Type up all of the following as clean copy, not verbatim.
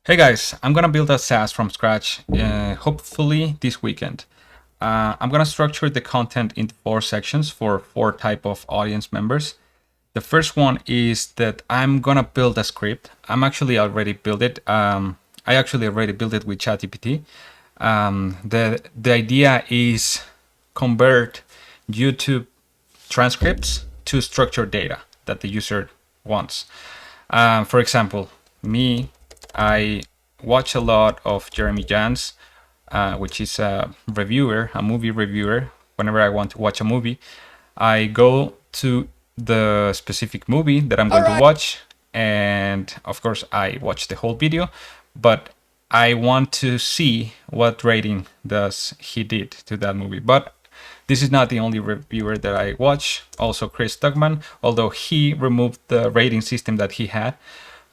Hey guys, I'm gonna build a SaaS from scratch, hopefully this weekend. I'm gonna structure the content into 4 sections for 4 type of audience members. The first one is that I'm gonna build a script. I'm actually already built it. I actually already built it with ChatGPT. The idea is convert YouTube transcripts to structured data that the user wants. For example, me, I watch a lot of Jeremy Jans, which is a reviewer, a movie reviewer. Whenever I want to watch a movie, I go to the specific movie that I'm going to watch, and of course, I watch the whole video, but I want to see what rating does he did to that movie. But this is not the only reviewer that I watch. Also, Chris Tuckman, although he removed the rating system that he had.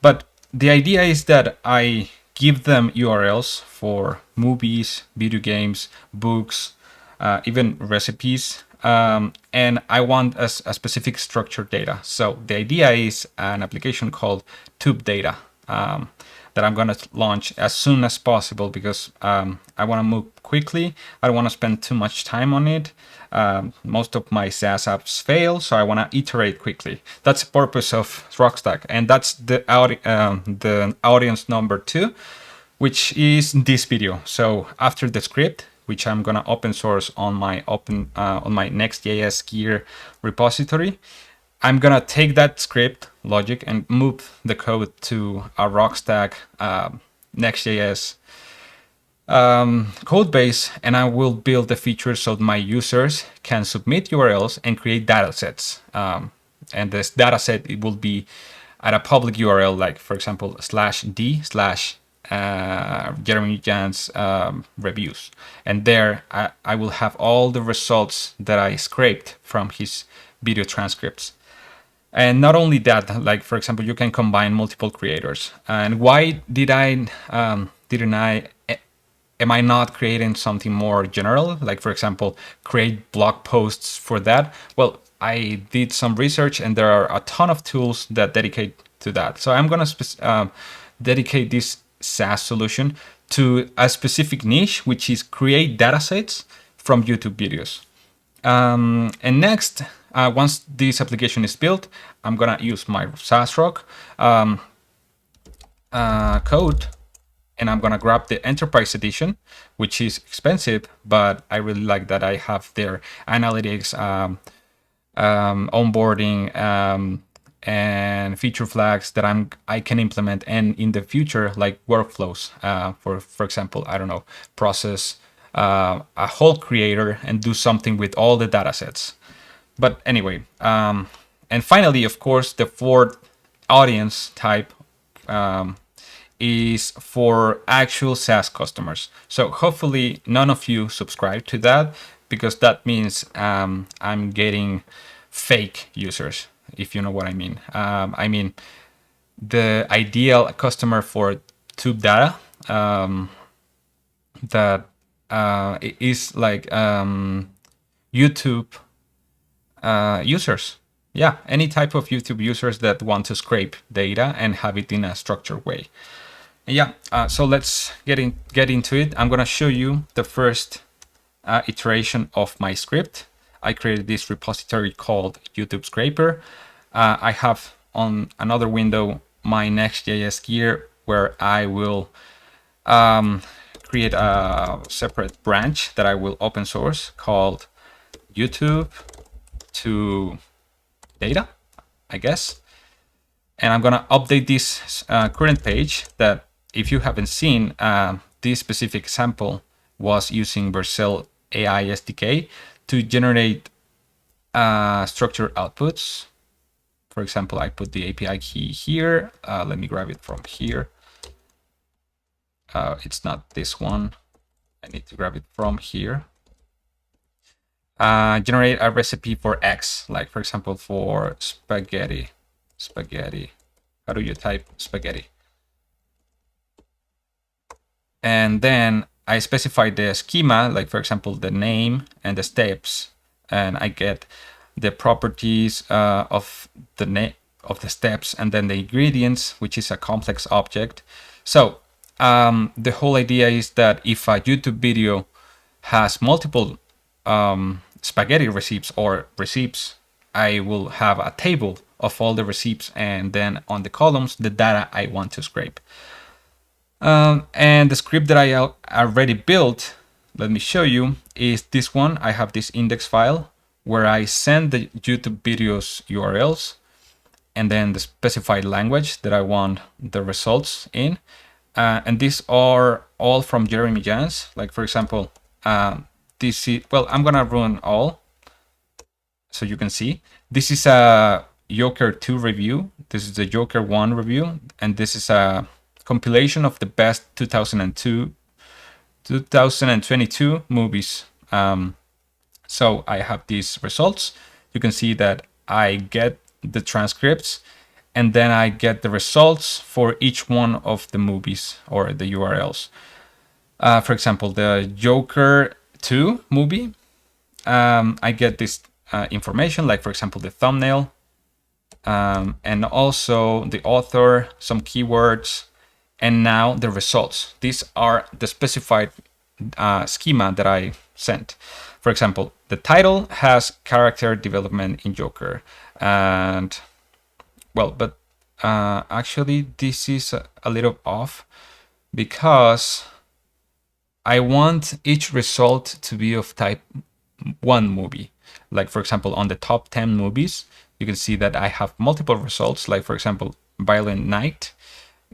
But the idea is that I give them URLs for movies, video games, books, even recipes. And I want a specific structured data. So the idea is an application called Tube Data that I'm going to launch as soon as possible because I want to move quickly. I don't want to spend too much time on it. Most of my SaaS apps fail, so I want to iterate quickly. That's the purpose of Rockstack, and that's the audience number 2, which is this video. So after the script, which I'm gonna open source on my Next.js gear repository, I'm gonna take that script logic and move the code to a Rockstack Next.js code base, and I will build the features so my users can submit URLs and create datasets. And this dataset, it will be at a public URL, like for example /d/Jeremy Jan's reviews, and there I will have all the results that I scraped from his video transcripts. And not only that, like for example, you can combine multiple creators. And why didn't I am I not creating something more general? Like for example, create blog posts for that? Well, I did some research and there are a ton of tools that dedicate to that. So I'm gonna dedicate this SaaS solution to a specific niche, which is create datasets from YouTube videos. And next, once this application is built, I'm gonna use my SaaS Rock code, and I'm gonna grab the Enterprise Edition, which is expensive, but I really like that I have their analytics, onboarding, and feature flags that I can implement, and in the future, like workflows. For example, I don't know, process a whole creator and do something with all the data sets. But anyway, and finally, of course, the fourth audience type is for actual SaaS customers. So hopefully none of you subscribe to that, because that means I'm getting fake users, if you know what I mean. I mean, the ideal customer for Tube Data that is like YouTube users. Yeah, any type of YouTube users that want to scrape data and have it in a structured way. Yeah, so let's get into it. I'm gonna show you the first iteration of my script. I created this repository called YouTube Scraper. I have on another window my Next.js gear, where I will create a separate branch that I will open source called YouTube to data, I guess. And I'm gonna update this current page that, if you haven't seen, this specific sample was using Vercel AI SDK to generate structured outputs. For example, I put the API key here. Let me grab it from here. It's not this one. I need to grab it from here. Generate a recipe for X, like for example, for spaghetti. How do you type spaghetti? And then I specify the schema, like for example, the name and the steps, and I get the properties of the steps, and then the ingredients, which is a complex object. So the whole idea is that if a YouTube video has multiple spaghetti receipts or receipts, I will have a table of all the receipts, and then on the columns, the data I want to scrape. And the script that I already built, let me show you, is this one. I have this index file where I send the YouTube videos URLs and then the specified language that I want the results in. And these are all from Jeremy Jans. Like, for example, this is, well, I'm gonna run all so you can see. This is a Joker 2 review. This is the Joker 1 review. And this is a compilation of the best 2022 movies. So I have these results. You can see that I get the transcripts, and then I get the results for each one of the movies or the URLs. For example, the Joker 2 movie, I get this information, like for example, the thumbnail, and also the author, some keywords, and now the results. These are the specified schema that I sent. For example, the title has character development in Joker, and well, but actually this is a little off because I want each result to be of type 1 movie. Like for example, on the top 10 movies, you can see that I have multiple results. Like for example, Violent Night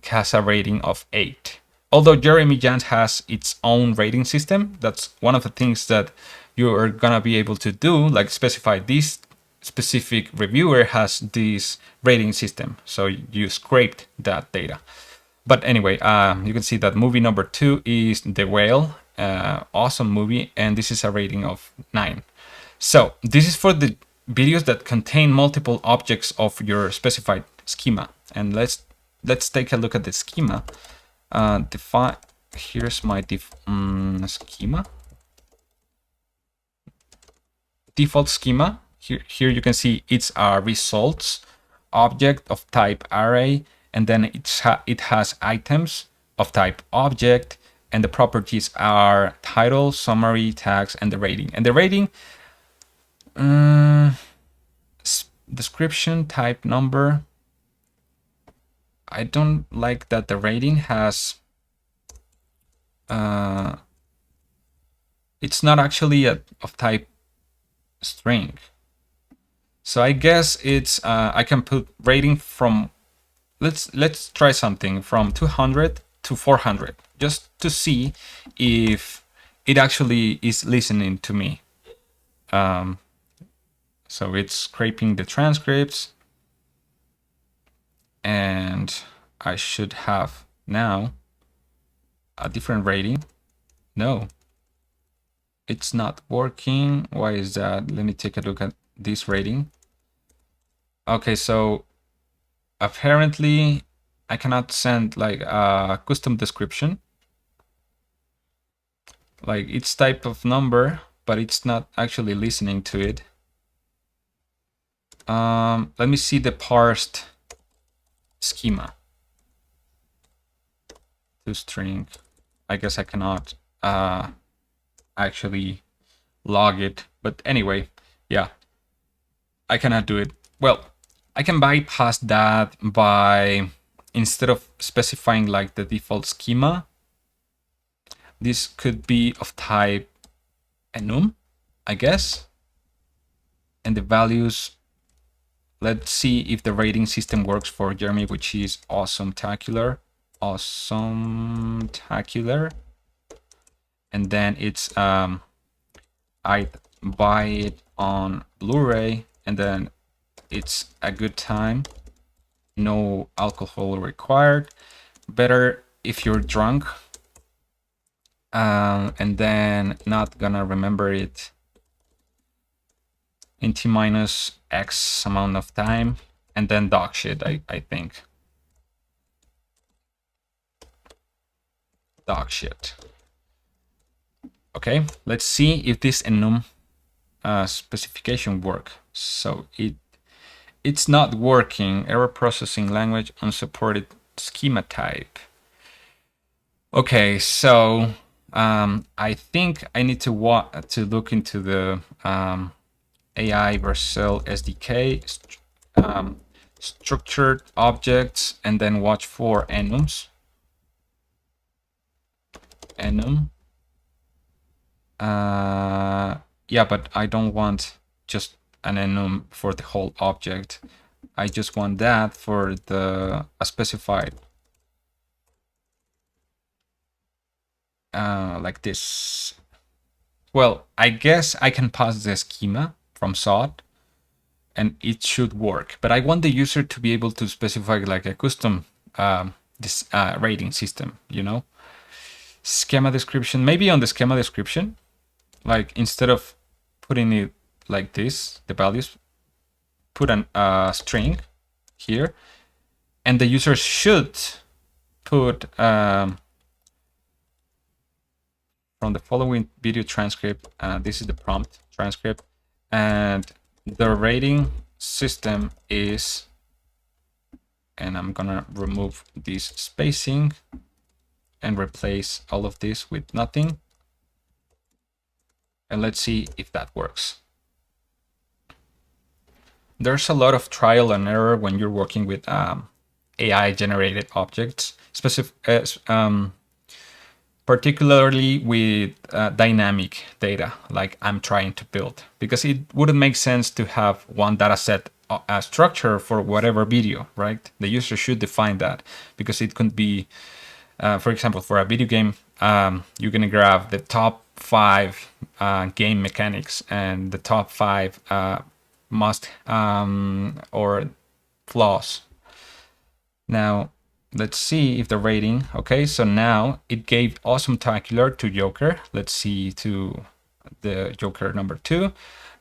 has a rating of 8. Although Jeremy Jans has its own rating system, that's one of the things that you are gonna be able to do, like specify this specific reviewer has this rating system. So you scraped that data. But anyway, you can see that movie number 2 is The Whale, awesome movie, and this is a rating of 9. So this is for the videos that contain multiple objects of your specified schema. And let's take a look at the schema. Here's my schema. Default schema. Here you can see it's a results object of type array, and then it has items of type object, and the properties are title, summary, tags, and the rating. And the rating, description, type, number. I don't like that the rating has, it's not actually of type string. So I guess it's, I can put rating from, let's try something from 200 to 400, just to see if it actually is listening to me. So it's scraping the transcripts, and I should have now a different rating. No, it's not working. Why is that? Let me take a look at this rating. Okay, so apparently I cannot send like a custom description. Like it's type of number, but it's not actually listening to it. Let me see the parsed schema. To string. I guess I cannot actually log it, but anyway, yeah, I cannot do it. Well, I can bypass that by, instead of specifying like the default schema, this could be of type enum, I guess. And the values, let's see if the rating system works for Jeremy, which is awesome-tacular. Awesome-tacular. And then it's I buy it on Blu-ray, and then it's a good time, no alcohol required, better if you're drunk, and then not gonna remember it in T minus X amount of time, and then dog shit, I think. Dog shit. Okay, let's see if this enum specification work. So it's not working. Error processing language, unsupported schema type. Okay, so I think I need to look into the AI Vercel SDK, structured objects, and then watch for enums. Enum. Yeah, but I don't want just an enum for the whole object. I just want that for the specified, like this. Well, I guess I can pass the schema from SOD and it should work. But I want the user to be able to specify like a custom this rating system, you know? Schema description, maybe on the schema description, like instead of putting it like this, the values, put an string here, and the user should put from the following video transcript, this is the prompt transcript, and the rating system is, and I'm gonna remove this spacing and replace all of this with nothing. And let's see if that works. There's a lot of trial and error when you're working with AI generated objects, particularly with dynamic data like I'm trying to build, because it wouldn't make sense to have one data set structure for whatever video, right? The user should define that, because it could be, for example, for a video game, you're going to grab the top 5 game mechanics and the top 5 must or flaws. Now, let's see if the rating, okay, so now it gave awesome tacular to Joker. Let's see to the Joker number 2.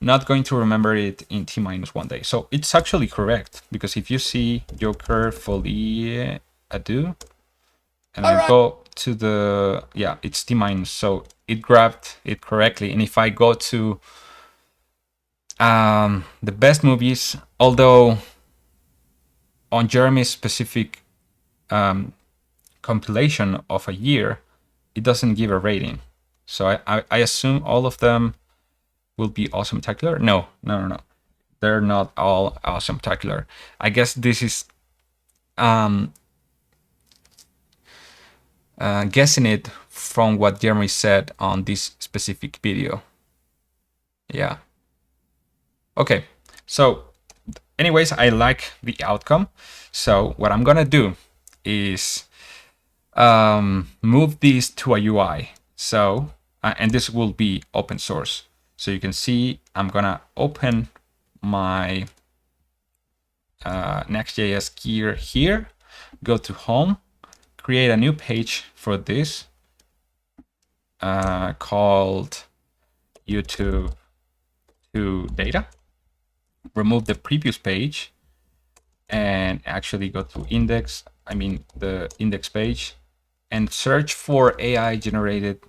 Not going to remember it in T-1 day. So it's actually correct, because if you see Joker folie à deux, and I go to the, yeah, it's T-, so it grabbed it correctly. And if I go to the best movies, although on Jeremy's specific compilation of a year, it doesn't give a rating. So I assume all of them will be awesome tacular. No. They're not all awesome tacular. I guess this is guessing it from what Jeremy said on this specific video. Yeah. Okay. So anyways, I like the outcome. So what I'm gonna do is move this to a UI. So, and this will be open source. So you can see I'm gonna open my Next.js gear here, go to home, create a new page for this called YouTube to data, remove the previous page, and actually go to the index page, and search for AI generated,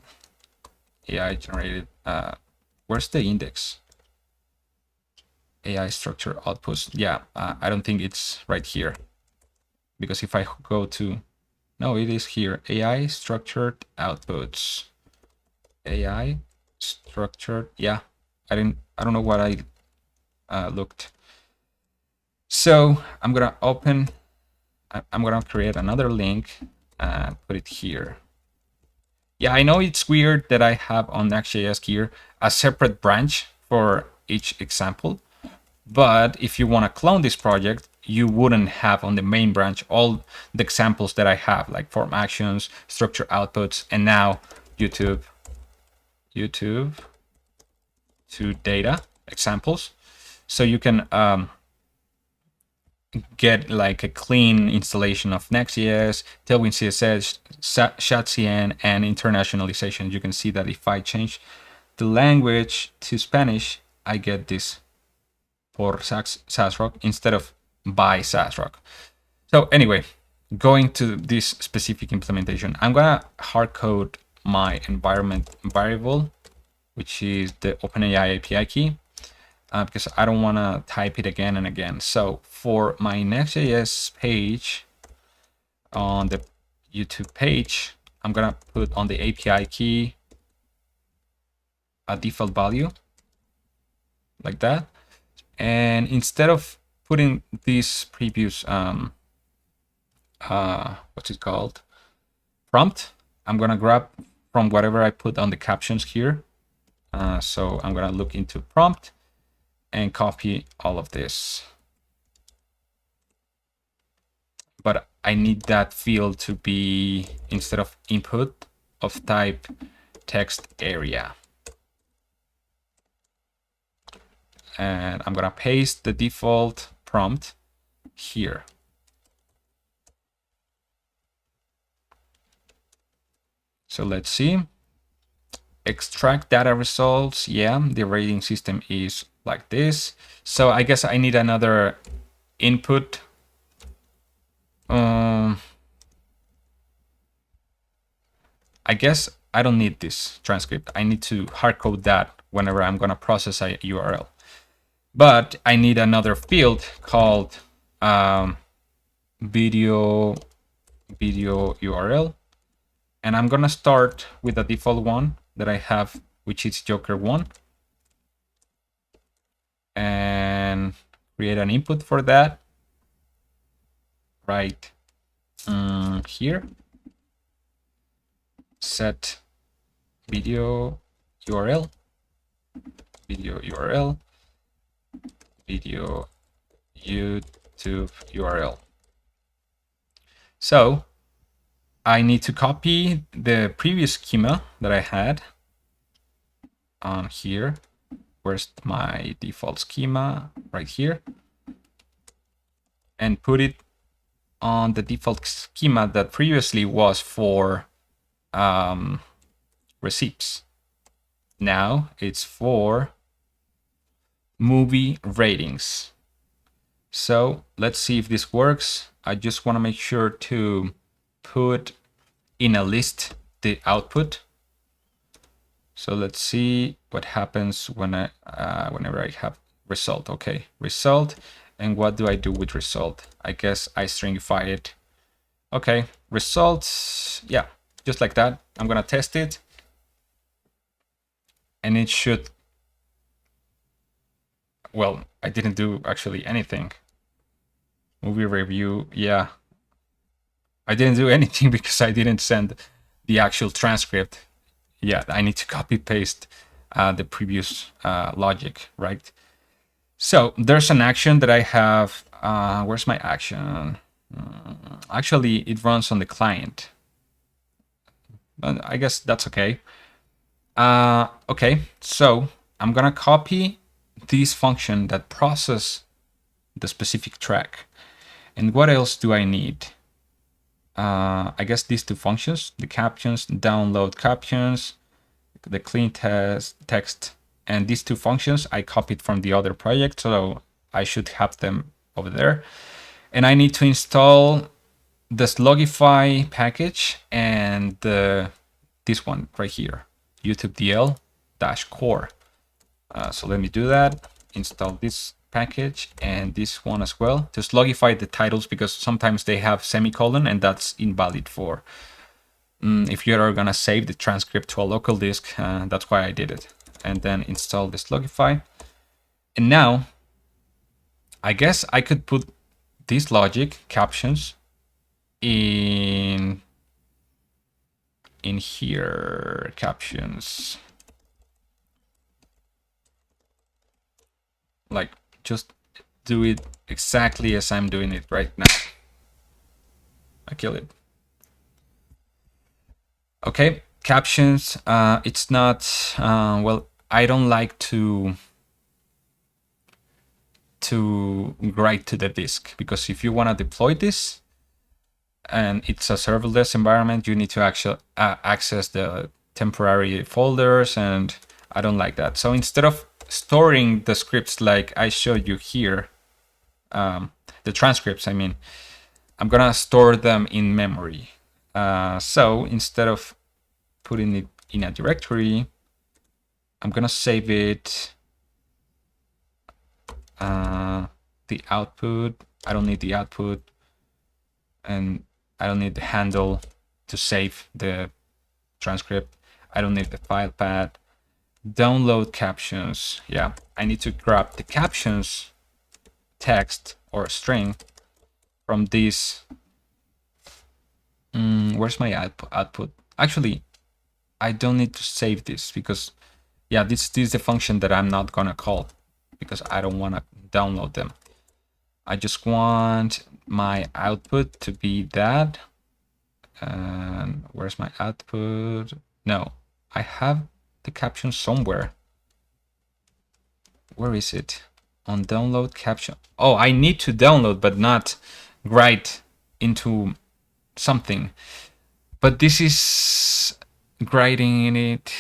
where's the index? AI structure outputs. Yeah, I don't think it's right here, because if I go to, no, it is here. AI structured outputs. AI structured. Yeah, I don't know what I looked. So I'm gonna open. I'm gonna create another link and put it here. Yeah, I know it's weird that I have on Next.js here a separate branch for each example, but if you want to clone this project, you wouldn't have on the main branch all the examples that I have, like form actions, structure outputs, and now YouTube to data examples. So you can get like a clean installation of Next.js, Tailwind CSS, ShadCN, and internationalization. You can see that if I change the language to Spanish, I get this for SaaSRock instead of by SaaSRock. So anyway, going to this specific implementation, I'm gonna hard code my environment variable, which is the OpenAI API key, because I don't want to type it again and again. So for my Next.js page on the YouTube page, I'm gonna put on the API key a default value like that. And instead of putting this previous what's it called, prompt, I'm gonna grab from whatever I put on the captions here. So I'm gonna look into prompt and copy all of this. But I need that field to be, instead of input, of type text area. And I'm gonna paste the default prompt here. So let's see. Extract data results. Yeah, the rating system is like this. So I guess I need another input. I guess I don't need this transcript. I need to hardcode that whenever I'm gonna process a URL. But I need another field called video URL. And I'm gonna start with the default one that I have, which is Joker1. And create an input for that right here. Set video URL, video YouTube URL. So I need to copy the previous schema that I had on here. Where's my default schema? Right here. And put it on the default schema that previously was for receipts. Now it's for movie ratings. So let's see if this works. I just want to make sure to put in a list the output. So let's see what happens when whenever I have result. Okay, result. And what do I do with result? I guess I stringify it. Okay, results. Yeah, just like that. I'm gonna test it. And it should, well, I didn't do actually anything. Movie review, yeah. I didn't do anything because I didn't send the actual transcript. Yeah, I need to copy paste the previous logic, right? So there's an action that I have. Where's my action? Actually, it runs on the client. But I guess that's okay. Okay, so I'm gonna copy this function that process the specific track. And what else do I need? I guess these two functions, the captions, download captions, the clean text, and these two functions I copied from the other project, so I should have them over there. And I need to install the Slugify package and this one right here, YouTube DL-core. So let me do that. Install this package and this one as well to slugify the titles, because sometimes they have semicolon and that's invalid for if you're gonna save the transcript to a local disk. That's why I did it. And then install the Slugify. And now I guess I could put this logic captions in here, captions, like just do it exactly as I'm doing it right now. I kill it. Okay, captions. It's not, well, I don't like to write to the disk, because if you want to deploy this and it's a serverless environment, you need to actually access the temporary folders, and I don't like that. So instead of storing the scripts like I showed you here, the transcripts, I mean, I'm gonna store them in memory. So instead of putting it in a directory, I'm gonna save it. The output, I don't need the output, and I don't need the handle to save the transcript. I don't need the file path. Download captions. Yeah, I need to grab the captions text or string from this. Where's my output? Actually, I don't need to save this because, yeah, this is the function that I'm not gonna call because I don't want to download them. I just want my output to be that. And where's my output? No, I have the caption somewhere. Where is it? On download caption. Oh, I need to download, but not write into something. But this is writing it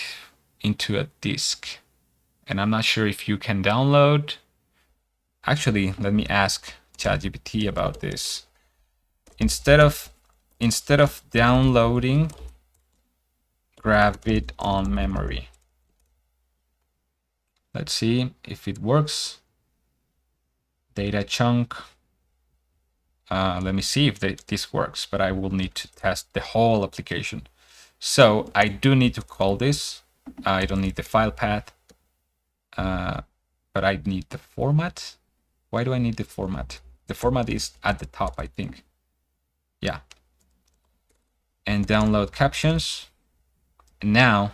into a disk. And I'm not sure if you can download. Actually, let me ask ChatGPT about this. Instead of downloading, grab it on memory. Let's see if it works. Data chunk. Let me see if this works, but I will need to test the whole application. So I do need to call this. I don't need the file path, but I need the format. Why do I need the format? The format is at the top, I think. Yeah. And download captions. And now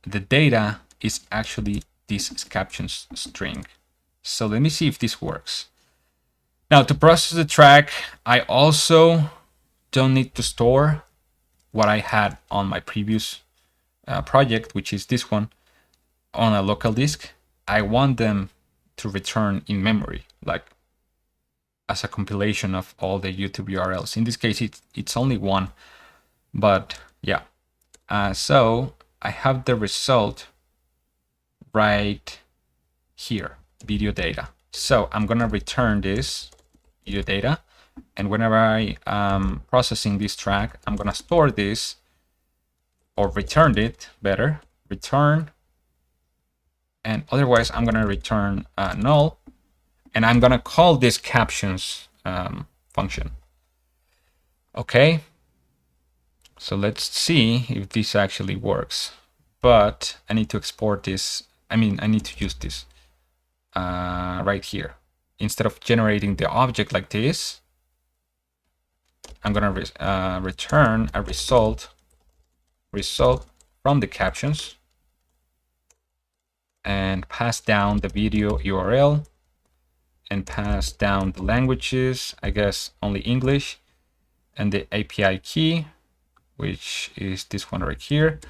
the data is actually this captions string. So let me see if this works. Now to process the track, I also don't need to store what I had on my previous project, which is this one, on a local disk. I want them to return in memory, like as a compilation of all the YouTube URLs. In this case, it's only one, but yeah. So I have the result right here, video data. So I'm gonna return this video data, and whenever I processing this track, I'm gonna store this, or return it better, return, and otherwise I'm gonna return null, and I'm gonna call this captions function. Okay, so let's see if this actually works. But I need to export this. I need to use this right here. Instead of generating the object like this, I'm gonna return a result from the captions and pass down the video URL and pass down the languages, I guess only English, and the API key, which is this one right here.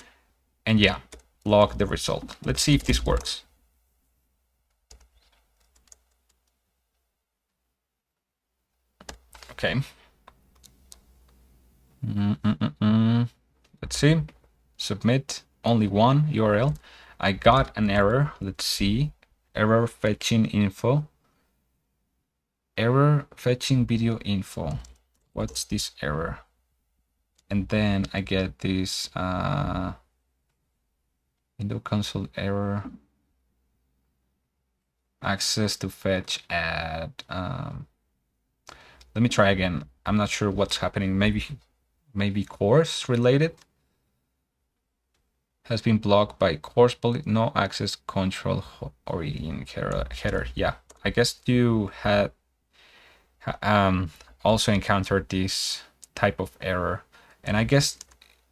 And yeah, log the result. Let's see if this works. Okay. Let's see. Submit only one URL. I got an error. Let's see. Error fetching info. Error fetching video info. What's this error? And then I get this window console error. Access to fetch at. Let me try again. I'm not sure what's happening. Maybe course related. Has been blocked by course no access control origin header. Yeah, I guess you had also encountered this type of error, and I guess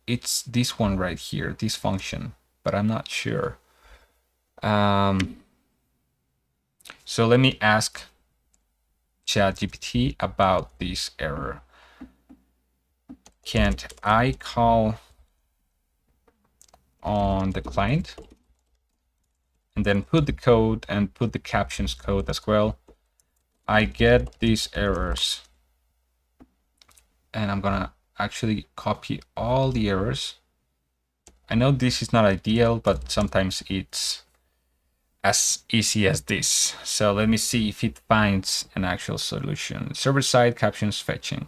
it's this one right here, this function, but I'm not sure. So let me ask ChatGPT about this error. Can't I call on the client and then put the code and put the captions code as well? I get these errors, and I'm gonna actually copy all the errors. I know this is not ideal, but sometimes it's as easy as this. So let me see if it finds an actual solution. Server-side captions fetching.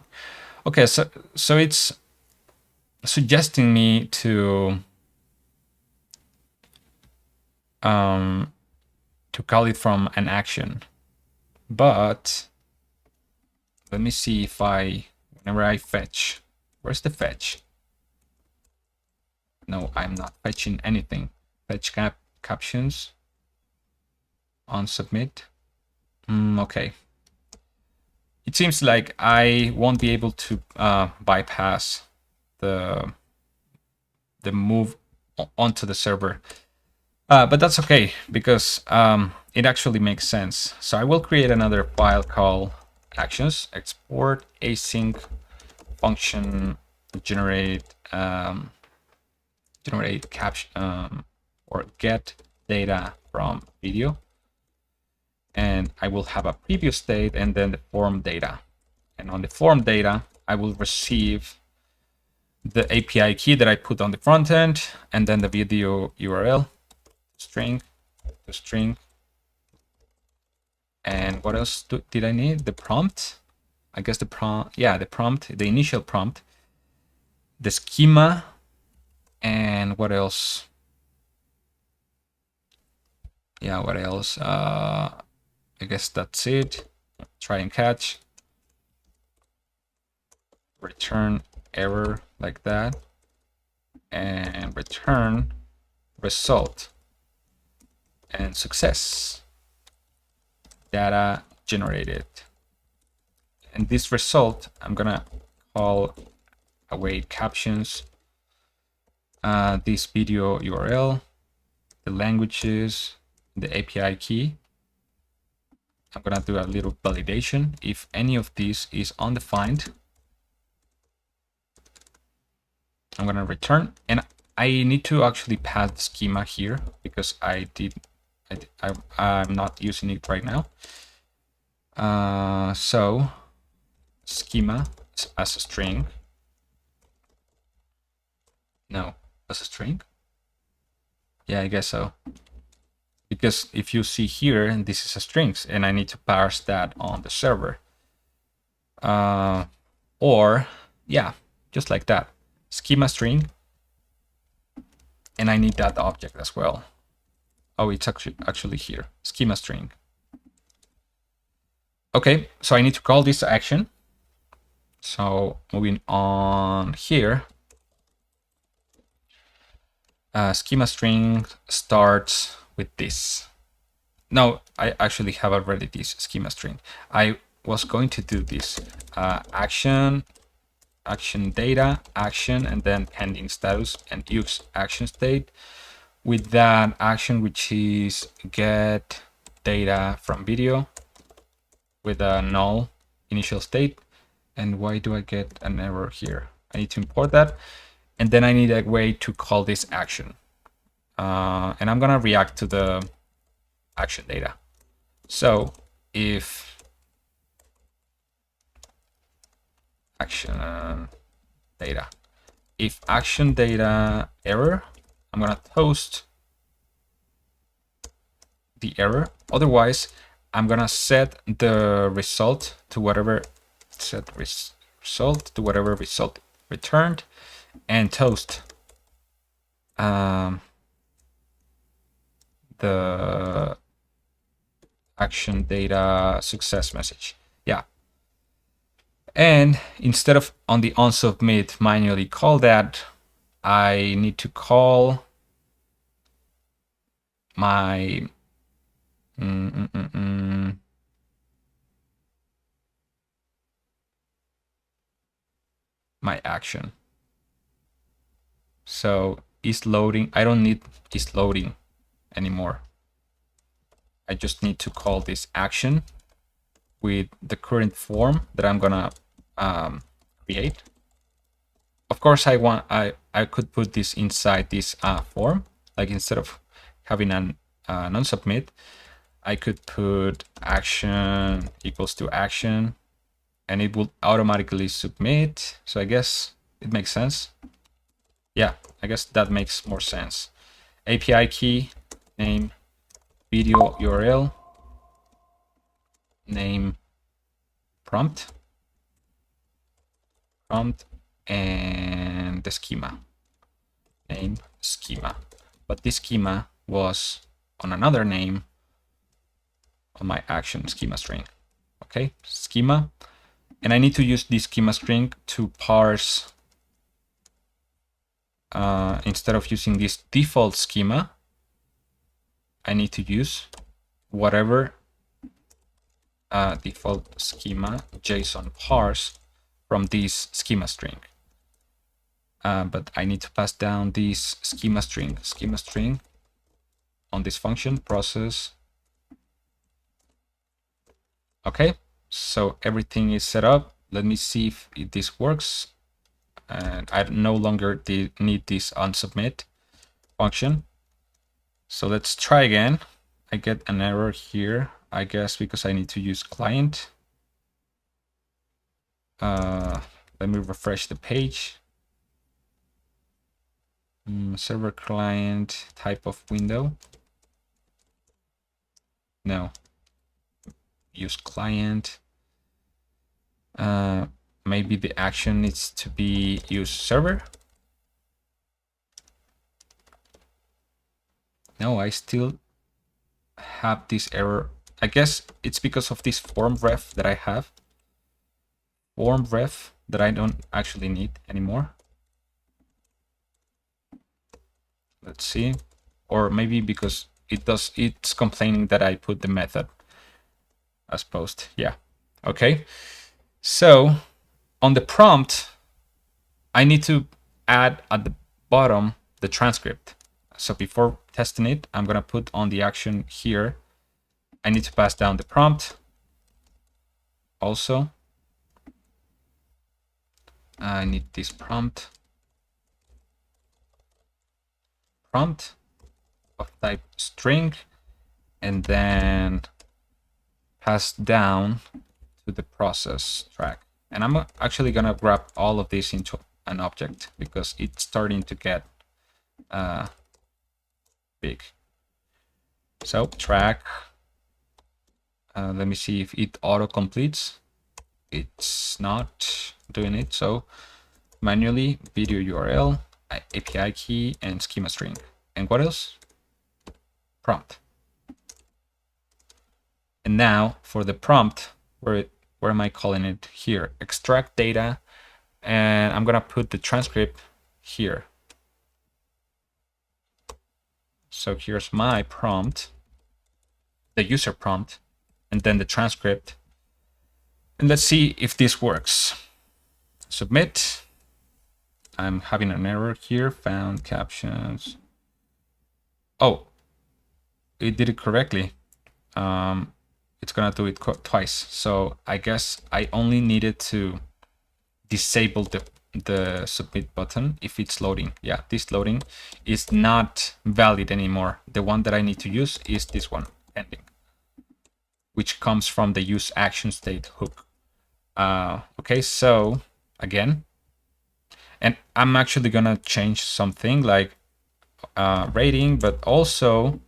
Okay, so it's suggesting me to call it from an action, but let me see if whenever I fetch Where's the fetch? No, I'm not fetching anything. Fetch captions on submit. Okay. It seems like I won't be able to bypass the move onto the server. But that's okay, because it actually makes sense. So I will create another file called actions, export async function generate caption or get data from video. And I will have a preview state and then the form data. And on the form data, I will receive the API key that I put on the front end, and then the video URL, string, the string. And what else did I need? The prompt. I guess the prompt, yeah, the prompt, the initial prompt, the schema, and what else? Yeah, what else? I guess that's it. Try and catch. Return error like that. And return result. And success. Data generated. And this result, I'm gonna call await captions, this video URL, the languages, the API key. I'm gonna do a little validation. If any of these is undefined, I'm gonna return, and I need to actually pass the schema here because I'm not using it right now. So schema as a string. No, as a string. Yeah, I guess so. Because if you see here, and this is a strings, and I need to parse that on the server. Or yeah, just like that, schema string, and I need that object as well. Oh, it's actually here, schema string. Okay, so I need to call this action. So moving on here, schema string starts with this. No, I actually have already this schema string. I was going to do this action data, action, and then pending status, and use action state with that action, which is get data from video with a null initial state. And why do I get an error here? I need to import that. And then I need a way to call this action. And I'm gonna react to the action data. So if action data, if action data error, I'm gonna toast the error. Otherwise, I'm gonna set the result to whatever result returned, and toast the action data success message. Yeah. And instead of on the onSubmit manually call that, I need to call my my action. So is loading, I don't need is loading anymore. I just need to call this action with the current form that I'm gonna create. Of course, I could put this inside this form, like instead of having an non-submit, I could put action equals to action, and it will automatically submit. So I guess it makes sense. Yeah, I guess that makes more sense. API key, name, video URL, name, prompt, and the schema, name, schema. But this schema was on another name on my action schema string. Okay, schema. And I need to use this schema string to parse instead of using this default schema, I need to use whatever default schema JSON parse from this schema string. But I need to pass down this schema string on this function process. Okay, so everything is set up. Let me see if this works. And I no longer need this onSubmit function. So let's try again. I get an error here, I guess because I need to use client. Let me refresh the page. Server client, type of window. No. Use client. Maybe the action needs to be use server. No, I still have this error. I guess it's because of this form ref that I have. Form ref that I don't actually need anymore. Let's see. Or maybe because it's complaining that I put the method as post. Yeah. Okay. So on the prompt, I need to add at the bottom the transcript. So before testing it, I'm gonna put on the action here. I need to pass down the prompt. Also, I need this prompt of type string, and then pass down to the process track. And I'm actually gonna grab all of this into an object because it's starting to get big. So track, let me see if it auto completes. It's not doing it. So manually video URL, API key, and schema string. And what else? Prompt. And now for the prompt, where am I calling it? Here, extract data, and I'm gonna put the transcript here. So here's my prompt, the user prompt, and then the transcript. And let's see if this works. Submit. I'm having an error here, found captions. Oh, it did it correctly. It's gonna do it twice. So I guess I only needed to disable the submit button if it's loading. Yeah, this loading is not valid anymore. The one that I need to use is this one, pending, which comes from the use action state hook. Okay, so again, and I'm actually gonna change something like rating, but also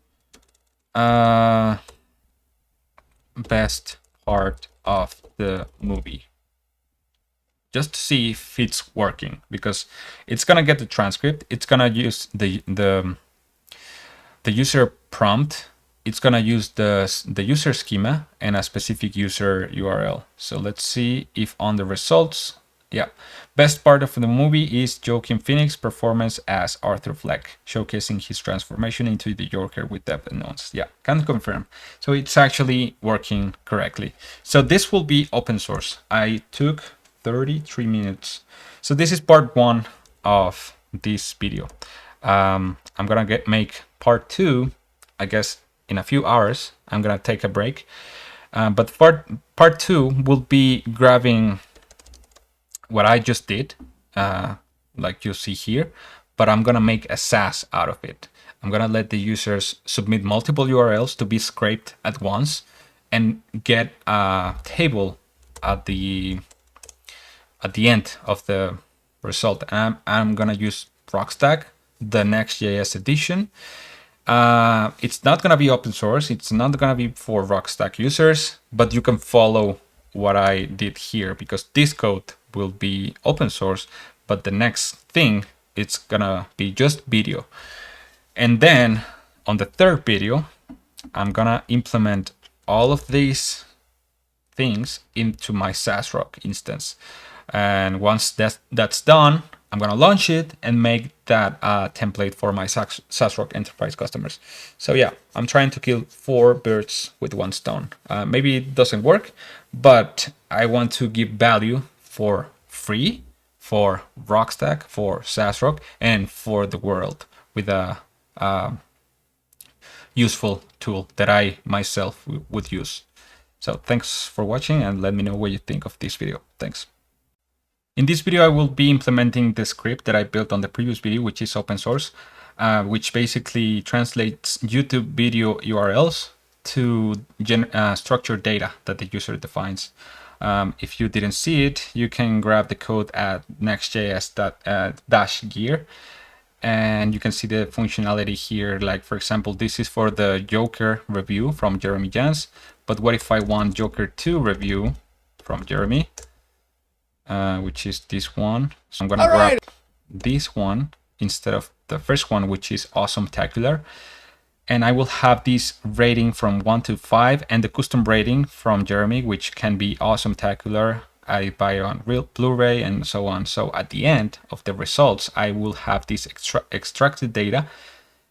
best part of the movie, just to see if it's working, because it's gonna get the transcript, it's gonna use the user prompt, it's gonna use the user schema and a specific user URL. So let's see if on the results, yeah, best part of the movie is Joaquin Phoenix's performance as Arthur Fleck, showcasing his transformation into the Joker with depth and nuance. Yeah, can confirm. So it's actually working correctly. So this will be open source. I took 33 minutes. So this is part one of this video. I'm gonna make part two, I guess, in a few hours. I'm gonna take a break, but part two will be grabbing what I just did, like you see here, but I'm gonna make a SaaS out of it. I'm gonna let the users submit multiple URLs to be scraped at once and get a table at the end of the result. And I'm gonna use Rockstack, the Next.js edition. It's not gonna be open source. It's not gonna be for Rockstack users, but you can follow what I did here because this code will be open source, but the next thing, it's gonna be just video. And then on the third video, I'm gonna implement all of these things into my SaaS Rock instance. And once that's done, I'm gonna launch it and make that template for my SaaSRock enterprise customers. So yeah, I'm trying to kill 4 birds with one stone. Maybe it doesn't work, but I want to give value for free, for Rockstack, for SaaSRock, and for the world with a useful tool that I myself would use. So thanks for watching, and let me know what you think of this video. Thanks. In this video, I will be implementing the script that I built on the previous video, which is open source, which basically translates YouTube video URLs to structured data that the user defines. If you didn't see it, you can grab the code at Next.js-gear, and you can see the functionality here. Like, for example, this is for the Joker review from Jeremy Jans. But what if I want Joker 2 review from Jeremy? Which is this one. So I'm gonna grab this one instead of the first one, which is awesome-tacular. And I will have this rating from 1 to 5 and the custom rating from Jeremy, which can be awesome-tacular. I buy on real Blu-ray and so on. So at the end of the results, I will have this extracted data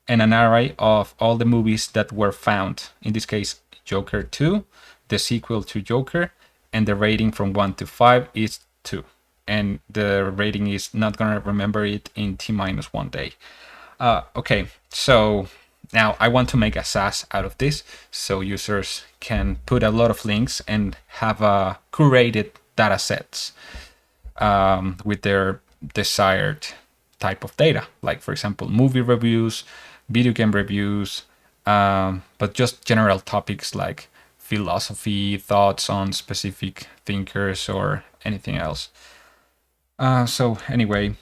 and an array of all the movies that were found. In this case, Joker 2, the sequel to Joker, and the rating from 1 to 5 is 2. And the rating is not gonna remember it in T-1 day. Okay, so now I want to make a SaaS out of this, so users can put a lot of links and have a curated data sets with their desired type of data, like for example movie reviews, video game reviews, but just general topics like philosophy, thoughts on specific thinkers, or anything else. So anyway,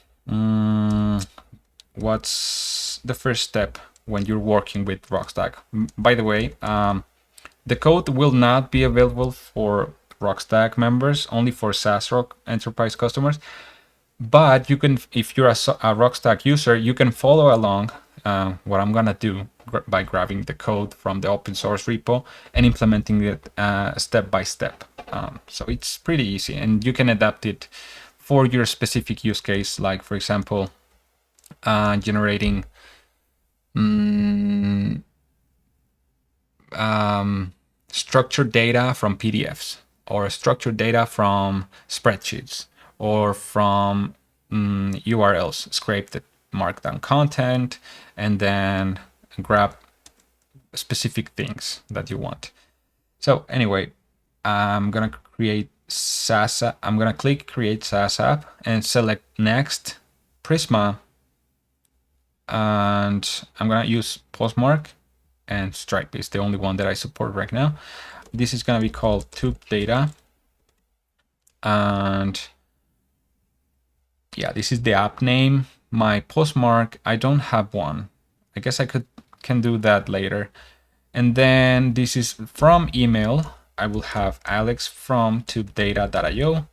what's the first step when you're working with Rockstack? By the way, the code will not be available for Rockstack members, only for SaaSRock enterprise customers. But you can, if you're a Rockstack user, you can follow along what I'm gonna do by grabbing the code from the open source repo and implementing it step by step. So it's pretty easy, and you can adapt it for your specific use case, like for example, generating structured data from PDFs, or structured data from spreadsheets, or from URLs, scrape the markdown content, and then grab specific things that you want. So anyway, I'm gonna create SaaS. I'm gonna click Create SaaS App and select Next, Prisma, and I'm gonna use Postmark, and Stripe is the only one that I support right now. This is gonna be called Tube Data, and yeah, this is the app name. My Postmark, I don't have one. I guess I can do that later. And then this is from email. I will have Alex from tubedata.io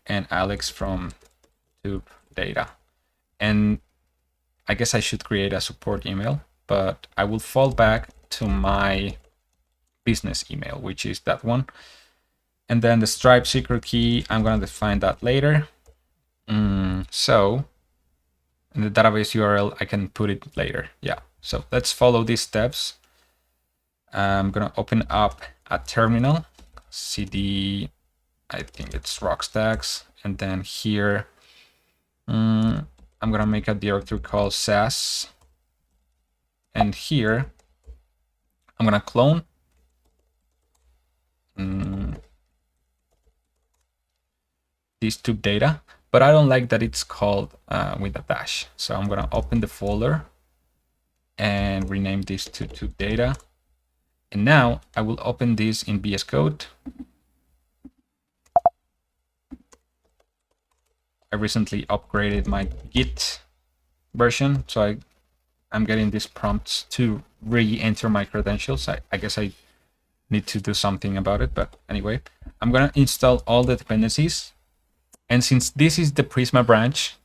and Alex from tubedata. And I guess I should create a support email, but I will fall back to my business email, which is that one. And then the Stripe secret key, I'm gonna define that later. So in the database URL, I can put it later. Yeah, so let's follow these steps. I'm gonna open up a terminal, cd, I think it's Rockstacks, and then here, I'm gonna make a directory called SaaS, and here, I'm gonna clone this tube data, but I don't like that it's called with a dash. So I'm gonna open the folder and rename this to tube data. And now I will open this in VS Code. I recently upgraded my Git version, so I'm getting these prompts to re-enter my credentials. I guess I need to do something about it, but anyway, I'm gonna install all the dependencies. And since this is the Prisma branch,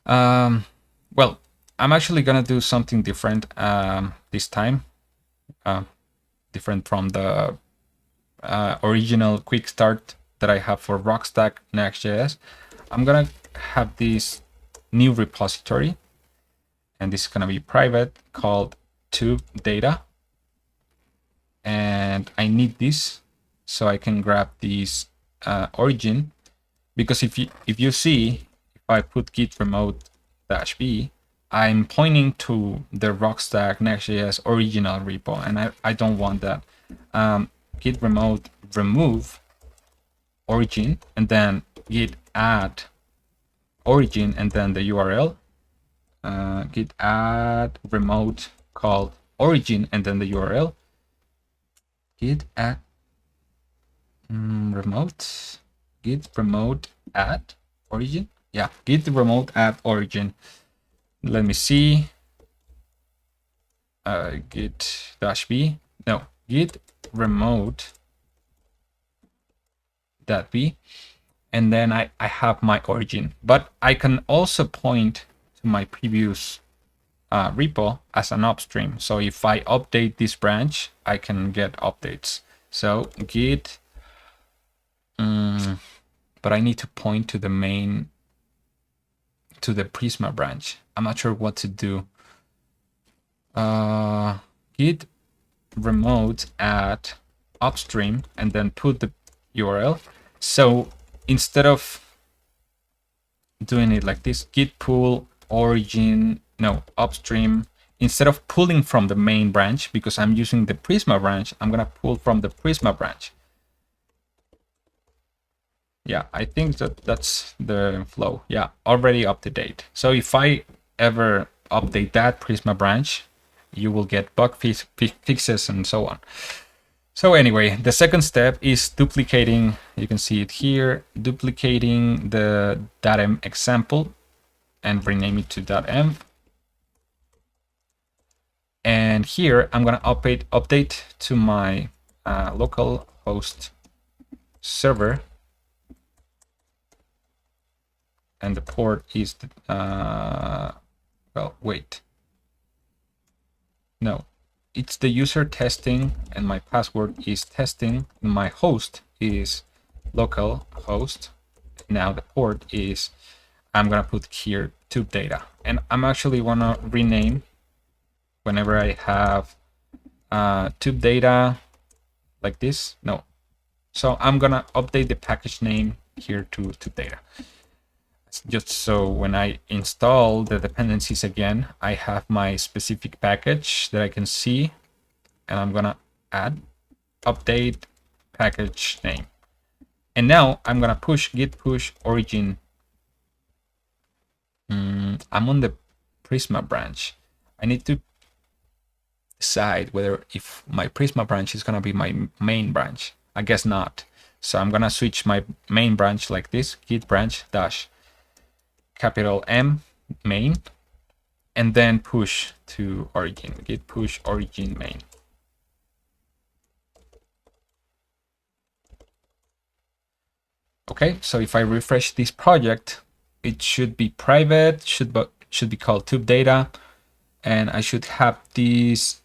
well, I'm actually gonna do something different this time. Different from the original quick start that I have for Rockstack Next.js. I'm gonna have this new repository, and this is going to be private, called tube data. And I need this so I can grab this origin, because if you see, if I put git remote -b, I'm pointing to the Rockstack Next.js original repo, and I don't want that. Git remote remove origin, and then git add origin, and then the URL. Git add remote called origin, and then the URL. Git add remote. Git remote add origin. Yeah, git remote add origin. Let me see. Git -b. No, git remote .b. And then I have my origin. But I can also point to my previous repo as an upstream. So if I update this branch, I can get updates. So git, but I need to point to the main, to the Prisma branch. I'm not sure what to do. Git remote add upstream, and then put the URL. So instead of doing it like this, git pull origin, no, upstream, instead of pulling from the main branch, because I'm using the Prisma branch, I'm gonna pull from the Prisma branch. Yeah, I think that's the flow. Yeah, already up to date. So if I ever update that Prisma branch, you will get bug fixes and so on. So anyway, the second step is duplicating, you can see it here, duplicating the .m example and rename it to .env. And here I'm gonna update to my local host server, and the port is well, wait, no, it's the user testing, and my password is testing. My host is local host. Now the port is, I'm gonna put here tube data, and I'm actually wanna rename whenever I have tube data like this. No, so I'm gonna update the package name here to tube data, just so when I install the dependencies again, I have my specific package that I can see, and I'm gonna add update package name. And now I'm gonna push git push origin. I'm on the Prisma branch. I need to decide whether if my Prisma branch is gonna be my main branch. I guess not. So I'm gonna switch my main branch like this, git branch dash capital M main, and then push to origin, git push origin main. Okay, so if I refresh this project, it should be private, should be called tube data, and I should have this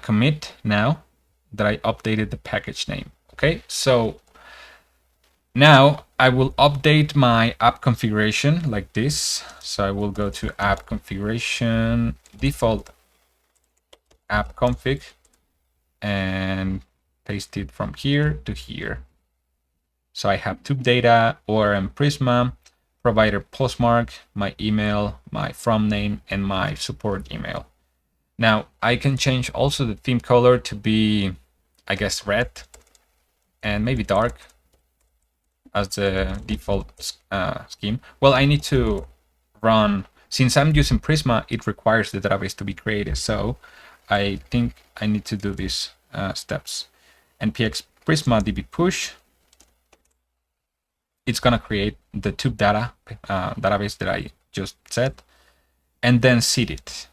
commit now that I updated the package name. Okay, so now I will update my app configuration like this. So I will go to app configuration, default app config, and paste it from here to here. So I have tube data, ORM Prisma, provider postmark, my email, my from name, and my support email. Now I can change also the theme color to be, I guess, red and maybe dark as the default scheme. Well, I need to run, since I'm using Prisma, it requires the database to be created. So I think I need to do these steps. npx Prisma db push. It's gonna create the tube data database that I just set, and then seed it.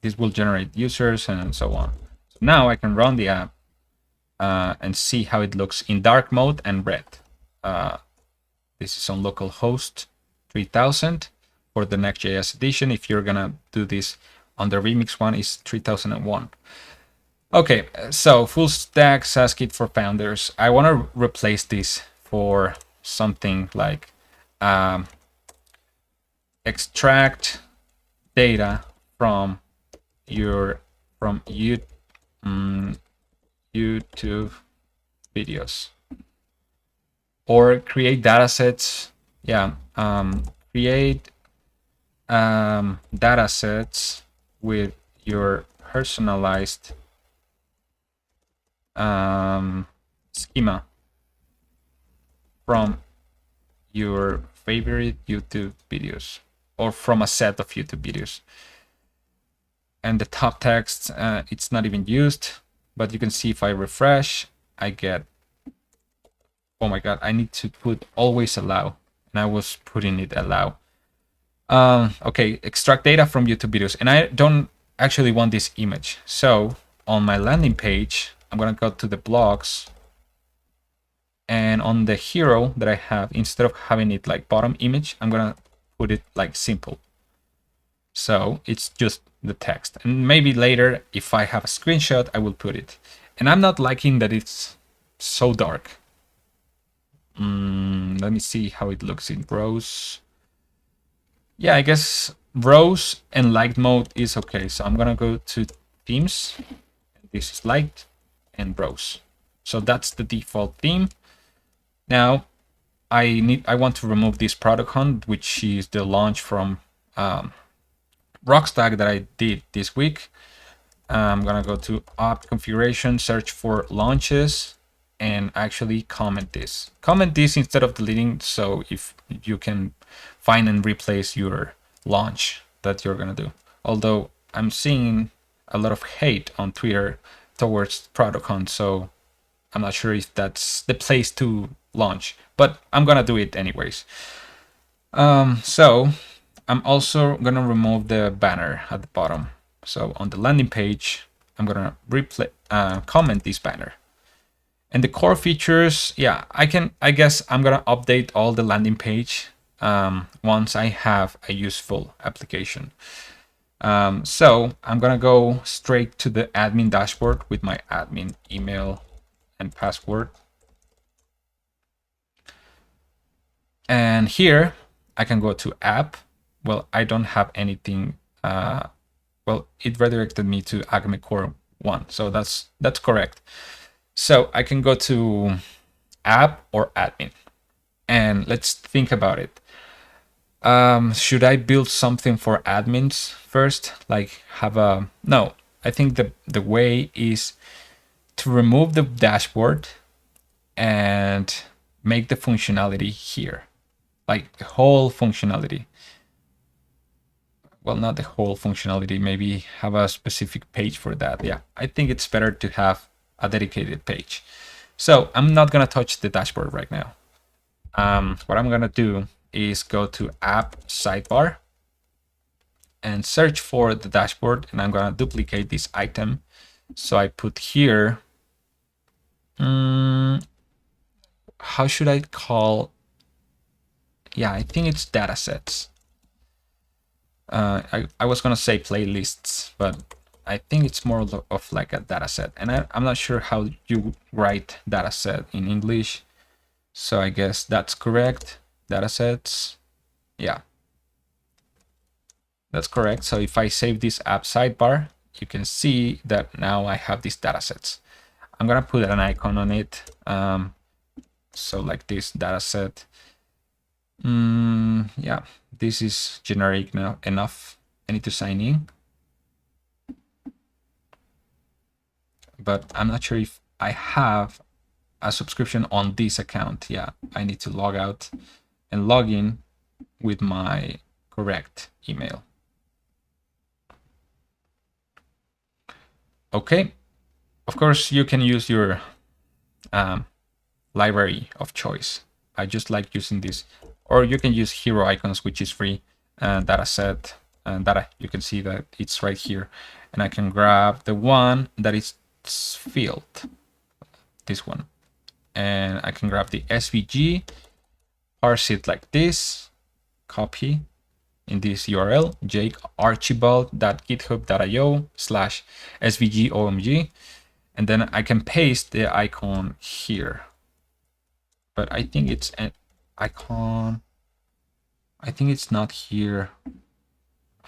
This will generate users and so on. So now I can run the app and see how it looks in dark mode and red. This is on localhost 3000 for the Next.js edition. If you're gonna do this on the remix one, is 3001. Okay, so full stack SaaS kit for founders. I want to replace this for something like extract data from YouTube videos, or create data sets. Yeah, create data sets with your personalized schema from your favorite YouTube videos, or from a set of YouTube videos. And the top text, it's not even used, but you can see if I refresh, I get, oh my god, I need to put always allow, and I was putting it allow. Okay, extract data from YouTube videos, and I don't actually want this image. So on my landing page, I'm gonna go to the blogs, and on the hero that I have, instead of having it like bottom image, I'm gonna put it like simple. So it's just the text, and maybe later if I have a screenshot, I will put it. And I'm not liking that it's so dark. Let me see how it looks in browse. Yeah, I guess browse and light mode is okay. So I'm gonna go to themes. This is light and browse. So that's the default theme. Now I want to remove this product hunt, which is the launch from Rockstack that I did this week. I'm gonna go to app configuration, search for launches, and actually comment this. Comment this instead of deleting, so if you can find and replace your launch that you're gonna do. Although I'm seeing a lot of hate on Twitter towards product hunt, so I'm not sure if that's the place to launch, but I'm gonna do it anyways. So I'm also gonna remove the banner at the bottom. So on the landing page, I'm gonna comment this banner. And the core features, yeah, I guess I'm gonna update all the landing page once I have a useful application. So I'm gonna go straight to the admin dashboard with my admin email and password. And here I can go to app. Well, I don't have anything. Well, it redirected me to Acme Core 1, so that's correct. So I can go to app or admin, and let's think about it. Should I build something for admins first? Like have a, no, I think the way is to remove the dashboard and make the functionality here, like the whole functionality. Well, not the whole functionality, maybe have a specific page for that. Yeah, I think it's better to have a dedicated page. So I'm not gonna touch the dashboard right now. What I'm gonna do is go to app sidebar and search for the dashboard, and I'm gonna duplicate this item. So I put here, how should I call? Yeah, I think it's data sets. I was gonna say playlists, but I think it's more of like a data set, and I'm not sure how you write data set in English, so I guess that's correct. Data sets, yeah, that's correct. So if I save this app sidebar, you can see that now I have these data sets. I'm gonna put an icon on it, so like this data set. Yeah, this is generic now enough. I need to sign in, but I'm not sure if I have a subscription on this account. Yeah, I need to log out and log in with my correct email. Okay, of course you can use your library of choice. I just like using this, or you can use hero icons, which is free, data set, and data. You can see that it's right here, and I can grab the one that is filled, this one, and I can grab the SVG, parse it like this, copy in this URL, jakearchibald.github.io/svgomg, and then I can paste the icon here. But I think it's an icon. I think it's not here.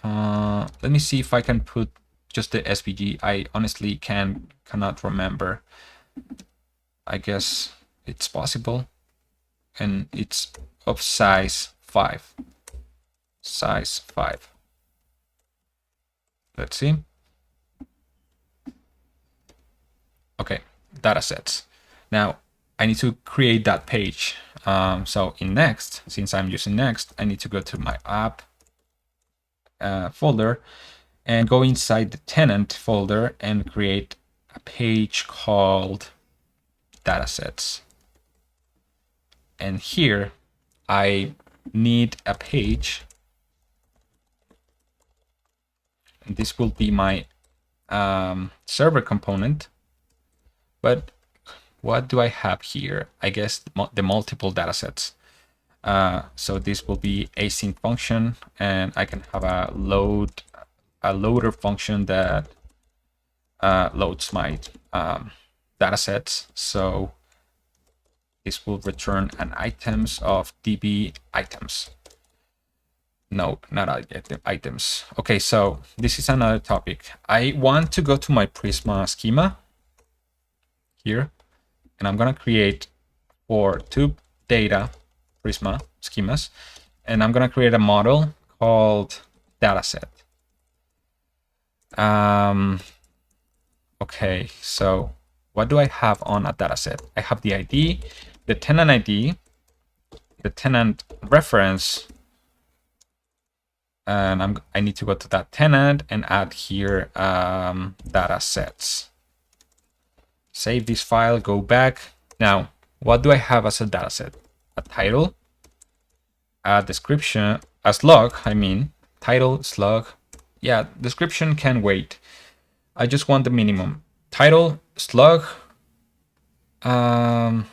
Let me see if I can put just the SVG. I honestly cannot remember. I guess it's possible. And it's of size 5. Size 5. Let's see. Okay, data sets. Now I need to create that page. So in Next, since I'm using Next, I need to go to my app folder and go inside the tenant folder and create a page called datasets. And here I need a page. And this will be my server component. But what do I have here? I guess the multiple datasets. So this will be async function, and I can have a loader function that loads my datasets. So this will return an items of db items. No, not items. Okay, so this is another topic. I want to go to my Prisma schema here, and I'm gonna create for two data Prisma schemas, and I'm gonna create a model called dataset. Okay, so what do I have on a dataset? I have the ID, the tenant ID, the tenant reference, and I need to go to that tenant and add here datasets. Save this file, go back. Now, what do I have as a dataset? A title, a description, a slug, title, slug. Yeah, description can wait. I just want the minimum. Title, slug, and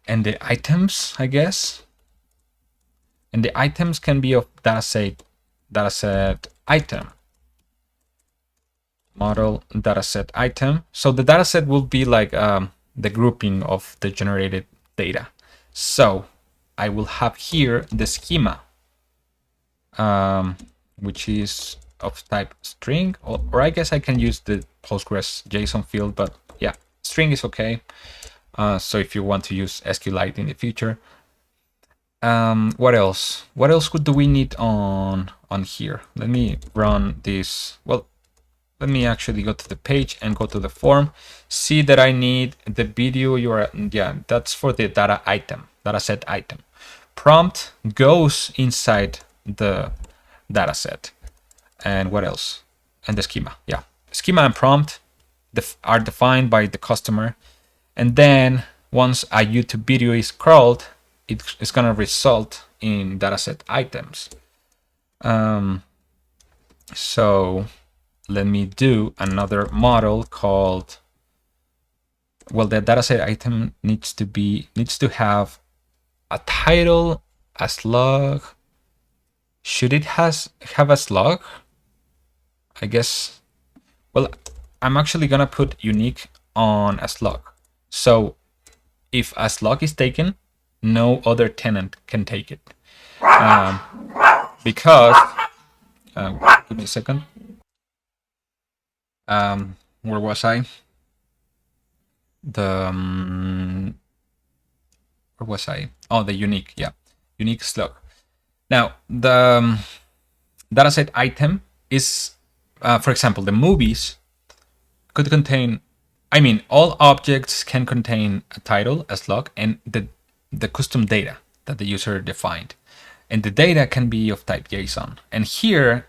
the items, I guess. And the items can be of dataset item. Model dataset item. So the dataset will be like the grouping of the generated data. So I will have here the schema, which is of type string, or I guess I can use the Postgres JSON field, but yeah, string is okay. So if you want to use SQLite in the future. What else? What else do we need on here? Let me run this. Well, let me actually go to the page and go to the form. See that I need the video URL. Yeah, that's for the dataset item. Prompt goes inside the dataset. And what else? And the schema. Yeah, schema and prompt are defined by the customer. And then once a YouTube video is crawled, it's gonna result in dataset items. So let me do another model called, well, the dataset item needs to have a title, a slug. Should it have a slug? I guess, well, I'm actually gonna put unique on a slug. So if a slug is taken, no other tenant can take it. Because, give me a second. Where was I? Where was I? Oh, the unique, yeah, unique slug. Now, the dataset item is, for example, the movies could contain, all objects can contain a title, a slug, and the custom data that the user defined. And the data can be of type JSON. And here,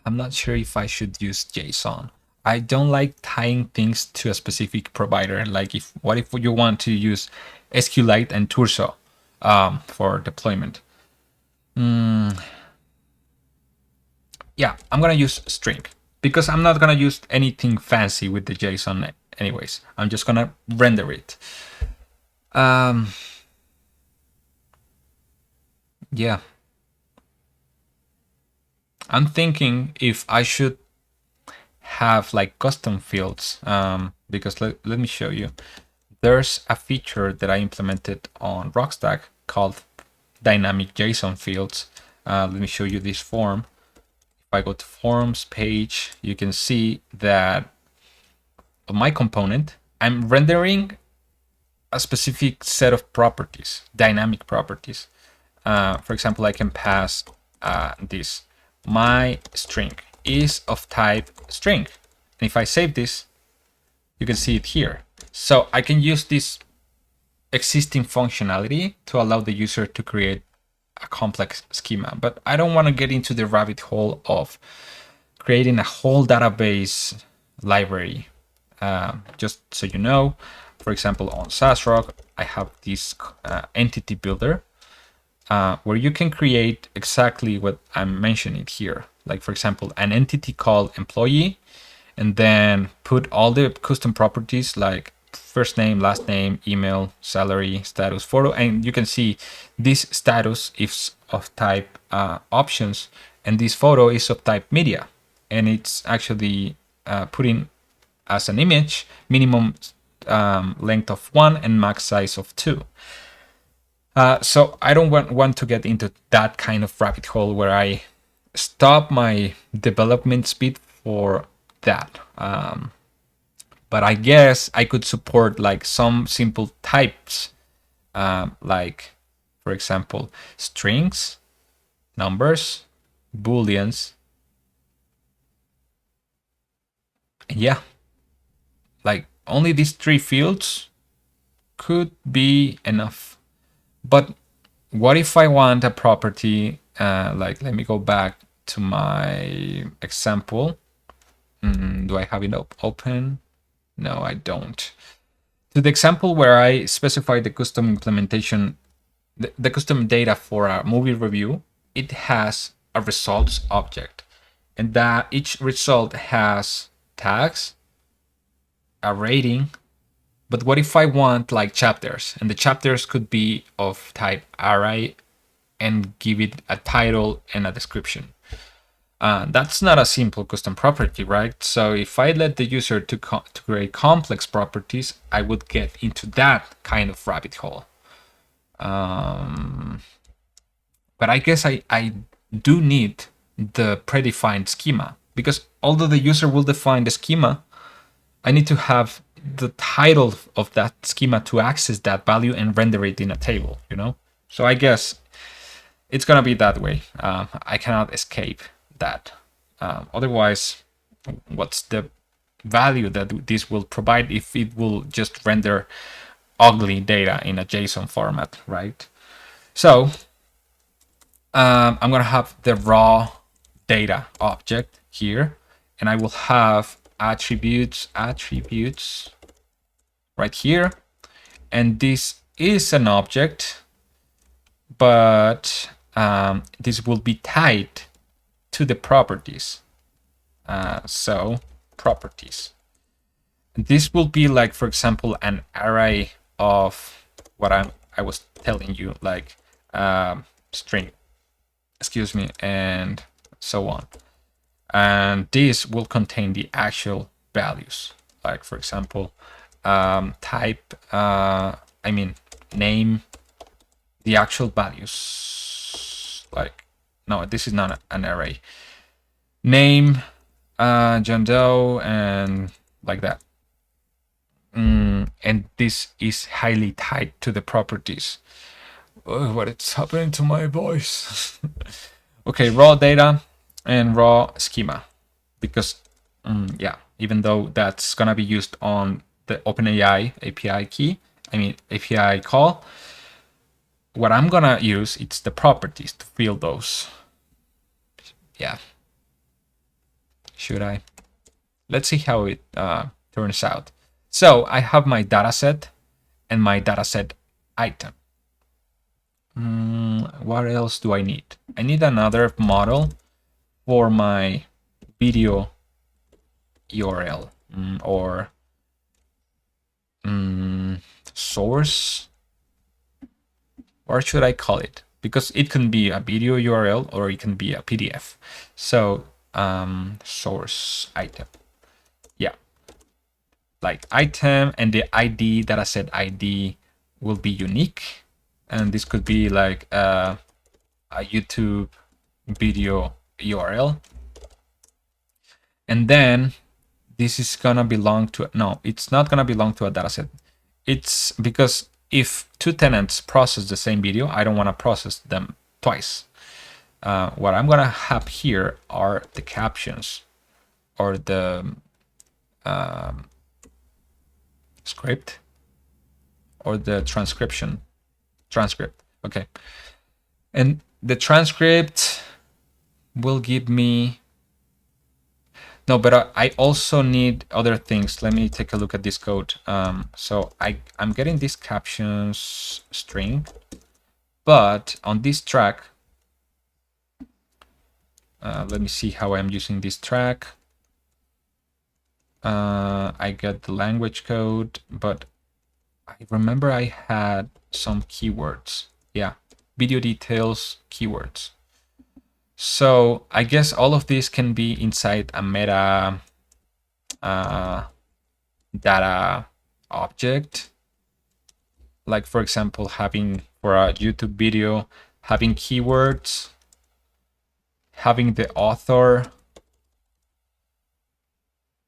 I'm not sure if I should use JSON. I don't like tying things to a specific provider. Like what if you want to use SQLite and Turso for deployment? Yeah, I'm gonna use string because I'm not gonna use anything fancy with the JSON anyways. I'm just gonna render it. Yeah. I'm thinking if I should have like custom fields, because let me show you. there's a feature that I implemented on Rockstack called dynamic JSON fields. Let me show you this form. If I go to forms page, you can see that on my component, I'm rendering a specific set of properties, dynamic properties. For example, I can pass this. My string is of type string. And if I save this, you can see it here. So I can use this existing functionality to allow the user to create a complex schema. But I don't want to get into the rabbit hole of creating a whole database library. Just so you know, for example, on SaaS Rock, I have this entity builder where you can create exactly what I'm mentioning here. Like, for example, an entity called employee, and then put all the custom properties like first name, last name, email, salary, status, photo. And you can see this status is of type options, and this photo is of type media. And it's actually putting as an image minimum length of 1 and max size of 2. So I don't want to get into that kind of rabbit hole where I stop my development speed for that. But I guess I could support like some simple types, like, for example, strings, numbers, booleans. Yeah, like only these 3 fields could be enough. But what if I want a property, like, let me go back to my example. Do I have it open? No, I don't. To the example where I specify the custom implementation, the custom data for a movie review, it has a results object. And that each result has tags, a rating. But what if I want like chapters? And the chapters could be of type array and give it a title and a description. That's not a simple custom property, right? So if I let the user to create complex properties, I would get into that kind of rabbit hole. But I guess I do need the predefined schema, because although the user will define the schema, I need to have the title of that schema to access that value and render it in a table, you know? So I guess it's gonna be that way. I cannot escape that. Otherwise, what's the value that this will provide if it will just render ugly data in a JSON format, right? So I'm gonna have the raw data object here, and I will have attributes right here. And this is an object, but this will be tied to the properties. So properties. This will be like, for example, an array of what I was telling you, like string, excuse me, and so on. And this will contain the actual values, like, for example, type, name, the actual values. Like, no, this is not an array. Name, John Doe, and like that. And this is highly tied to the properties. Oh, what is happening to my voice? Okay, raw data and raw schema, because even though that's gonna be used on the OpenAI API call, what I'm gonna use, it's the properties to fill those. Yeah. Should I? Let's see how it turns out. So I have my dataset and my dataset item. What else do I need? I need another model for my video URL or source. Or should I call it? Because it can be a video URL or it can be a PDF. So source item. Yeah. like item, and the ID, dataset ID, will be unique. And this could be like a YouTube video URL. And then this is gonna belong to, no, it's not gonna belong to a dataset. It's because if two tenants process the same video, I don't wanna process them twice. What I'm gonna have here are the captions or the script or the transcript. Okay. And the transcript will give me, no, but I also need other things. Let me take a look at this code. So I'm getting this captions string, but on this track, let me see how I'm using this track. I get the language code, but I remember I had some keywords. Yeah, video details, keywords. So I guess all of this can be inside a meta data object. Like, for example, having for a YouTube video, having keywords, having the author,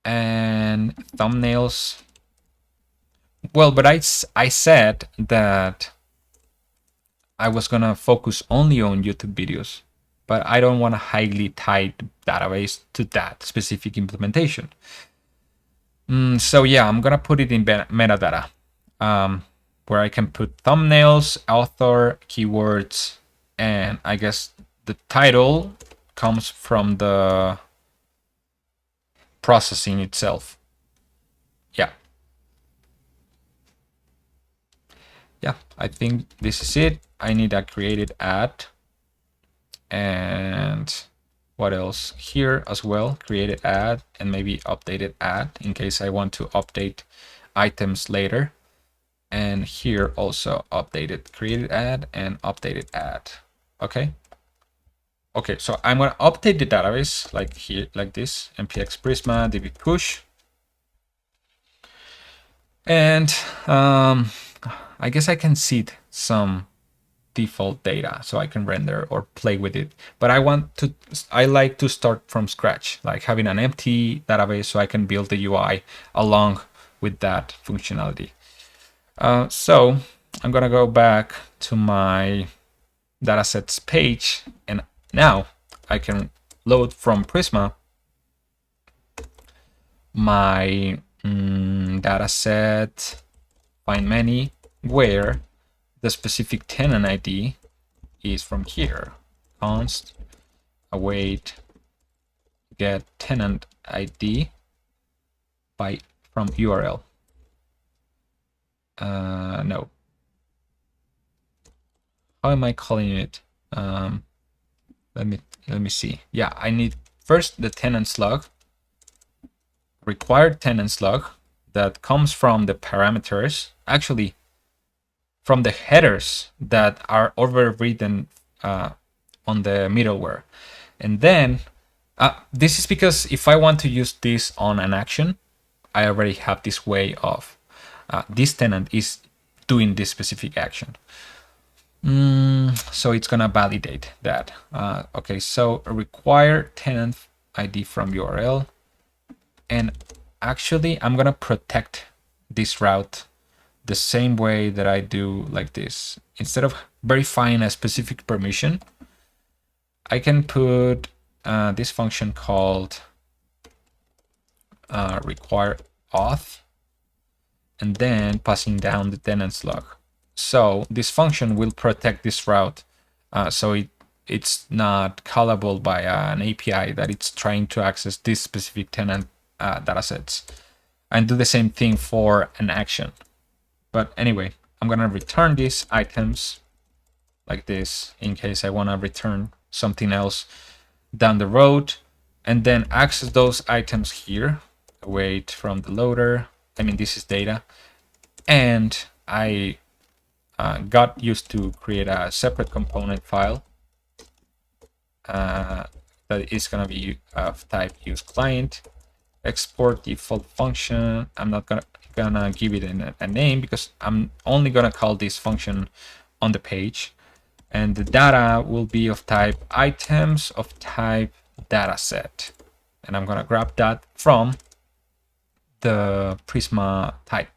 and thumbnails. Well, but I said that I was gonna focus only on YouTube videos, but I don't want a highly tied database to that specific implementation. So yeah, I'm gonna put it in metadata, where I can put thumbnails, author, keywords, and I guess the title comes from the processing itself. Yeah, I think this is it. I need a created ad, and what else here as well, created ad and maybe updated ad in case I want to update items later. And here also updated created ad and updated ad. Okay, so I'm going to update the database like here, like this, npx prisma db push. And I guess I can seed some default data so I can render or play with it. But I like to start from scratch, like having an empty database so I can build the UI along with that functionality. So I'm gonna go back to my datasets page, and now I can load from Prisma my dataset, find many, where the specific tenant ID is from here. Const await get tenant ID from URL. No. How am I calling it? Let me see. Yeah, I need first the tenant slug, required tenant slug that comes from the parameters, actually from the headers that are overridden on the middleware. And then this is because if I want to use this on an action, I already have this way of this tenant is doing this specific action. So it's gonna validate that. Okay, so require tenant ID from URL. And actually, I'm gonna protect this route the same way that I do like this. Instead of verifying a specific permission, I can put this function called require auth, and then passing down the tenant slug. So this function will protect this route, so it's not callable by an API that it's trying to access this specific tenant datasets, and do the same thing for an action. But anyway, I'm gonna return these items like this in case I wanna return something else down the road, and then access those items here, await from the loader. I mean, this is data, and I got used to create a separate component file that is gonna be of type use client, export default function. I'm not gonna give it a name because I'm only gonna call this function on the page. And the data will be of type items of type dataset. And I'm gonna grab that from the Prisma type.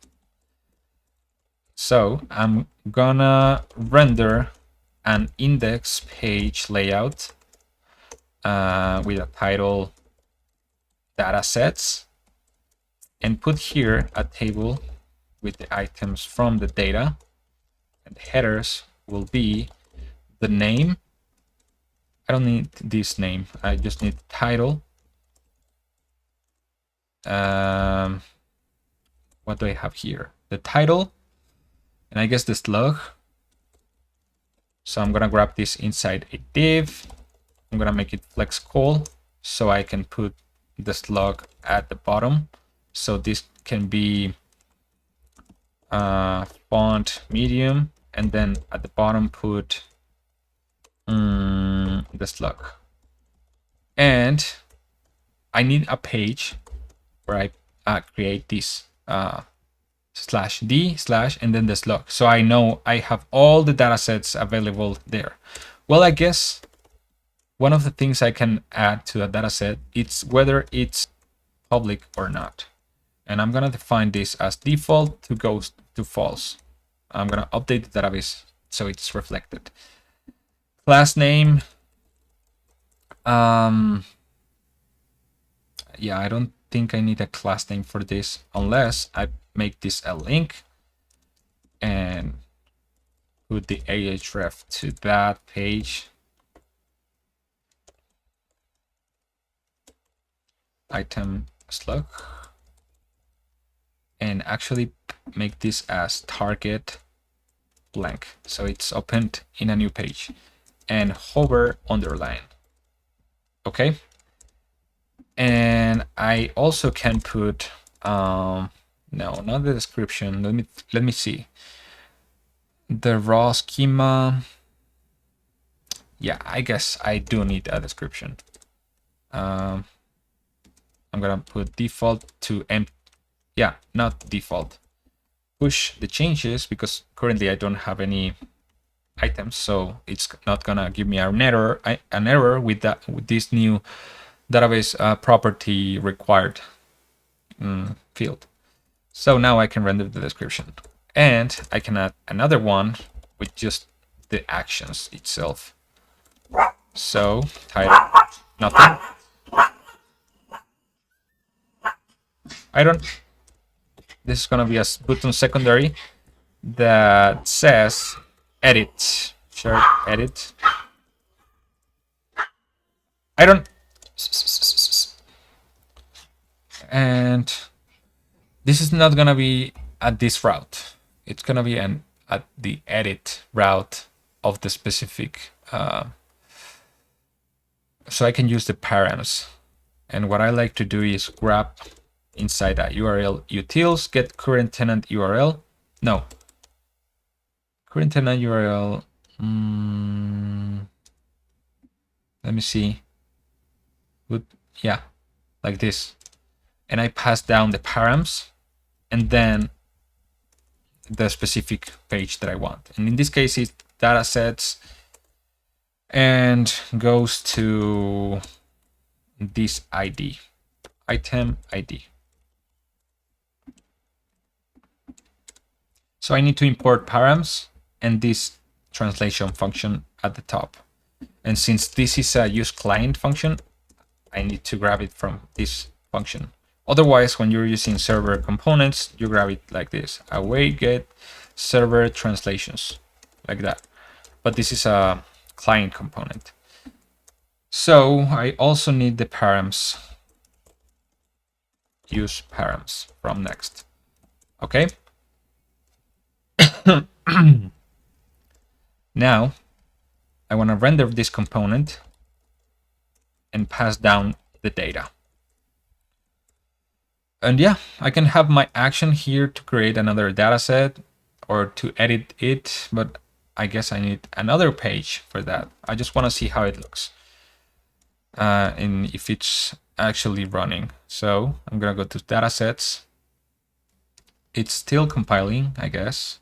So I'm gonna render an index page layout with a title datasets and put here a table with the items from the data, and the headers will be the name. I don't need this name, I just need the title. What do I have here? The title, and I guess the slug. So I'm gonna grab this inside a div. I'm gonna make it flex call so I can put the slug at the bottom. So this can be font medium, and then at the bottom put the slug. And I need a page where I create this /d/ and then the slug, so I know I have all the data sets available there. Well, I guess one of the things I can add to a data set is whether it's public or not. And I'm gonna define this as default to goes to false. I'm gonna update the database so it's reflected. Class name. Yeah, I don't think I need a class name for this unless I make this a link and put the ahref to that page. Item slug. And actually make this as target blank. So it's opened in a new page. And hover underline. Okay. And I also can put no, not the description. Let me see. The raw schema. Yeah, I guess I do need a description. I'm gonna put default to empty. Yeah, not default. Push the changes because currently I don't have any items, so it's not gonna give me an error with this new database property required field. So now I can render the description, and I can add another one with just the actions itself. So title nothing. This is gonna be a button secondary that says edit, share edit. And this is not gonna be at this route. It's gonna be at the edit route of the specific. So I can use the params. And what I like to do is grab inside a URL utils, get current tenant URL. No. Current tenant URL. Let me see. Yeah, like this. And I pass down the params and then the specific page that I want. And in this case, it's datasets and goes to this ID, item ID. So I need to import params and this translation function at the top. And since this is a use client function, I need to grab it from this function. Otherwise, when you're using server components, you grab it like this, await get server translations, like that. But this is a client component. So I also need the params, use params from Next. Okay. Now I want to render this component and pass down the data. And yeah, I can have my action here to create another data set or to edit it, but I guess I need another page for that. I just want to see how it looks. and if it's actually running. So I'm gonna go to datasets. It's still compiling, I guess.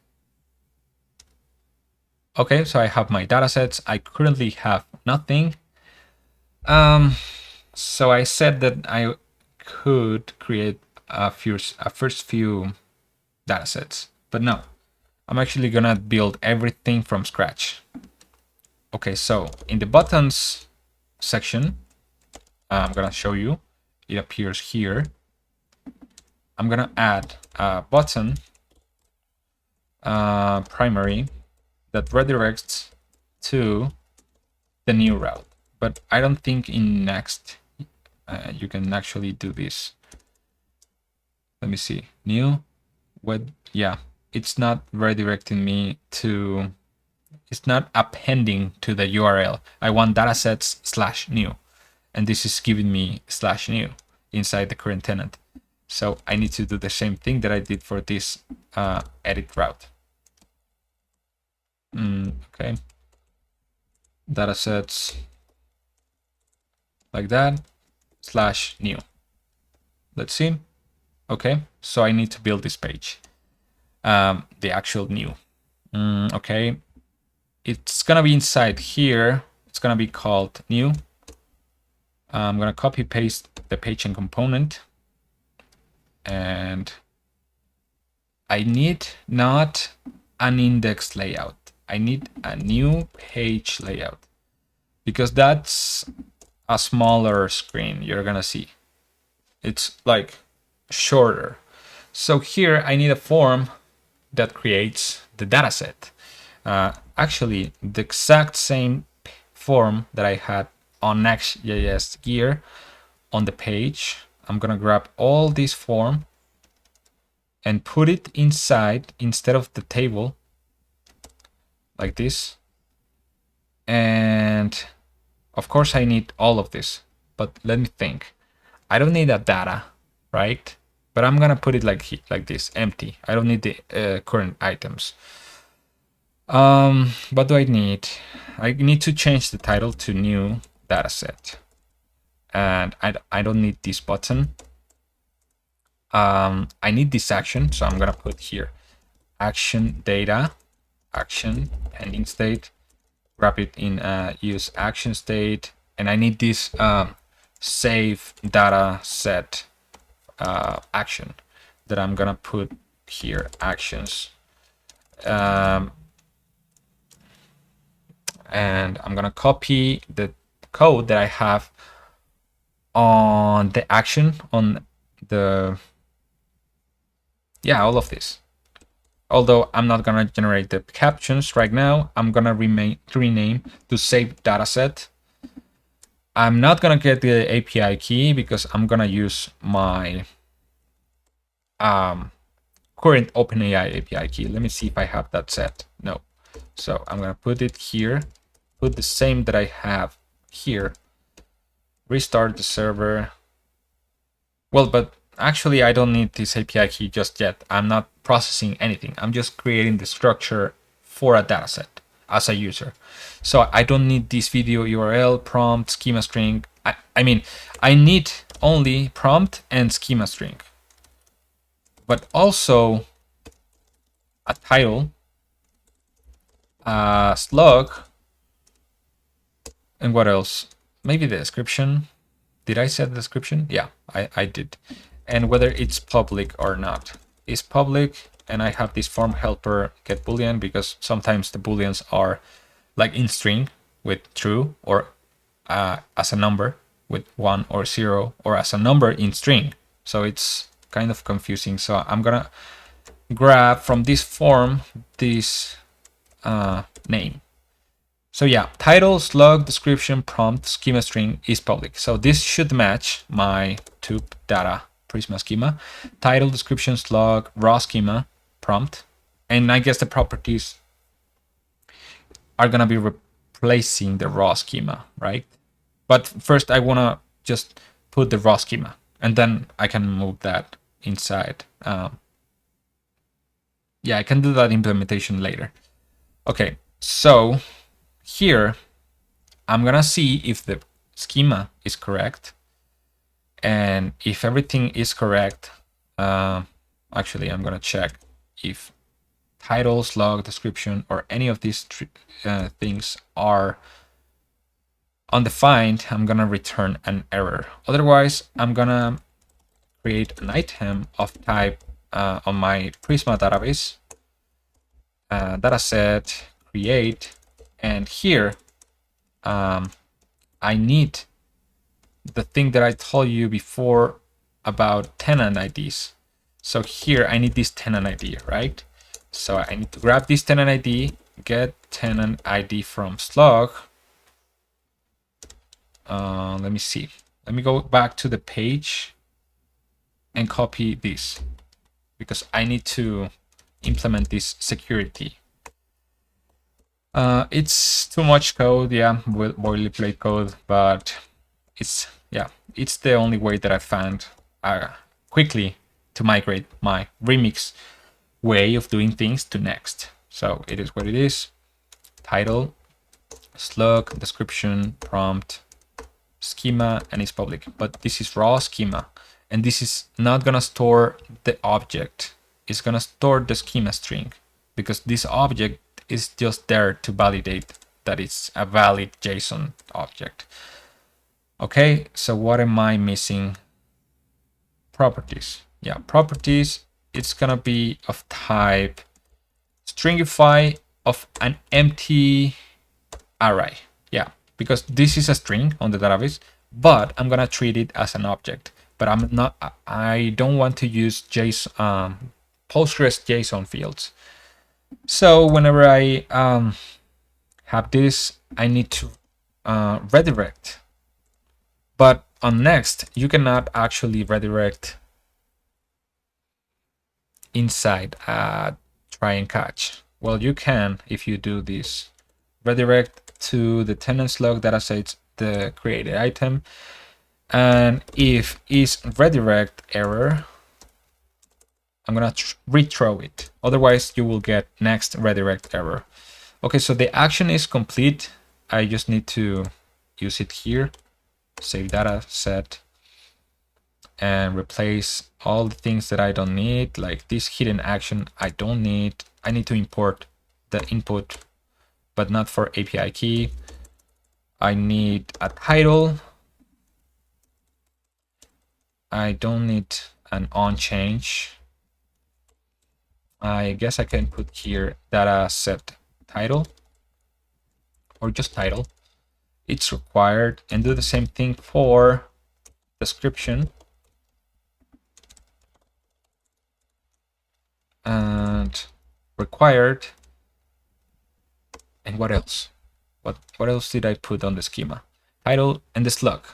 Okay, so I have my datasets. I currently have nothing. So I said that I could create a first few datasets, but no, I'm actually gonna build everything from scratch. Okay, so in the buttons section, I'm gonna show you. It appears here. I'm gonna add a button primary that redirects to the new route. But I don't think in Next you can actually do this. Let me see. New, what? Yeah, it's not redirecting me to. It's not appending to the URL. I want datasets/new, and this is giving me /new inside the current tenant. So I need to do the same thing that I did for this edit route. Okay. Datasets like that /new. Let's see. Okay, so I need to build this page, the actual new. Okay, it's gonna be inside here. It's gonna be called new. I'm gonna copy paste the page and component, and I need not an index layout. I need a new page layout because that's a smaller screen you're gonna see. It's like shorter. So here I need a form that creates the dataset. Actually, the exact same form that I had on Next.js gear on the page. I'm gonna grab all this form and put it inside instead of the table like this. And of course I need all of this, but let me think. I don't need that data, right? But I'm gonna put it like this, empty. I don't need the current items. What do I need? I need to change the title to new dataset, and I don't need this button. I need this action, so I'm gonna put here action data, action pending state, wrap it in use action state, and I need this save data set action that I'm gonna put here actions. And I'm gonna copy the code that I have on the action on the all of this. Although I'm not gonna generate the captions right now, I'm gonna rename to save dataset. I'm not gonna get the API key because I'm gonna use my current OpenAI API key. Let me see if I have that set. No. So I'm gonna put it here, put the same that I have here, restart the server. Well, but actually I don't need this API key just yet. I'm not processing anything. I'm just creating the structure for a dataset as a user. So I don't need this video URL, prompt, schema string. I mean, I need only prompt and schema string, but also a title, slug, and what else? Maybe the description. Did I set the description? Yeah, I did. And whether it's public or not. It's public, and I have this form helper get boolean because sometimes the booleans are like in string with true, or as a number with 1 or 0, or as a number in string. So it's kind of confusing. So I'm gonna grab from this form this name. So yeah, title, slug, description, prompt, schema string is public. So this should match my tube data Prisma schema. Title, description, slug, raw schema, prompt. And I guess the properties are gonna be replacing the raw schema, right? But first I wanna just put the raw schema, and then I can move that inside. Yeah, I can do that implementation later. Okay, so here I'm gonna see if the schema is correct. And if everything is correct, actually, I'm going to check if title, slug, description, or any of these things are undefined, I'm going to return an error. Otherwise, I'm going to create an item of type on my Prisma database, dataset, create, and here I need the thing that I told you before about tenant IDs. So here I need this tenant ID, right? So I need to grab this tenant ID, get tenant ID from slug. Let me see. Let me go back to the page and copy this because I need to implement this security. It's too much code, yeah, boilerplate code, but it's the only way that I found quickly to migrate my remix way of doing things to Next. So it is what it is. Title, slug, description, prompt, schema, and it's public. But this is raw schema, and this is not gonna store the object. It's gonna store the schema string because this object is just there to validate that it's a valid JSON object. Okay, so what am I missing? Properties. Yeah, properties, it's gonna be of type stringify of an empty array. Yeah, because this is a string on the database, but I'm gonna treat it as an object. But I don't want to use JSON, Postgres JSON fields. So whenever I have this, I need to redirect. But on Next, you cannot actually redirect inside try and catch. Well, you can if you do this. Redirect to the tenant slug datasets, the created item. And if is redirect error, I'm gonna rethrow it. Otherwise, you will get next redirect error. Okay, so the action is complete. I just need to use it here. Save data set and replace all the things that I don't need, like this hidden action I don't need. I need to import the input, but not for API key. I need a title. I don't need an on change. I guess I can put here data set title or just title. It's required, and do the same thing for description. And required. And what else? What else did I put on the schema? Title and the slug.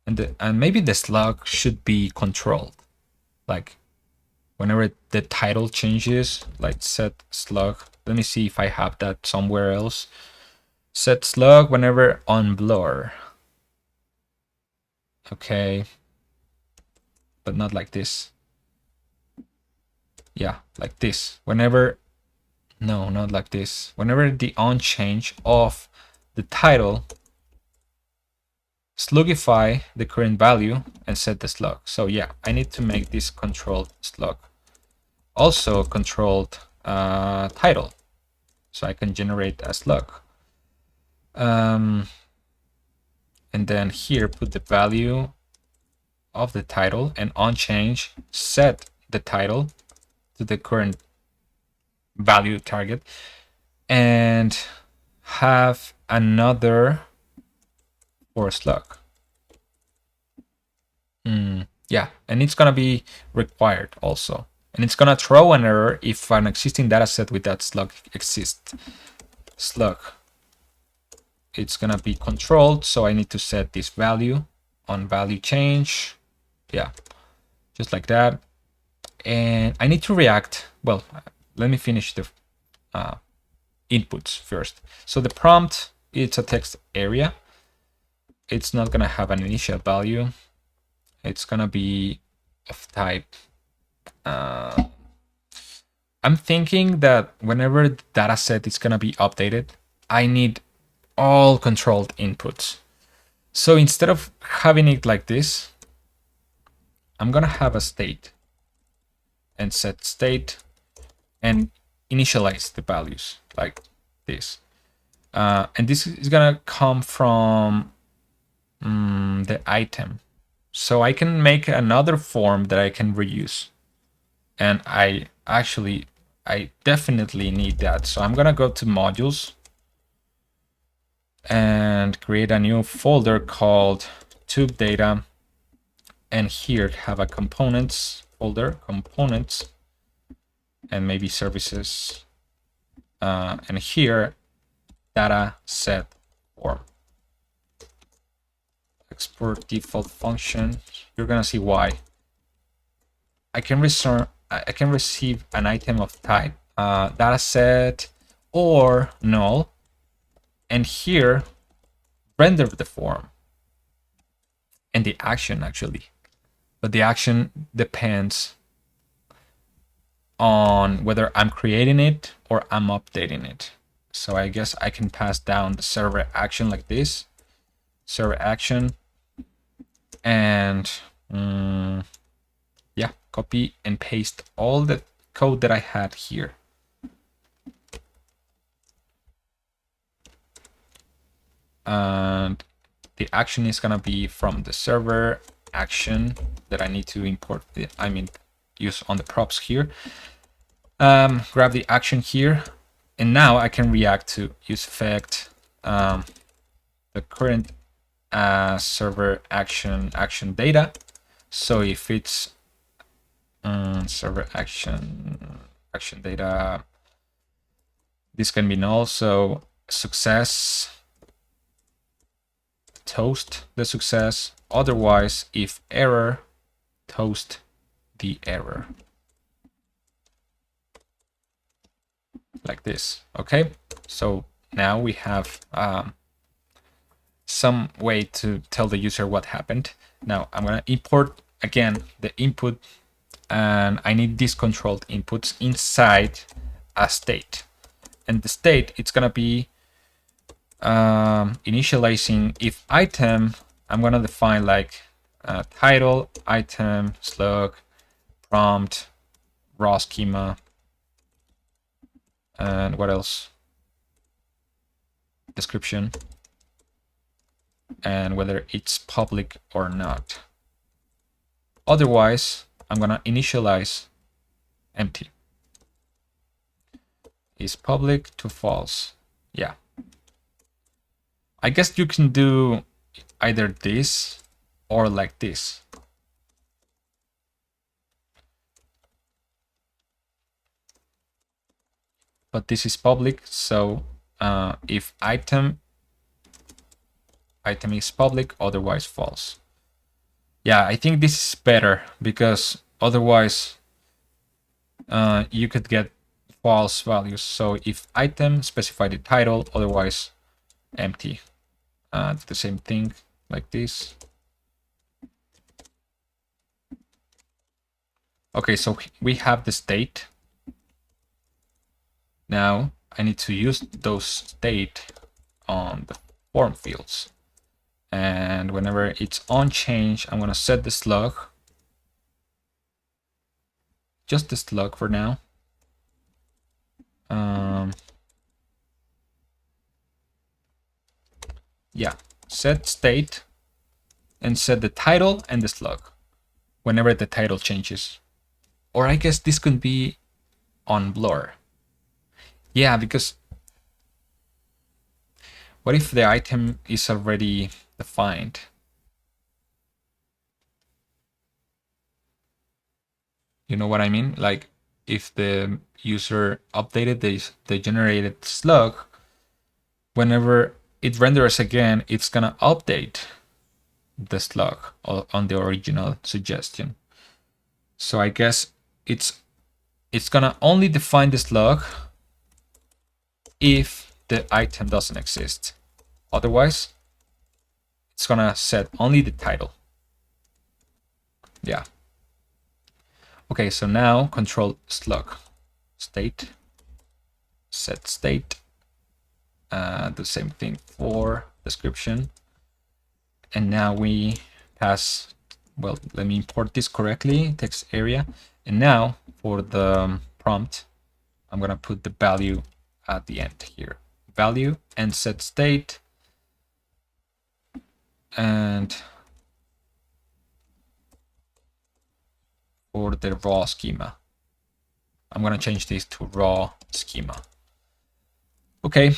And maybe the slug should be controlled. Like whenever the title changes, like set slug. Let me see if I have that somewhere else. Set slug whenever on blur. Okay. But not like this. Yeah, like this. Whenever, no, not like this. Whenever the on change of the title, slugify the current value and set the slug. So yeah, I need to make this controlled slug. Also controlled title. So I can generate a slug. And then here put the value of the title and on change set the title to the current value target and have another for slug. Yeah, and it's gonna be required also. And it's gonna throw an error if an existing data set with that slug exists. Slug. It's gonna be controlled, so I need to set this value on value change. Yeah, just like that. And I need to react. Well, let me finish the inputs first. So the prompt, it's a text area. It's not gonna have an initial value. It's gonna be of type. I'm thinking that whenever the data set is gonna be updated, I need all controlled inputs. So instead of having it like this, I'm gonna have a state and set state and initialize the values like this. And this is gonna come from the item. So I can make another form that I can reuse. And I definitely need that. So I'm gonna go to modules and create a new folder called tube data. And here have a components folder, components, and maybe services. And here, data set form. Export default function. You're gonna see why. I can receive an item of type data set or null, and here render the form and the action actually. But the action depends on whether I'm creating it or I'm updating it. So I guess I can pass down the server action like this, server action, and yeah, copy and paste all the code that I had here. And the action is gonna be from the server action that I need to import use on the props here. Grab the action here, and now I can react to use effect the current server action data. So if it's server action data, this can be null. So success, toast the success. Otherwise, if error, toast the error. Like this. Okay, so now we have some way to tell the user what happened. Now I'm gonna import again the input, and I need these controlled inputs inside a state. And the state, it's gonna be initializing if item. I'm gonna define like title, item, slug, prompt, raw schema, and what else? Description, and whether it's public or not. Otherwise, I'm gonna initialize empty. Is public to false. Yeah. I guess you can do either this or like this. But this is public, so if item is public, otherwise false. Yeah, I think this is better because otherwise you could get false values. So if item, specify the title, otherwise empty. The same thing like this. Okay, so we have the state. Now I need to use those state on the form fields. And whenever it's on change, I'm gonna set the slug. Just the slug for now. Yeah, set state and set the title and the slug whenever the title changes. Or I guess this could be on blur. Yeah, because what if the item is already defined? You know what I mean? Like if the user updated the generated slug, whenever it renders again, it's gonna update the slug on the original suggestion. So I guess it's gonna only define the slug if the item doesn't exist. Otherwise, it's gonna set only the title. Yeah. Okay, so now control slug state, set state, the same thing for description, And now we pass, well, let me import this correctly, text area. And now for the prompt, I'm going to put the value at the end here. Value and set state. And for the raw schema, I'm going to change this to raw schema. Okay,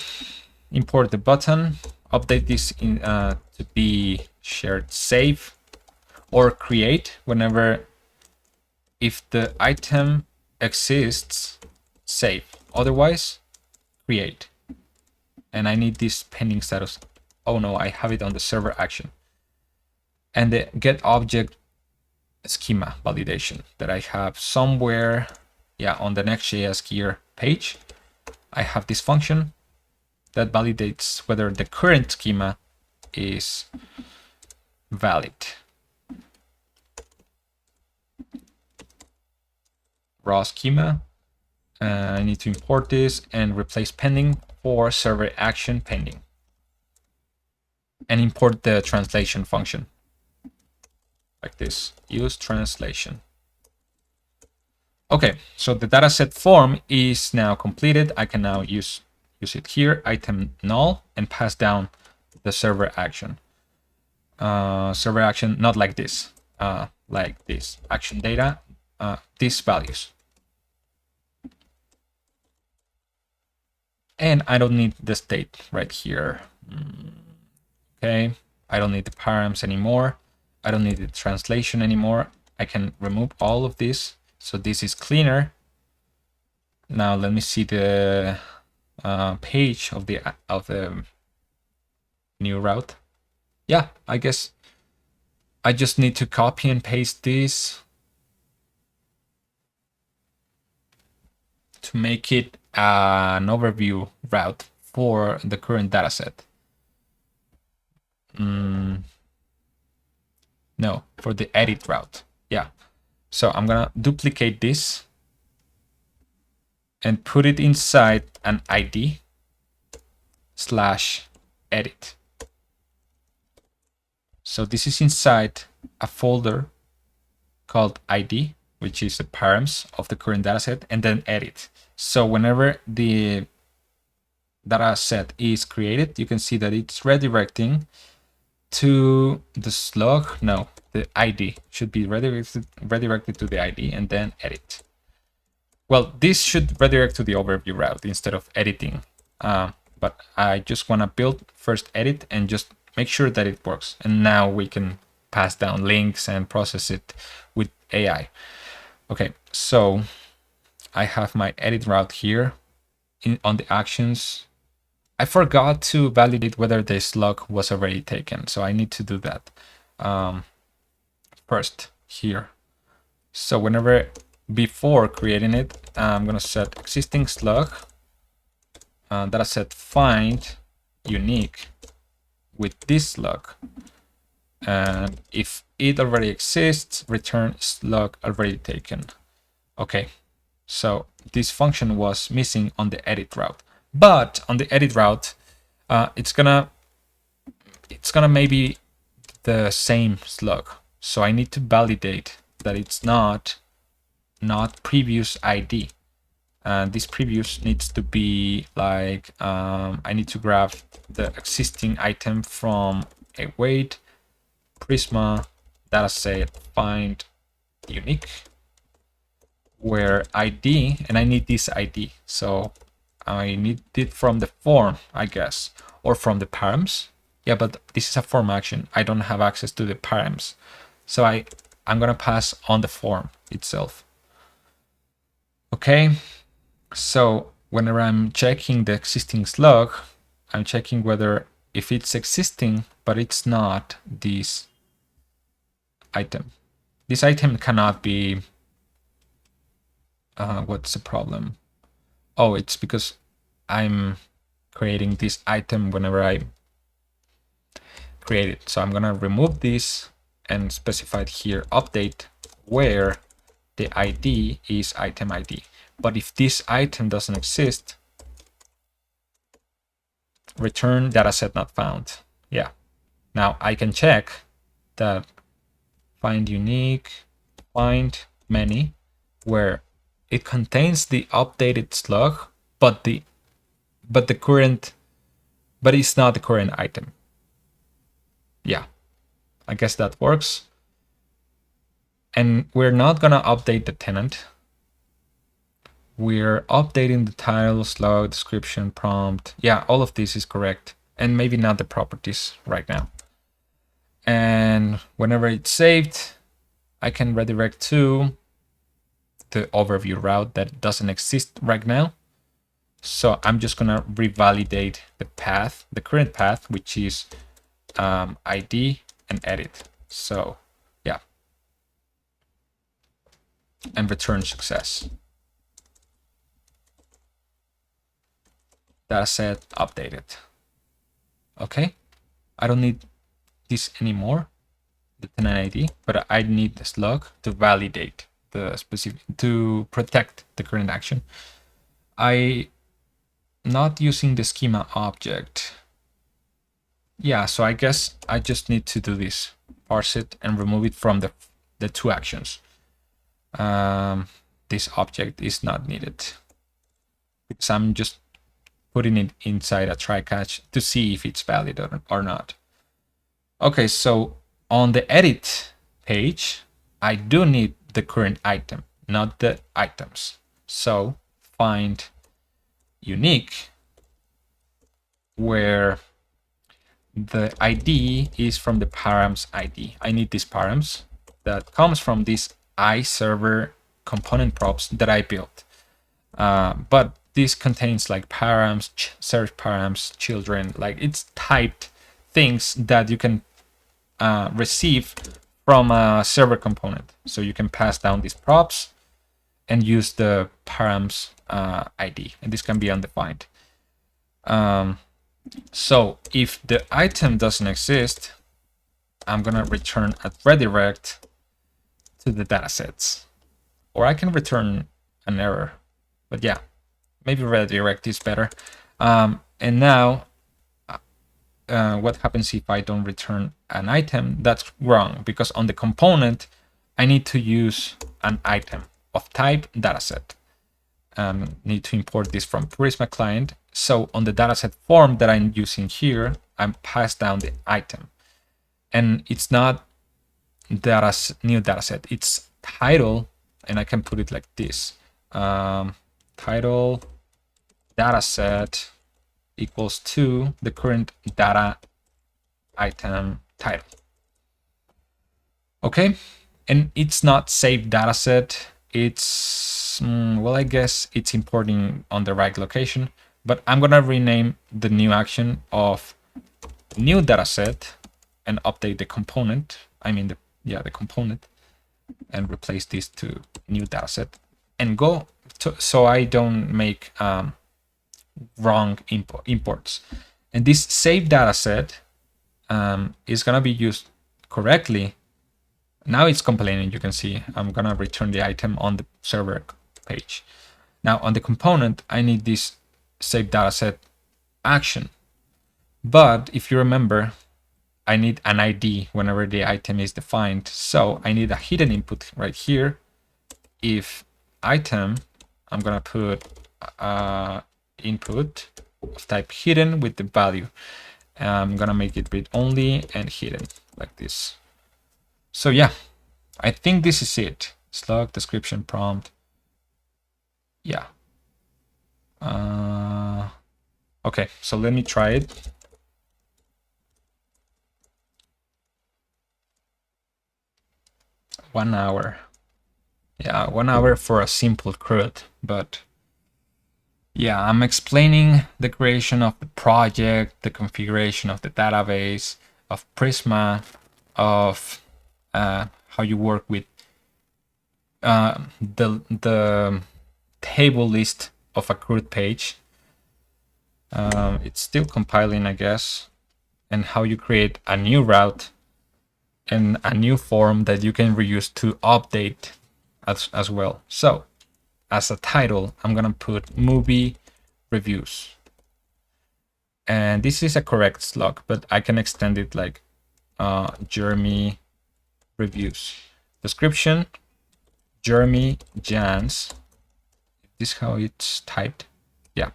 import the button, update this in to be shared save or create whenever, if the item exists, save, otherwise create. And I need this pending status. Oh no, I have it on the server action. And the get object schema validation that I have somewhere, yeah, on the Next.js gear page. I have this function that validates whether the current schema is valid. Raw schema. I need to import this and replace pending for server action pending. And import the translation function. Like this, use translation. Okay, so the dataset form is now completed. I can now use it here, item null, and pass down the server action. Server action, not like this, action data, these values. And I don't need the state right here. Okay, I don't need the params anymore. I don't need the translation anymore. I can remove all of this. So this is cleaner. Now let me see the page of the new route. Yeah, I guess I just need to copy and paste this to make it an overview route for the current dataset. No, for the edit route. Yeah. So I'm gonna duplicate this and put it inside an ID / edit. So this is inside a folder called ID, which is the params of the current dataset, and then edit. So whenever the dataset is created, you can see that it's redirecting to the slug. No, the ID should be redirected to the ID and then edit. Well, this should redirect to the overview route instead of editing. But I just want to build first edit and just make sure that it works. And now we can pass down links and process it with AI. Okay, so I have my edit route here on the actions. I forgot to validate whether the slug was already taken, so I need to do that first here. So whenever, before creating it, I'm going to set existing slug, dataset find unique with this slug. And if it already exists, return slug already taken. Okay, so this function was missing on the edit route. But on the edit route, it's gonna maybe the same slug. So I need to validate that it's not previous ID. This previous needs to be like, I need to grab the existing item from await, Prisma, dataset, find unique, where ID, and I need this ID. So I need it from the form, I guess, or from the params. Yeah, but this is a form action. I don't have access to the params. So I'm gonna pass on the form itself. Okay, so whenever I'm checking the existing slug, I'm checking whether if it's existing, but it's not this item. This item cannot be, what's the problem? Oh, it's because I'm creating this item whenever I create it. So I'm gonna remove this and specify it here, update where the ID is item ID. But if this item doesn't exist, return dataset not found. Yeah. Now I can check that find unique, find many, where it contains the updated slug, but it's not the current item. Yeah, I guess that works. And we're not gonna update the tenant. We're updating the title, slug, description, prompt. Yeah, all of this is correct. And maybe not the properties right now. And whenever it's saved, I can redirect to the overview route that doesn't exist right now. So I'm just gonna revalidate the path, the current path, which is ID and edit. So yeah, and return success. Dataset updated. Okay, I don't need this anymore, the tenant ID, but I need the slug to validate the specific, to protect the current action. I not using the schema object. Yeah, so I guess I just need to do this, parse it and remove it from the two actions. This object is not needed because I'm just putting it inside a try catch to see if it's valid or not. Okay, so on the edit page, I do need the current item, not the items. So find unique, where the ID is from the params ID. I need these params that comes from this iServer component props that I built. But this contains like params, search params, children, like it's typed things that you can receive from a server component. So you can pass down these props and use the params ID, and this can be undefined. So if the item doesn't exist, I'm gonna return a redirect to the datasets, or I can return an error, but yeah, maybe redirect is better. And now what happens if I don't return an item? That's wrong, because on the component, I need to use an item of type dataset. Need to import this from Prisma client. So on the dataset form that I'm using here, I'm passed down the item, and it's not new dataset, it's title, and I can put it like this: title dataset equals to the current data item title. Okay, and it's not saved dataset. It's well, I guess it's importing on the right location, but I'm gonna rename the new action of new dataset and update the component. I mean the component, and replace this to new dataset and go to, so I don't make wrong imports. And this save dataset is gonna be used correctly. Now it's complaining. You can see I'm gonna return the item on the server page. Now on the component, I need this save dataset action. But if you remember, I need an ID whenever the item is defined. So I need a hidden input right here. If item, I'm gonna put input of type hidden with the value. I'm gonna make it read only and hidden like this. So yeah, I think this is it. Slug, description, prompt. Yeah. Okay, so let me try it. One hour. Yeah, 1 hour for a simple CRUD, but yeah, I'm explaining the creation of the project, the configuration of the database, of Prisma, of how you work with the table list of a CRUD page. It's still compiling, I guess, and how you create a new route and a new form that you can reuse to update as well. So as a title, I'm gonna put movie reviews, and this is a correct slug, but I can extend it like Jeremy reviews. Description, Jeremy Jans. Is this how it's typed? Yeah,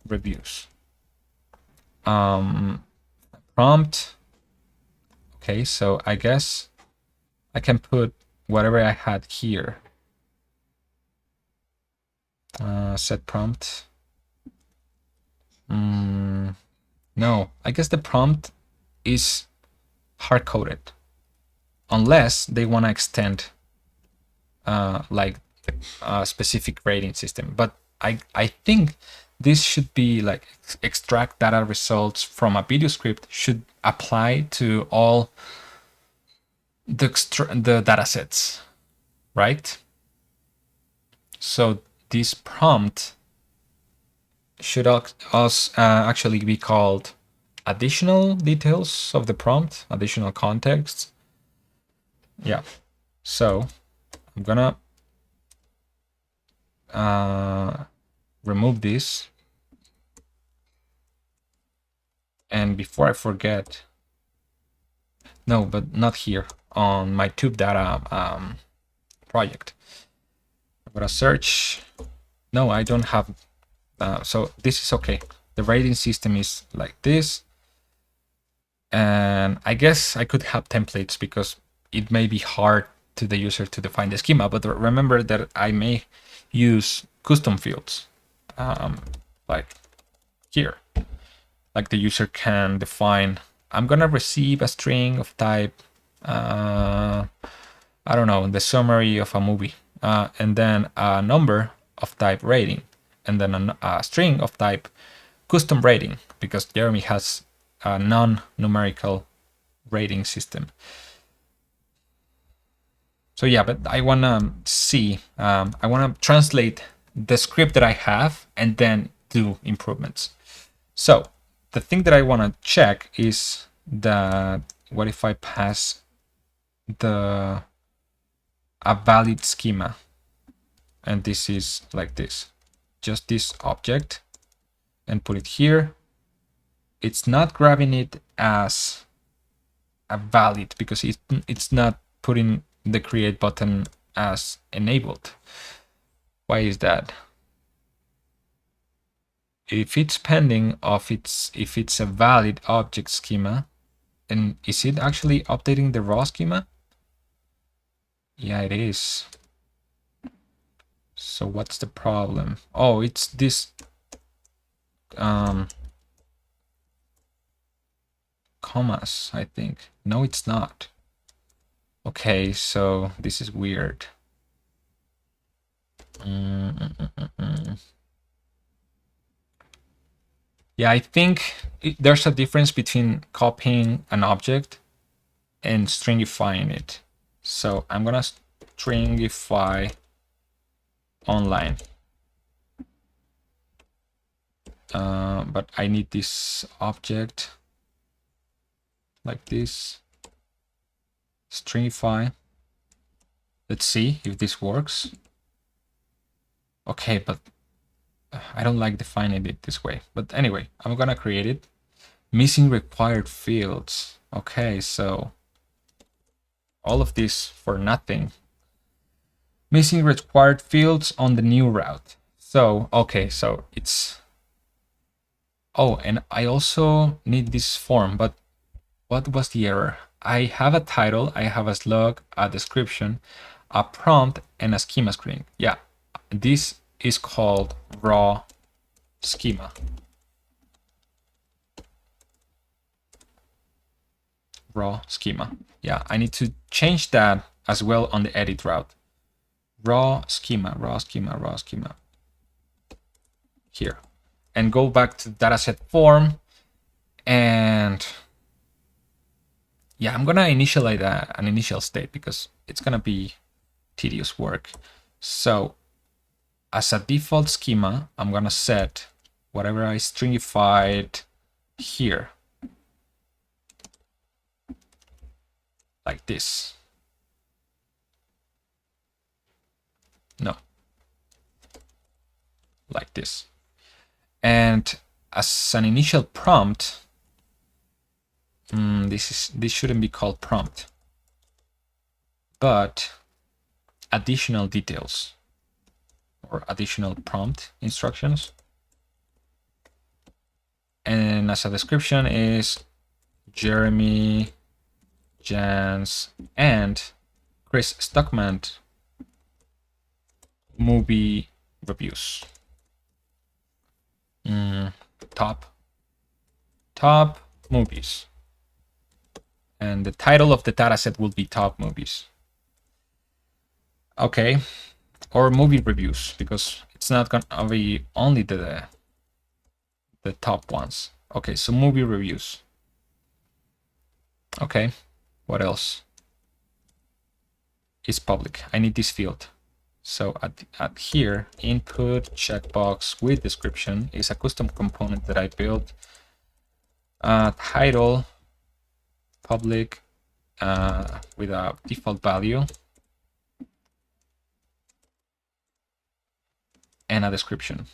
reviews. Prompt. Okay, so I guess I can put whatever I had here. Set prompt. No, I guess the prompt is hard-coded, unless they want to extend like a specific rating system. But I think this should be like extract data results from a video script should apply to all the data sets, right? So this prompt should also actually be called additional details of the prompt, additional context. Yeah, so I'm gonna remove this. And before I forget, no, but not here, on my tube data project. I'm gonna search. No, I don't have, so this is okay. The rating system is like this. And I guess I could have templates because it may be hard to the user to define the schema, but remember that I may use custom fields, like here. Like the user can define, I'm gonna receive a string of type, I don't know, the summary of a movie, and then a number of type rating, and then a string of type custom rating, because Jeremy has a non-numerical rating system. So yeah, but I wanna see, I wanna translate the script that I have and then do improvements. So the thing that I wanna check is that what if I pass a valid schema, and this is like this, just this object, and put it here. It's not grabbing it as a valid because it's not putting the create button as enabled. Why is that? If it's pending if it's a valid object schema, and is it actually updating the raw schema? Yeah, it is. So what's the problem? Oh, it's this commas, I think. No, it's not. Okay, so this is weird. Yeah, I think there's a difference between copying an object and stringifying it. So I'm gonna stringify online. But I need this object like this. Stringify. Let's see if this works. Okay, but I don't like defining it this way. But anyway, I'm gonna create it. Missing required fields. Okay, so all of this for nothing. Missing required fields on the new route. So, okay, so it's... Oh, and I also need this form, but what was the error? I have a title, I have a slug, a description, a prompt, and a schema screen. Yeah, this is called raw schema. Raw schema. Yeah, I need to change that as well on the edit route. Raw schema, raw schema, raw schema. Here. And go back to dataset form. And yeah, I'm gonna initialize an initial state because it's gonna be tedious work. So as a default schema, I'm gonna set whatever I stringified here. Like this. No. Like this. And as an initial prompt, the this shouldn't be called prompt, but additional details or additional prompt instructions. And as a description is Jeremy, Jans, and Chris Stockman movie reviews. Top movies. And the title of the dataset will be top movies. Okay, or movie reviews, because it's not gonna be only the top ones. Okay, so movie reviews. Okay, what else is public? I need this field. So at here, input checkbox with description is a custom component that I built. Title, public, with a default value. And a description.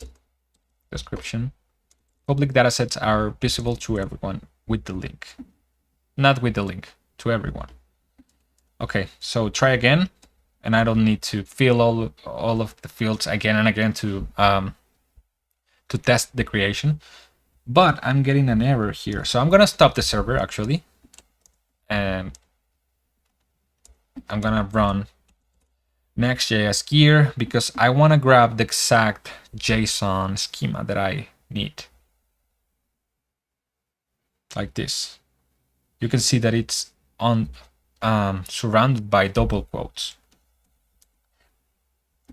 Public datasets are visible to everyone with the link. Not with the link, to everyone. Okay, so try again. And I don't need to fill all of the fields again and again to test the creation. But I'm getting an error here. So I'm gonna stop the server actually. And I'm gonna run Next.js gear because I want to grab the exact JSON schema that I need. Like this. You can see that it's on surrounded by double quotes.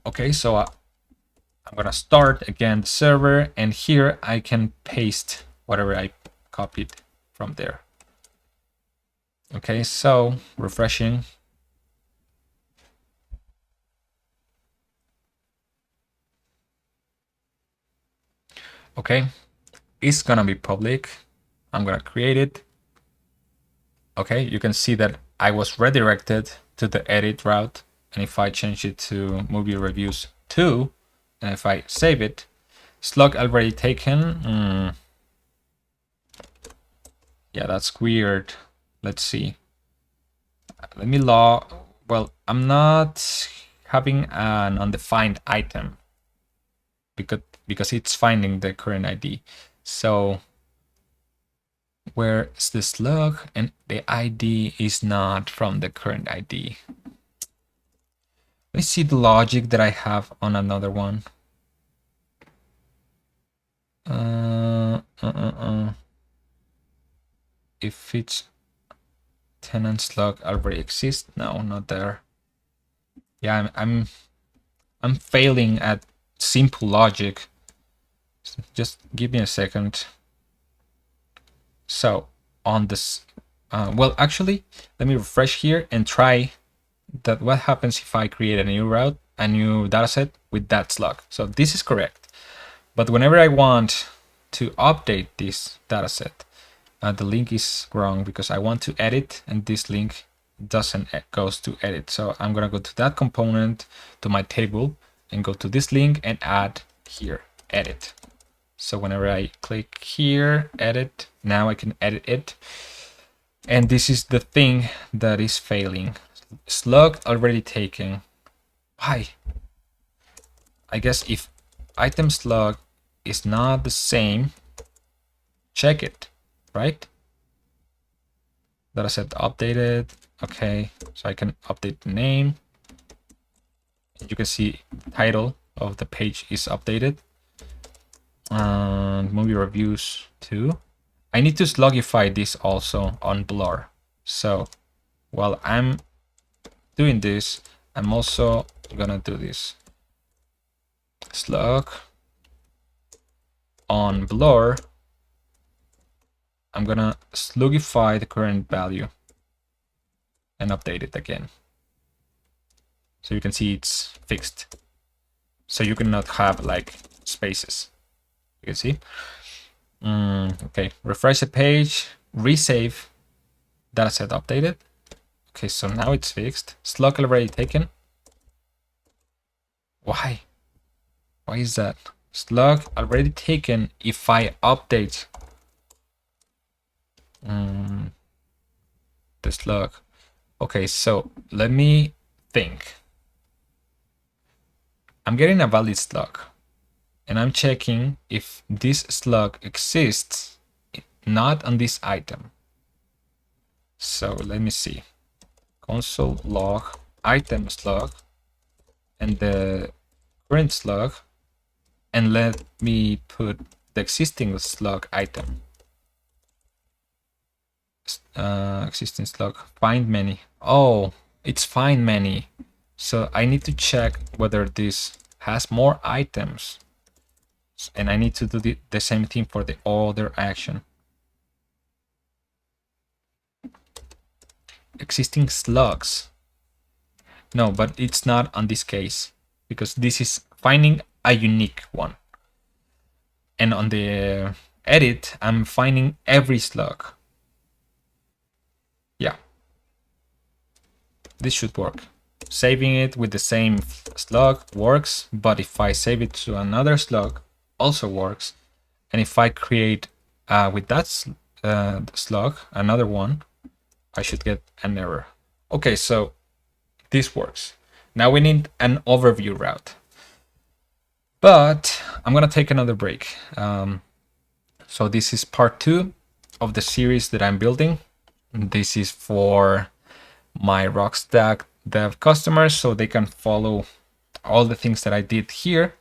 Okay, so I'm gonna start again the server, and here I can paste whatever I copied from there. Okay, so refreshing. Okay, it's gonna be public. I'm gonna create it. Okay, you can see that I was redirected to the edit route. And if I change it to movie reviews 2, and if I save it, slug already taken. Yeah, that's weird. Let's see. Let me log. Well, I'm not having an undefined item because it's finding the current ID. So where's the slug? And the ID is not from the current ID. Let me see the logic that I have on another one. If it's tenant slug already exists, no, not there. Yeah, I'm failing at simple logic. Just give me a second. So on this, well, actually, let me refresh here and try that. What happens if I create a new route, a new dataset with that slug? So this is correct, but whenever I want to update this dataset, the link is wrong because I want to edit, and this link doesn't goes to edit. So I'm gonna go to that component, to my table, and go to this link and add here, edit. So whenever I click here, edit, now I can edit it. And this is the thing that is failing. Slug already taken. Why? I guess if item slug is not the same, check it, right? Dataset updated. Okay, so I can update the name. You can see the title of the page is updated. And movie reviews 2. I need to slugify this also on blur. So while I'm doing this, I'm also gonna do this. Slug on blur. I'm gonna slugify the current value and update it again. So you can see it's fixed. So you cannot have like spaces. You can see. Okay, refresh the page, resave, dataset updated. Okay, so now it's fixed. Slug already taken. Why? Why is that? Slug already taken if I update. slug. Okay, so let me think. I'm getting a valid slug, and I'm checking if this slug exists not on this item. So let me see. Console log item slug and the current slug, and let me put the existing slug item. Existing slug, find many. Oh, it's find many. So I need to check whether this has more items, and I need to do the same thing for the other action. Existing slugs. No, but it's not on this case, because this is finding a unique one. And on the edit, I'm finding every slug. Yeah. This should work. Saving it with the same slug works, but if I save it to another slug, also works. And if I create with that slug, another one, I should get an error. Okay, so this works. Now we need an overview route. But I'm gonna take another break. So this is part 2 of the series that I'm building. This is for my Rockstack dev customers, so they can follow all the things that I did here.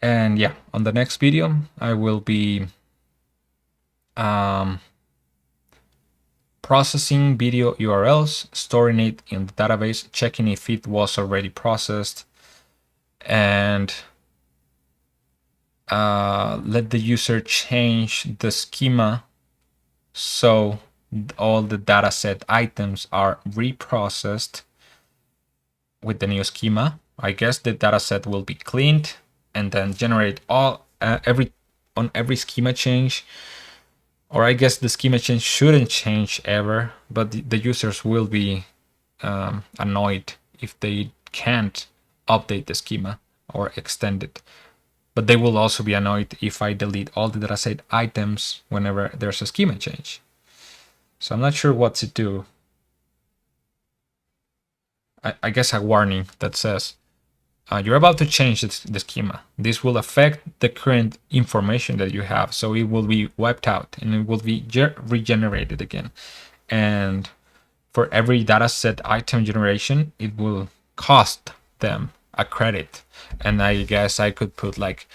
And yeah, on the next video, I will be processing video URLs, storing it in the database, checking if it was already processed, and let the user change the schema so all the dataset items are reprocessed with the new schema. I guess the dataset will be cleaned and then generate all on every schema change. Or I guess the schema change shouldn't change ever, but the users will be annoyed if they can't update the schema or extend it. But they will also be annoyed if I delete all the dataset items whenever there's a schema change. So I'm not sure what to do. I guess a warning that says, you're about to change the schema. This will affect the current information that you have. So it will be wiped out and it will be regenerated again. And for every dataset item generation, it will cost them a credit. And I guess I could put like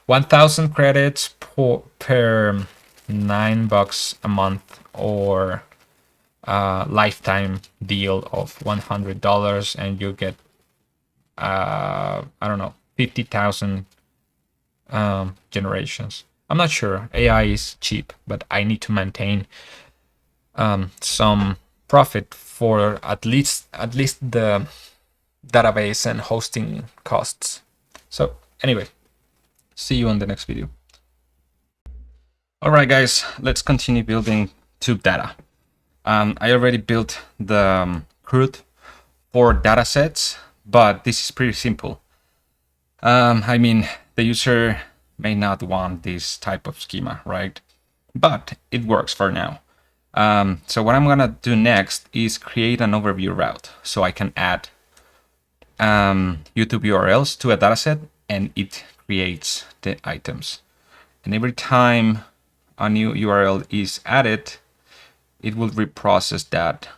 1,000 credits per $9 a month, or a lifetime deal of $100, and you get I don't know, 50,000 generations. I'm not sure. AI is cheap, but I need to maintain some profit for at least the database and hosting costs. So anyway, see you on the next video. All right, guys, let's continue building tube data. I already built the CRUD for datasets, but this is pretty simple. I mean, the user may not want this type of schema, right? But it works for now. So what I'm gonna do next is create an overview route so I can add YouTube URLs to a dataset, and it creates the items. And every time a new URL is added, it will reprocess that.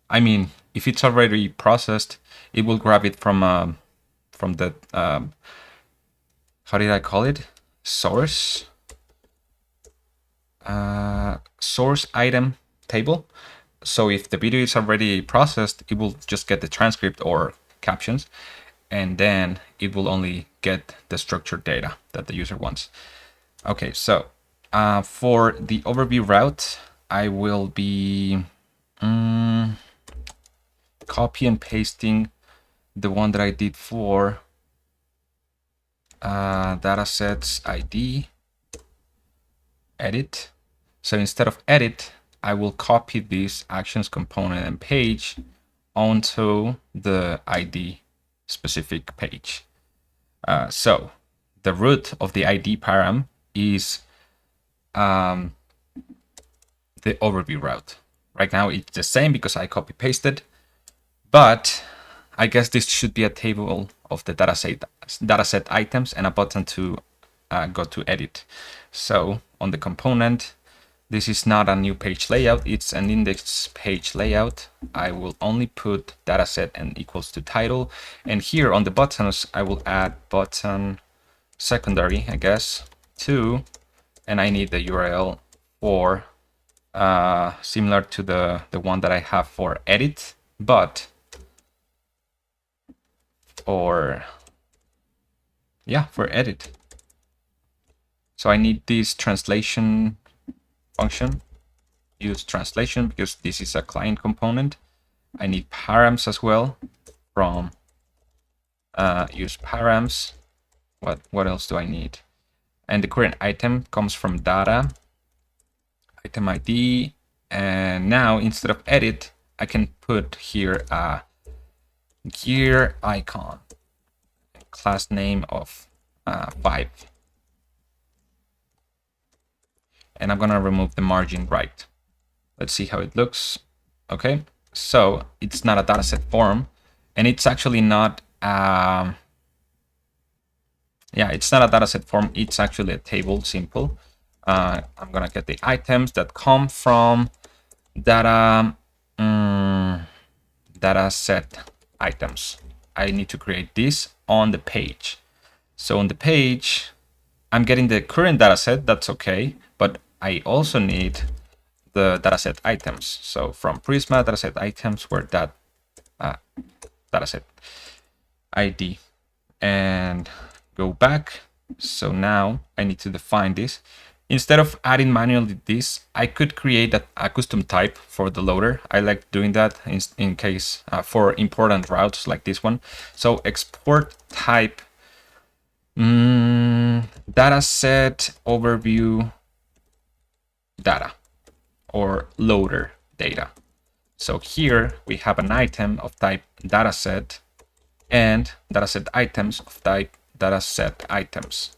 I mean, if it's already processed, it will grab it from the how did I call it? Source item table. So if the video is already processed, it will just get the transcript or captions, and then it will only get the structured data that the user wants. Okay, so for the overview route, I will be copy and pasting the one that I did for datasets ID, edit. So instead of edit, I will copy this actions component and page onto the ID specific page. So the root of the ID param is the overview route, Right now it's the same because I copy pasted, but I guess this should be a table of the dataset items and a button to go to edit. So on the component, this is not a new page layout, it's an index page layout. I will only put dataset and equals to title. And here on the buttons, I will add button secondary, I guess, to, and I need the URL for similar to the one that I have for edit, but for edit. So I need this translation function, use translation because this is a client component. I need params as well from use params. What else do I need? And the current item comes from data, item ID. And now instead of edit, I can put here a gear icon, class name of 5. And I'm gonna remove the margin right. Let's see how it looks. Okay, so it's not a dataset form, and it's actually not it's not a dataset form, it's actually a table, simple. I'm gonna get the items that come from dataset items. I need to create this on the page. So on the page, I'm getting the current dataset, that's okay, but I also need the dataset items. So from Prisma, dataset items were that dataset ID, and go back. So now I need to define this. Instead of adding manually this, I could create a custom type for the loader. I like doing that in case for important routes like this one. So export type dataset overview data or loader data. So here we have an item of type dataset and dataset items of type dataset items.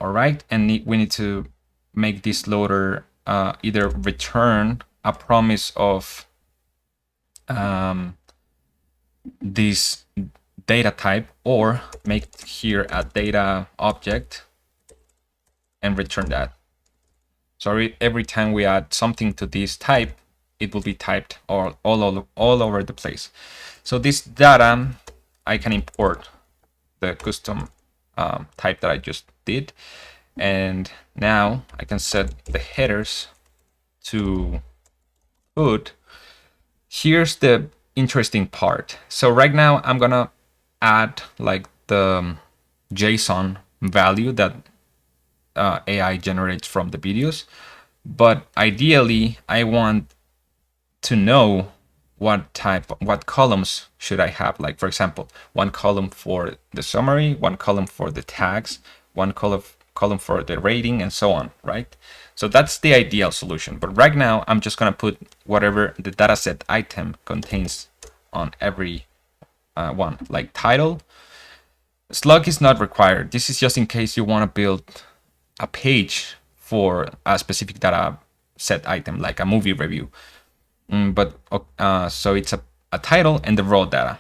All right, and we need to make this loader either return a promise of this data type or make here a data object and return that. So every time we add something to this type, it will be typed all over the place. So this data, I can import the custom type that I just did. And now I can set the headers to put. Here's the interesting part. So right now I'm gonna add like the JSON value that AI generates from the videos, but ideally I want to know what columns should I have. Like for example, one column for the summary, one column for the tags, one column for the rating, and so on, right? So that's the ideal solution. But right now I'm just gonna put whatever the dataset item contains on every one, like title. Slug is not required. This is just in case you want to build a page for a specific data set item, like a movie review. So it's a title and the raw data.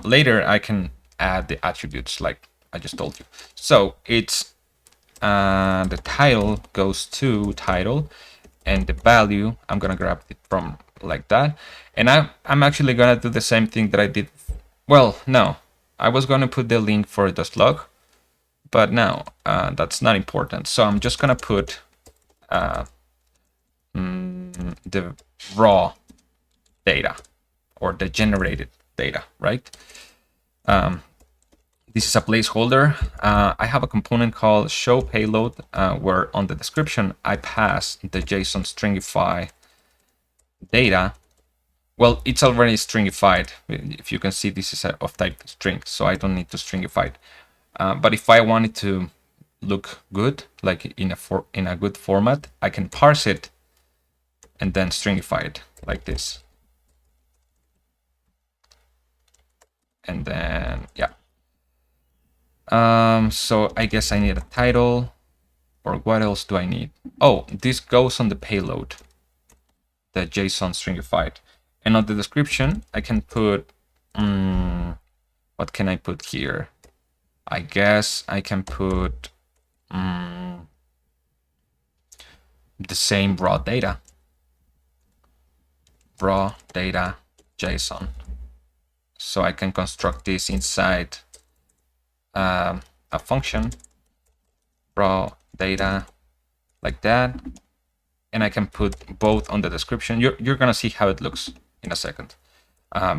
Later I can add the attributes like I just told you. So it's the title goes to title, and the value I'm gonna grab it from like that. And I'm actually gonna do the same thing that I did. Well, no, I was gonna put the link for the slug, but now that's not important. So I'm just gonna put the raw data or the generated data, right? This is a placeholder. I have a component called show payload where on the description I pass the JSON stringify data. Well, it's already stringified. If you can see, this is of type string, so I don't need to stringify it. But if I want it to look good, like in a good format, I can parse it and then stringify it like this. And then, yeah. So I guess I need a title, or what else do I need? Oh, this goes on the payload. the JSON stringified. And on the description, I can put, what can I put here? I guess I can put the same raw data JSON. So I can construct this inside a function, raw data, like that. And I can put both on the description. You're gonna see how it looks in a second.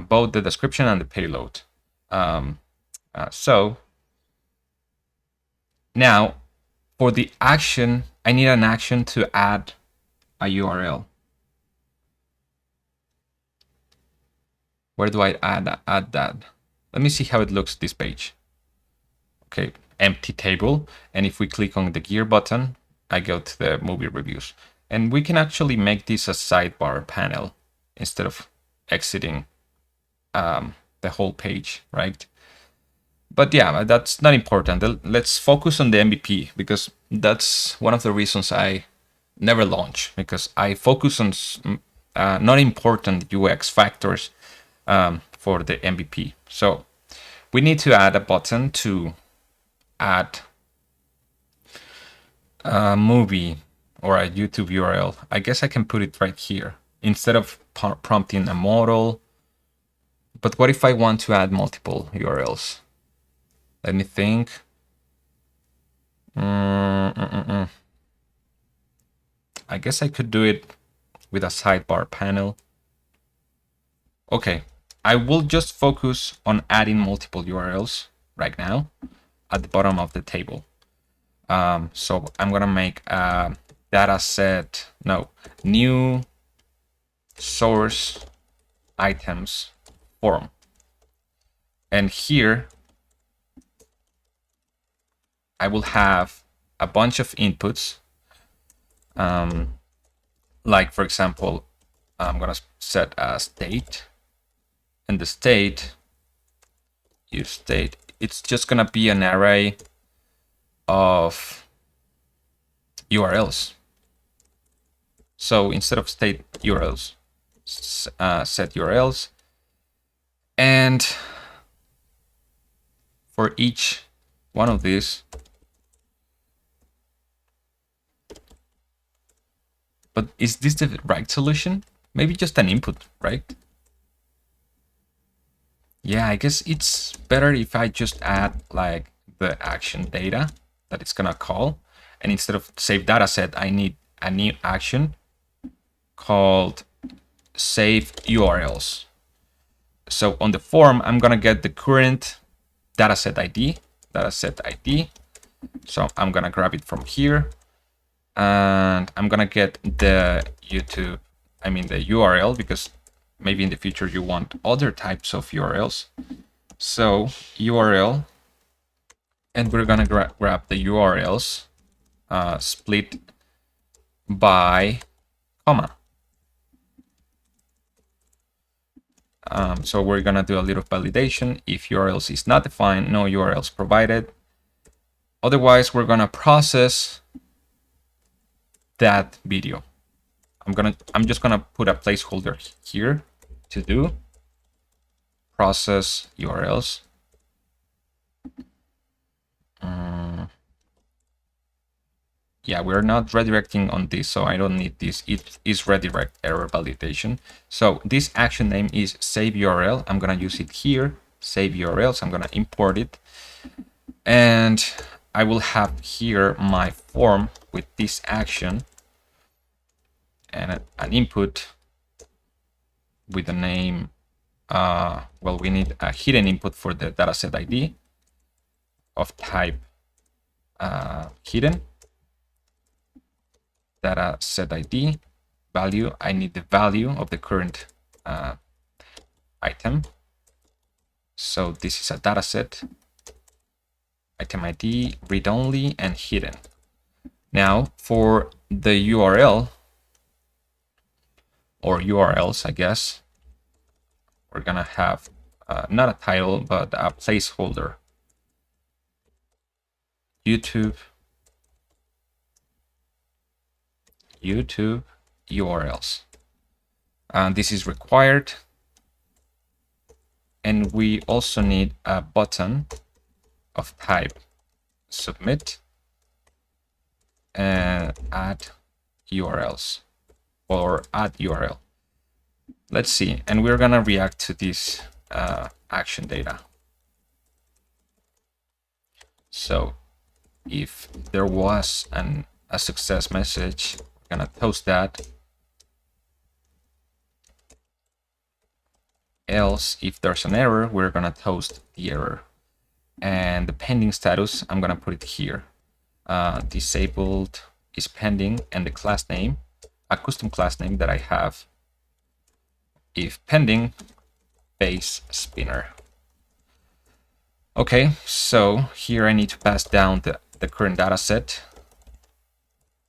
Both the description and the payload. So now for the action, I need an action to add a URL. Where do I add that? Let me see how it looks this page. Okay, empty table. And if we click on the gear button, I go to the movie reviews. And we can actually make this a sidebar panel instead of exiting the whole page, right? But yeah, that's not important. Let's focus on the MVP, because that's one of the reasons I never launch, because I focus on not important UX factors for the MVP. So we need to add a button to add a movie or a YouTube URL. I guess I can put it right here instead of prompting a model. But what if I want to add multiple URLs? Let me think. I guess I could do it with a sidebar panel. Okay, I will just focus on adding multiple URLs right now at the bottom of the table. So I'm gonna make a data set, new source items form. And here I will have a bunch of inputs. Like for example, I'm gonna set a state, and the state, it's just gonna be an array of URLs. So instead of state URLs, set URLs. And for each one of these, but is this the right solution? Maybe just an input, right? Yeah, I guess it's better if I just add like the action data that it's gonna call. And instead of save data set, I need a new action called save URLs. So on the form, I'm gonna get the current dataset ID. So I'm gonna grab it from here, and I'm gonna get the the URL, because maybe in the future you want other types of URLs. So URL, and we're gonna grab the URLs split by comma. So we're gonna do a little validation. If URLs is not defined, no URLs provided. Otherwise, we're gonna process that video. I'm just gonna put a placeholder here to do process URLs. Yeah, we're not redirecting on this, so I don't need this. It is redirect error validation. So this action name is save URL. I'm gonna use it here, save URLs. I'm gonna import it, and I will have here my form with this action and an input with the name. Well, we need a hidden input for the dataset ID of type hidden. Data set ID value. I need the value of the current item. So this is a data set. Item ID, read only, and hidden. Now for the URL or URLs, I guess, we're gonna have not a title, but a placeholder. YouTube URLs. This is required. And we also need a button of type submit and add URLs or add URL. Let's see. And we're going to react to this action data. So if there was a success message, we're going to toast that. Else, if there's an error, we're going to toast the error. And the pending status, I'm going to put it here. Disabled is pending, and the class name, a custom class name that I have, if pending, base spinner. Okay, so here I need to pass down the current data set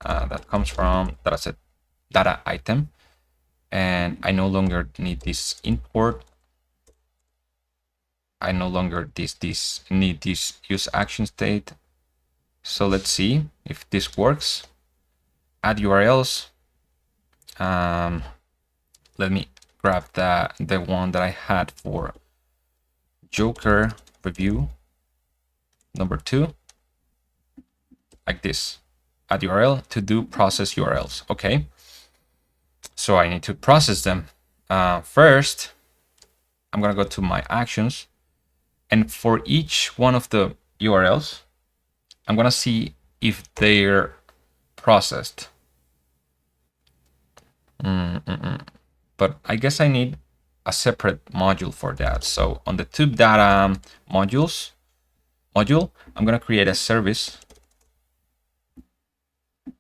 that comes from dataset data item, and I no longer need this import. I no longer need this use action state. So let's see if this works. Add URLs. Let me grab the one that I had for Joker review number 2, like this. Add URL to do process URLs. Okay, so I need to process them. First, I'm gonna go to my actions, and for each one of the URLs, I'm gonna see if they're processed. But I guess I need a separate module for that. So on the tube data module, I'm gonna create a service.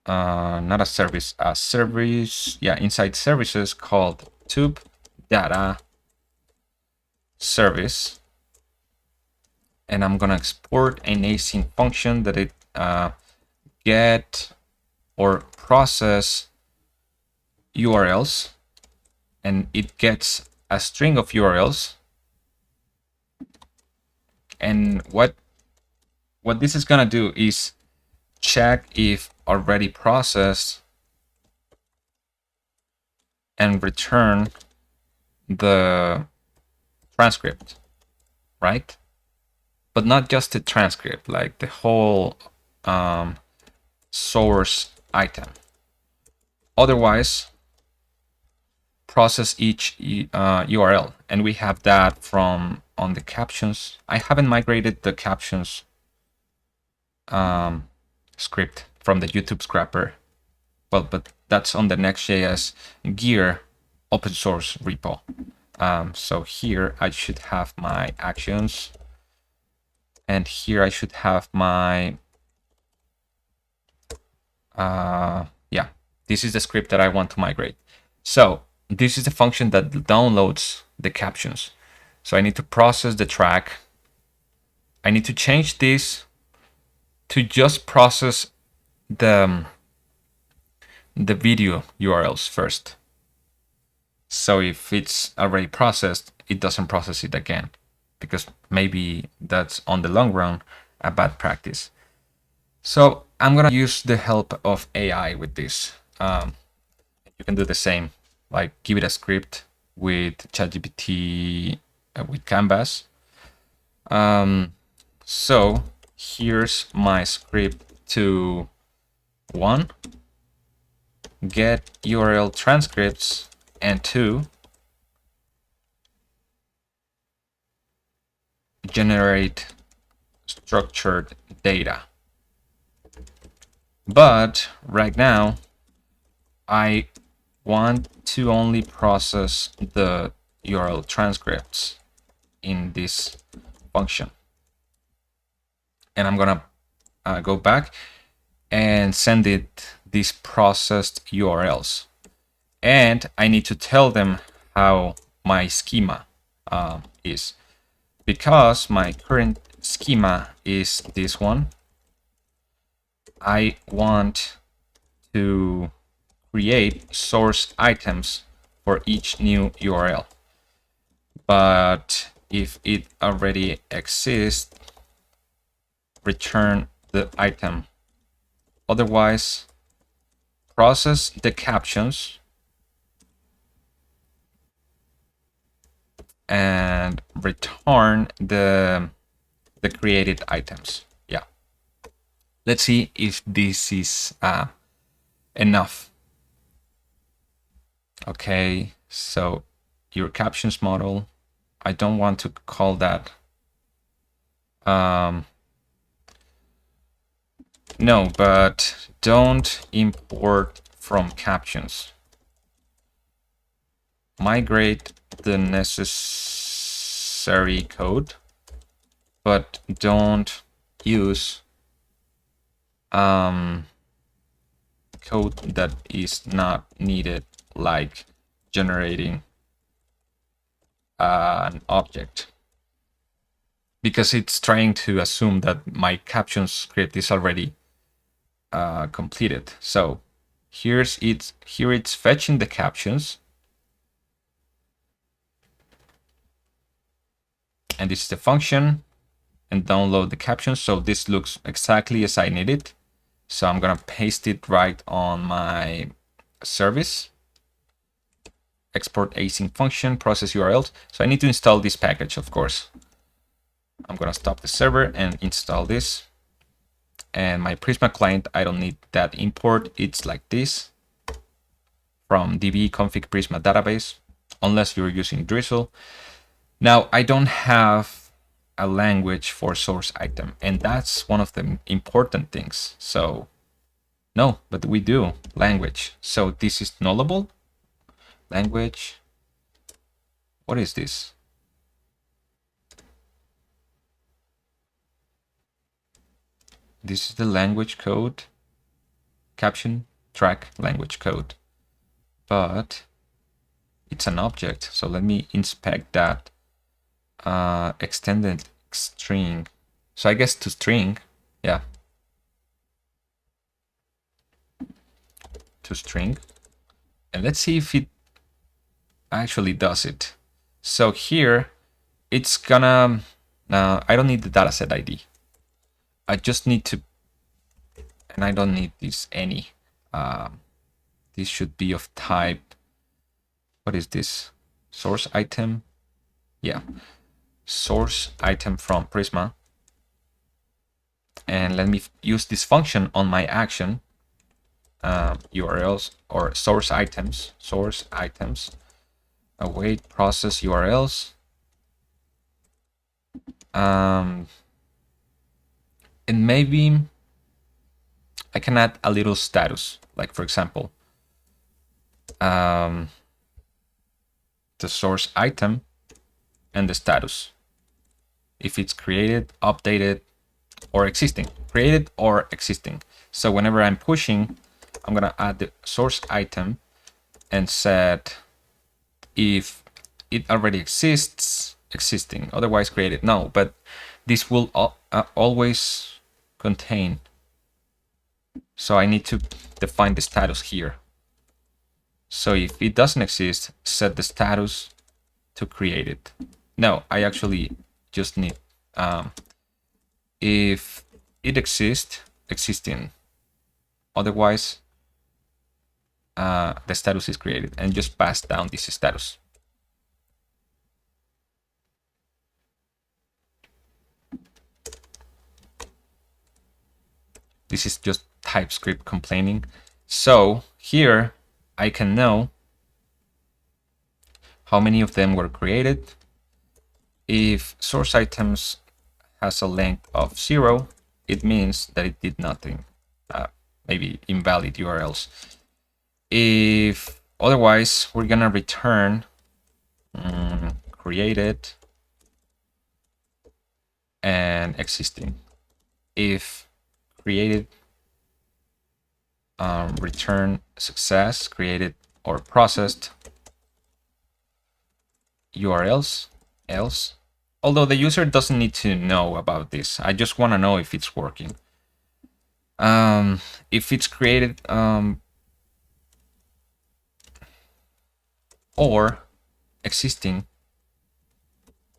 Not a service, a service. Yeah, inside services called tube data service. And I'm gonna export an async function that it get or process URLs, and it gets a string of URLs. And what this is gonna do is check if already processed and return the transcript, right? But not just the transcript, like the whole source item. Otherwise, process each URL, and we have that from on the captions. I haven't migrated the captions script from the YouTube scrapper, well, but that's on the Next.js gear open source repo. So here I should have my actions, and here I should have my yeah, this is the script that I want to migrate. So this is the function that downloads the captions. So I need to process the track. I need to change this to just process the video URLs first. So if it's already processed, it doesn't process it again, because maybe that's on the long run a bad practice. So I'm gonna use the help of AI with this. You can do the same, like give it a script with ChatGPT with Canvas. So here's my script to 1, get URL transcripts, and 2, generate structured data. But right now, I want to only process the URL transcripts in this function. And I'm gonna go back and send it these processed URLs. And I need to tell them how my schema is. Because my current schema is this one, I want to create source items for each new URL. But if it already exists, return the item. Otherwise, process the captions and return the created items. Yeah. Let's see if this is enough. Okay, so your captions model, I don't want to call that. No, but don't import from captions. Migrate the necessary code, but don't use code that is not needed, like generating an object, because it's trying to assume that my captions script is already completed. So here it's fetching the captions, and this is the function, and download the captions. So this looks exactly as I need it. So I'm gonna paste it right on my service. Export async function, process URLs. So I need to install this package, of course. I'm gonna stop the server and install this. And my Prisma client, I don't need that import. It's like this from db config Prisma database, unless you're using Drizzle. Now, I don't have a language for source item, and that's one of the important things. So no, but we do language. So this is nullable language. What is this? This is the language code, caption track language code, but it's an object. So let me inspect that. Extended string. So I guess to string, yeah. To string. And let's see if it actually does it. So here, it's gonna, I don't need the dataset ID. I just need to, and I don't need this any. This should be of type, what is this? Source item? Yeah, source item from Prisma. And let me use this function on my action, URLs or source items, await process URLs. And maybe I can add a little status, like for example, the source item and the status, if it's created, updated, or existing, created or existing. So whenever I'm pushing, I'm gonna add the source item and set if it already exists, existing, otherwise created. No, but this will always contain. So I need to define the status here. So if it doesn't exist, set the status to created. No, I actually just need if it exists, existing. Otherwise, the status is created, and just pass down this status. This is just TypeScript complaining. So here I can know how many of them were created. If source items has a length of 0, it means that it did nothing. Maybe invalid URLs. If otherwise, we're gonna return created and existing. If created, return success, created or processed URLs, else. Although the user doesn't need to know about this. I just want to know if it's working. If it's created or existing,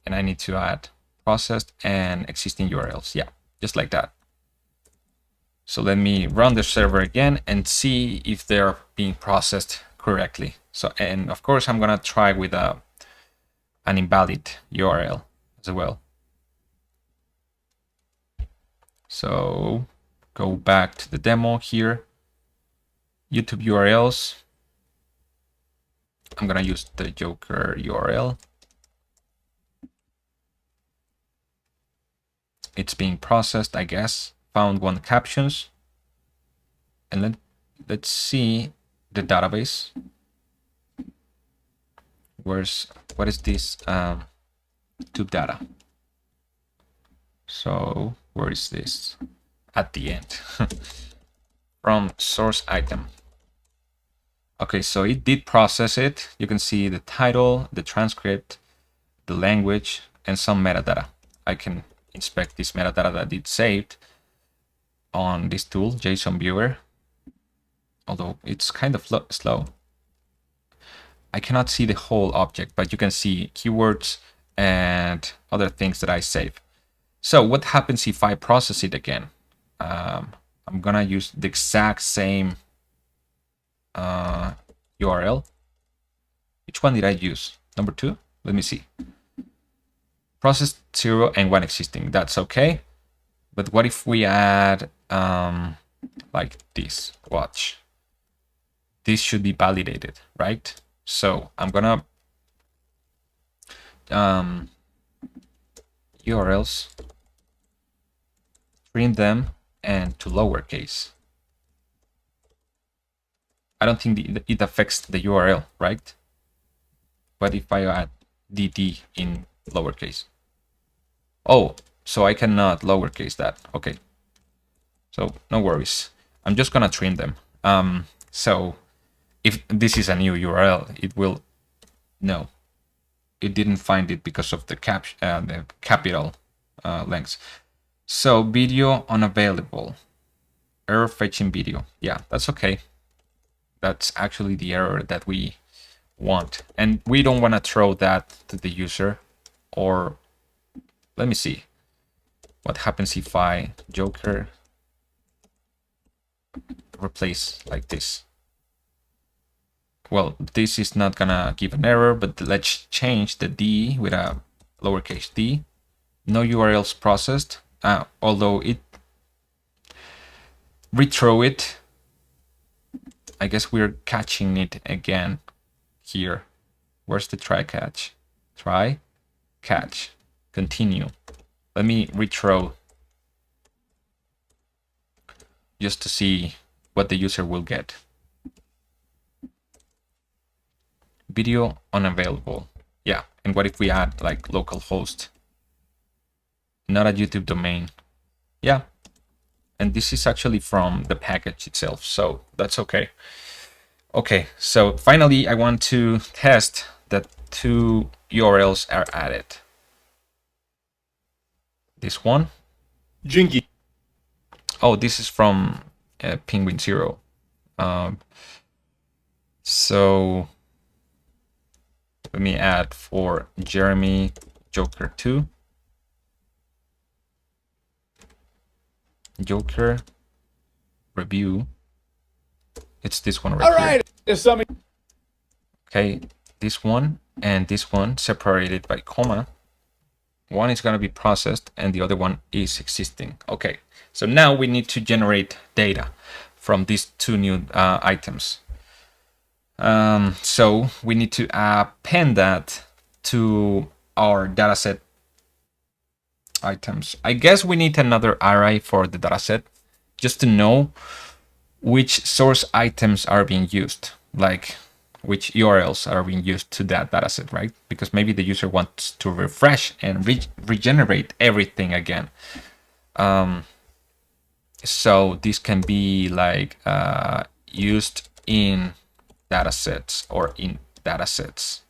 and I need to add processed and existing URLs. Yeah, just like that. So let me run the server again and see if they're being processed correctly. So, and of course, I'm gonna try with a an invalid URL as well. So go back to the demo here. YouTube URLs. I'm gonna use the Joker URL. It's being processed, I guess. Found one captions. And let's see the database. What is this tube data? So where is this? At the end. From source item. Okay, so it did process it. You can see the title, the transcript, the language, and some metadata. I can inspect this metadata that it saved on this tool, JSON Viewer, although it's kind of slow. I cannot see the whole object, but you can see keywords and other things that I save. So what happens if I process it again? I'm gonna use the exact same URL. Which one did I use? Number 2? Let me see. Process 0 and 1 existing. That's okay. But what if we add like this? Watch. This should be validated, right? So I'm gonna URLs, trim them and to lowercase. I don't think it affects the URL, right? But if I add dd in lowercase, oh, so I cannot lowercase that. Okay, so no worries. I'm just gonna trim them. So if this is a new URL, it will no. It didn't find it because of the capital lengths. So video unavailable, error fetching video. Yeah, that's okay. That's actually the error that we want, and we don't want to throw that to the user. Or let me see what happens if I Joker replace like this. Well, this is not gonna give an error, but let's change the D with a lowercase d. No URLs processed, although it rethrow it. I guess we're catching it again here. Where's the try catch? Try, catch, continue. Let me rethrow just to see what the user will get. Video unavailable. Yeah, and what if we add like localhost? Not a YouTube domain. Yeah, and this is actually from the package itself, so that's okay. Okay, so finally I want to test that 2 URLs are added. This one. Jinky. Oh, this is from Penguin 0. So let me add for Jeremy Joker 2. Joker review. It's this one right here. There's something. Okay, this one and this one separated by comma. One is going to be processed and the other one is existing. Okay, so now we need to generate data from these 2 new items. So we need to append that to our dataset items. I guess we need another array for the dataset just to know which source items are being used, like which URLs are being used to that dataset, right? Because maybe the user wants to refresh and regenerate everything again. So this can be like used in datasets or in datasets.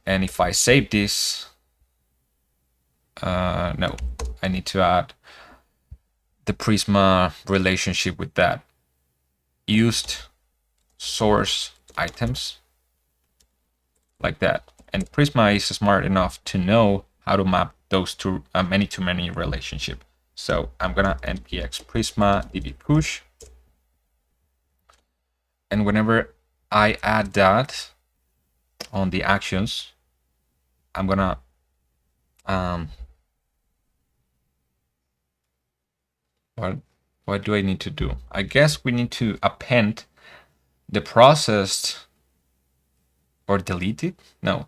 And if I save this, no, I need to add the Prisma relationship with that. Used source items, like that. And Prisma is smart enough to know how to map those to a many-to-many relationship. So I'm gonna npx Prisma db push. And whenever I add that, on the actions, I'm gonna what do I need to do? I guess we need to append the processed or delete it. No,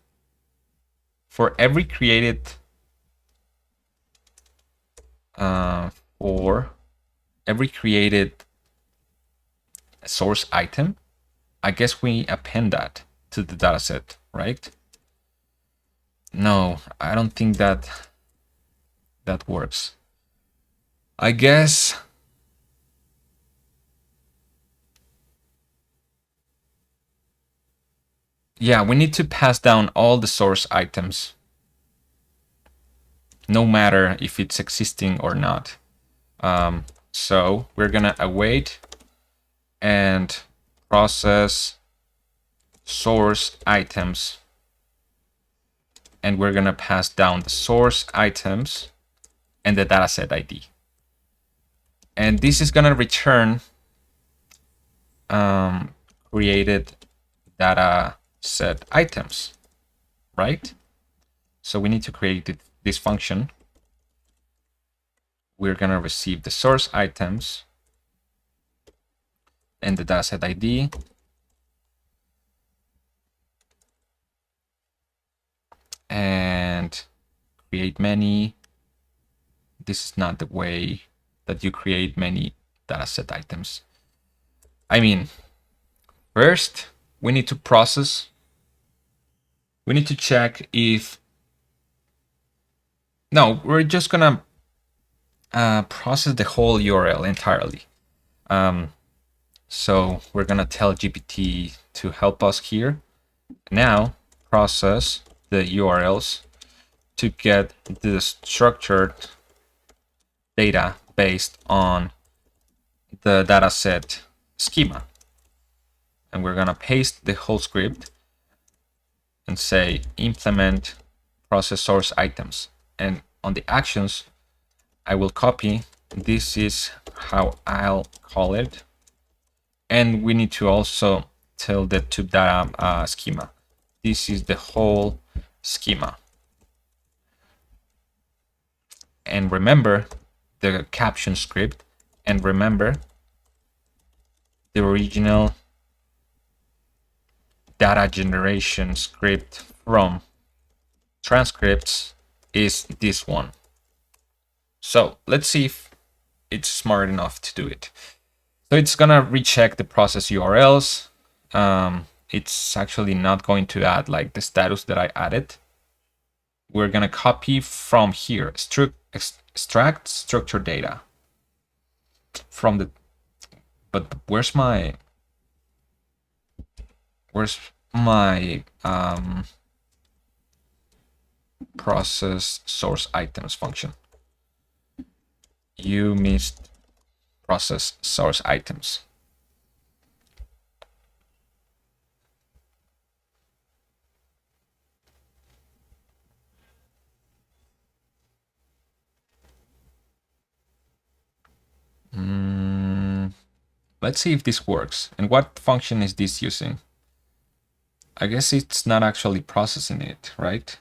for every created for every created source item, I guess we append that to the dataset, right? No, I don't think that works. I guess yeah, we need to pass down all the source items, no matter if it's existing or not. So we're gonna await and process source items, and we're gonna pass down the source items and the dataset ID. And this is gonna return created data set items, right? So we need to create this function. We're gonna receive the source items and the dataset ID. And create many. This is not the way that you create many dataset items. I mean, first we need to process. We need to check if. No, we're just gonna process the whole URL entirely. So we're gonna tell GPT to help us here. Now process the URLs to get the structured data based on the dataset schema. And we're gonna paste the whole script and say implement process source items. And on the actions, I will copy. This is how I'll call it. And we need to also tell the tube data schema. This is the whole schema. And remember the caption script, and remember the original data generation script from transcripts is this one. So let's see if it's smart enough to do it. So it's gonna recheck the process URLs. It's actually not going to add like the status that I added. We're gonna copy from here, extract structured data from the, but where's my process source items function? You missed process source items. Let's see if this works. And what function is this using? I guess it's not actually processing it, right?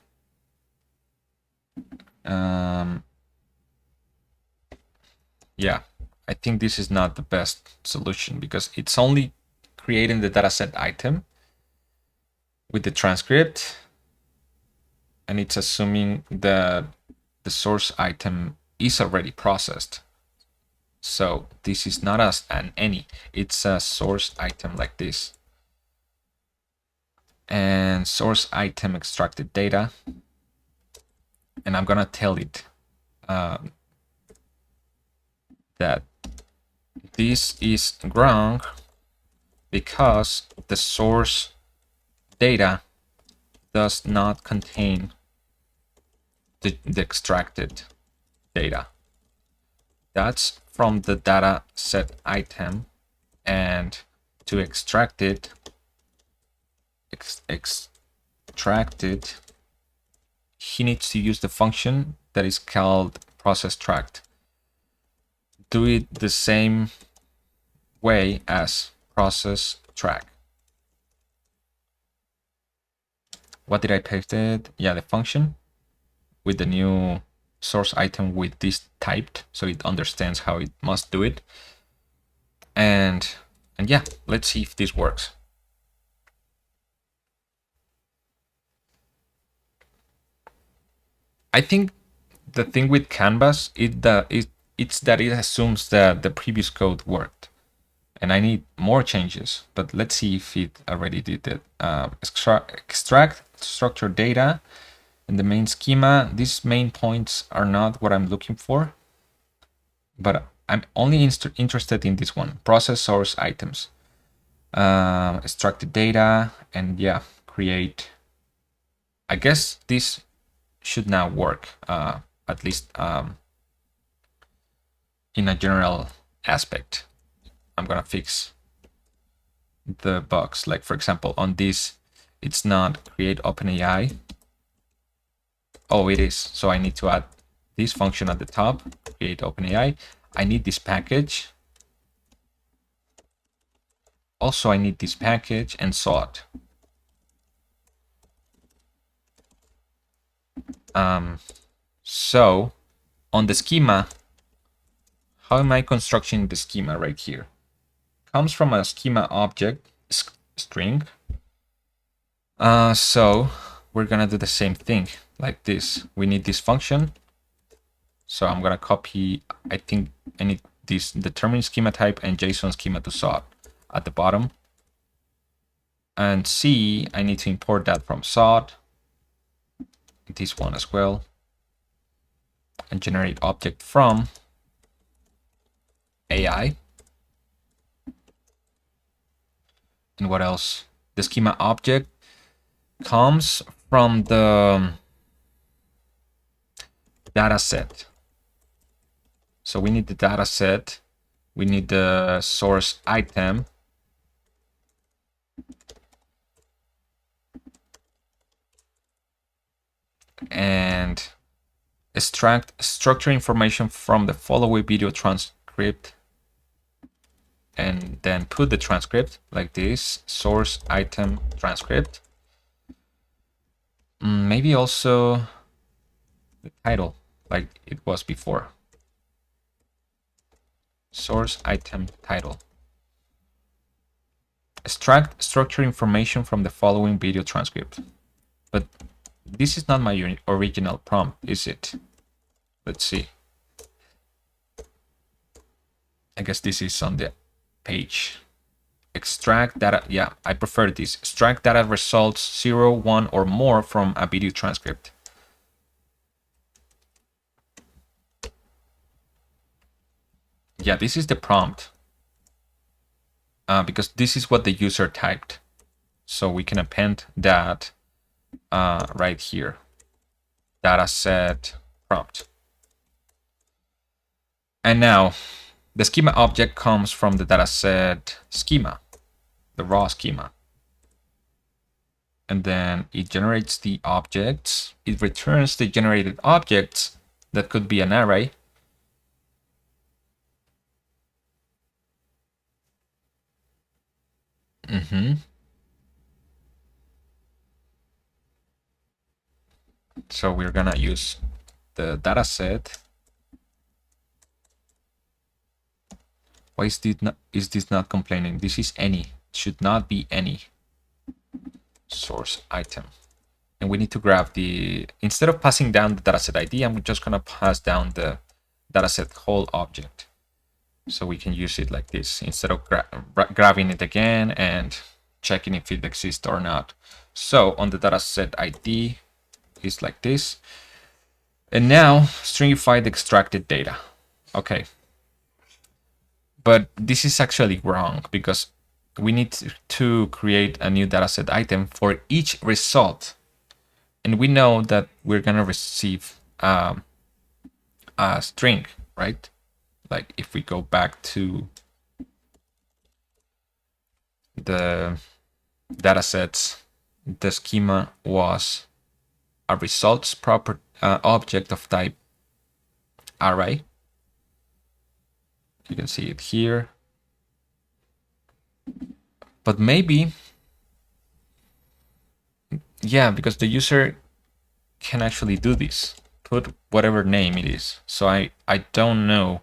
Yeah, I think this is not the best solution because it's only creating the dataset item with the transcript, and it's assuming that the source item is already processed. So this is not an any, it's a source item like this. And source item extracted data. And I'm gonna tell it that this is wrong because the source data does not contain the extracted data. That's from the data set item, and to extract it, extracted, he needs to use the function that is called process tract. Do it the same way as process track. what did I paste it? Yeah, the function with the new source item with this typed, so it understands how it must do it. And yeah, let's see if this works. I think the thing with Canvas is that it's that it assumes that the previous code worked, and I need more changes. But let's see if it already did it. Extract structured data in the main schema. These main points are not what I'm looking for, but I'm only interested in this one: process source items, extracted data, and yeah, create. I guess this should now work, at least in a general aspect. I'm gonna fix the bugs. Like for example, on this, it's not create OpenAI. Oh, it is. So I need to add this function at the top, create OpenAI. I need this package. Also, I need this package and sort. So on the schema, how am I constructing the schema right here? Comes from a schema object string. So we're gonna do the same thing like this. We need this function. So I'm gonna copy, I think I need this determine schema type and JSON schema to sort at the bottom. And C, I need to import that from sort, this one as well, and generate object from AI. And what else? The schema object comes from the data set. So we need the data set. We need the source item. And extract structure information from the following video transcript. And then put the transcript like this, source item transcript. Maybe also the title like it was before. Source item title. Extract structure information from the following video transcript. But this is not my original prompt, is it? Let's see. I guess this is on the page. Extract data. Yeah, I prefer this. Extract data results 0, 1, or more from a video transcript. Yeah, this is the prompt. Because this is what the user typed. So we can append that right here. Dataset prompt. And now the schema object comes from the dataset schema, the raw schema. And then it generates the objects. It returns the generated objects that could be an array. So we're gonna use the dataset. Why is this not complaining? This is any. It should not be any. Source item. And we need to grab the, instead of passing down the dataset ID, I'm just gonna pass down the dataset whole object. So we can use it like this instead of grabbing it again and checking if it exists or not. So on the dataset ID is like this. And now stringify the extracted data. Okay. But this is actually wrong because we need to create a new dataset item for each result. And we know that we're gonna receive a string, right? Like if we go back to the datasets, the schema was a results proper object of type array. You can see it here. But maybe yeah, because the user can actually do this, put whatever name it is. So I don't know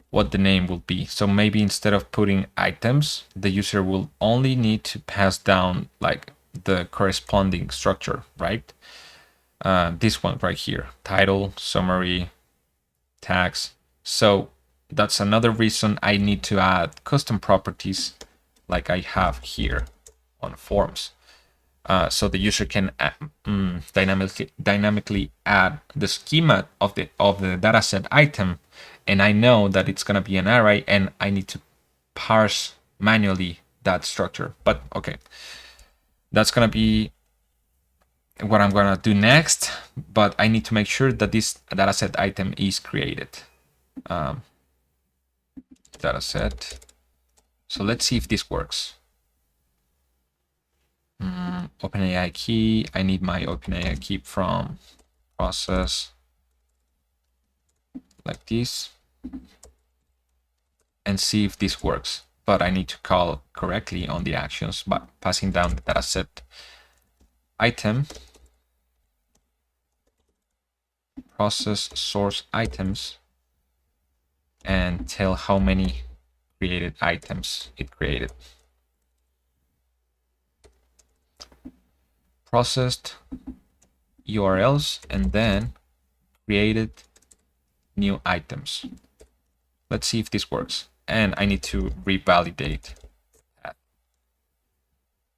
what the name will be. So maybe instead of putting items, the user will only need to pass down like the corresponding structure, right? This one right here, title, summary, tags. So that's another reason I need to add custom properties like I have here on forms. So the user can dynamically add the schema of the dataset item, and I know that it's gonna be an array, and I need to parse manually that structure. But okay, that's gonna be what I'm gonna do next. But I need to make sure that this dataset item is created. Dataset. So let's see if this works. OpenAI key. I need my OpenAI key from process like this, and see if this works. But I need to call correctly on the actions by passing down the dataset item, process source items, and tell how many created items it created. Processed URLs and then created new items. Let's see if this works. And I need to revalidate that.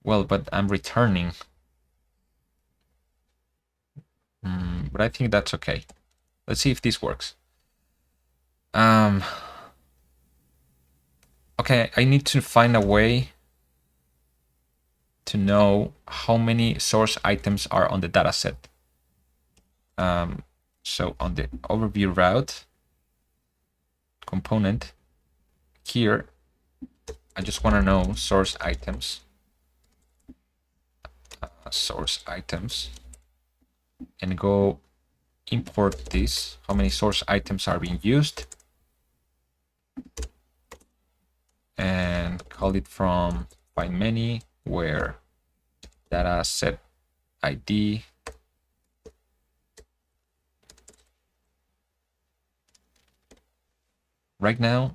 Well, but I'm returning. But I think that's okay. Let's see if this works. Okay, I need to find a way to know how many source items are on the dataset. So on the overview route component here, I just want to know source items, and go import this, how many source items are being used, and call it from find many where data set ID right now.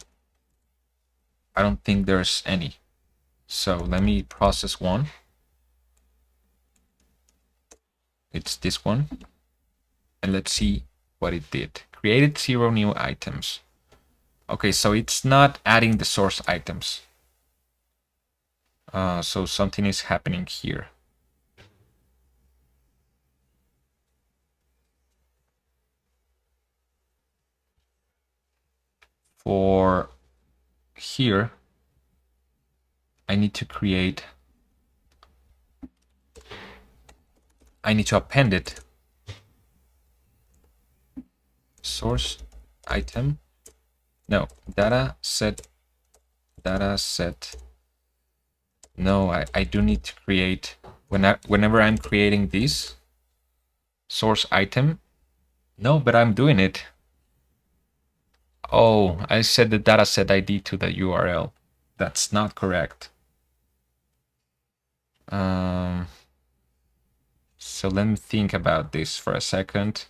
I don't think there's any. So let me process one. It's this one. And let's see what it did. Created 0 new items. Okay, so it's not adding the source items. So something is happening here. For here, I need to append it. Source item. No, data set. No, I do need to create, whenever I'm creating this source item. No, but I'm doing it. Oh, I set the dataset ID to the URL. That's not correct. So let me think about this for a second.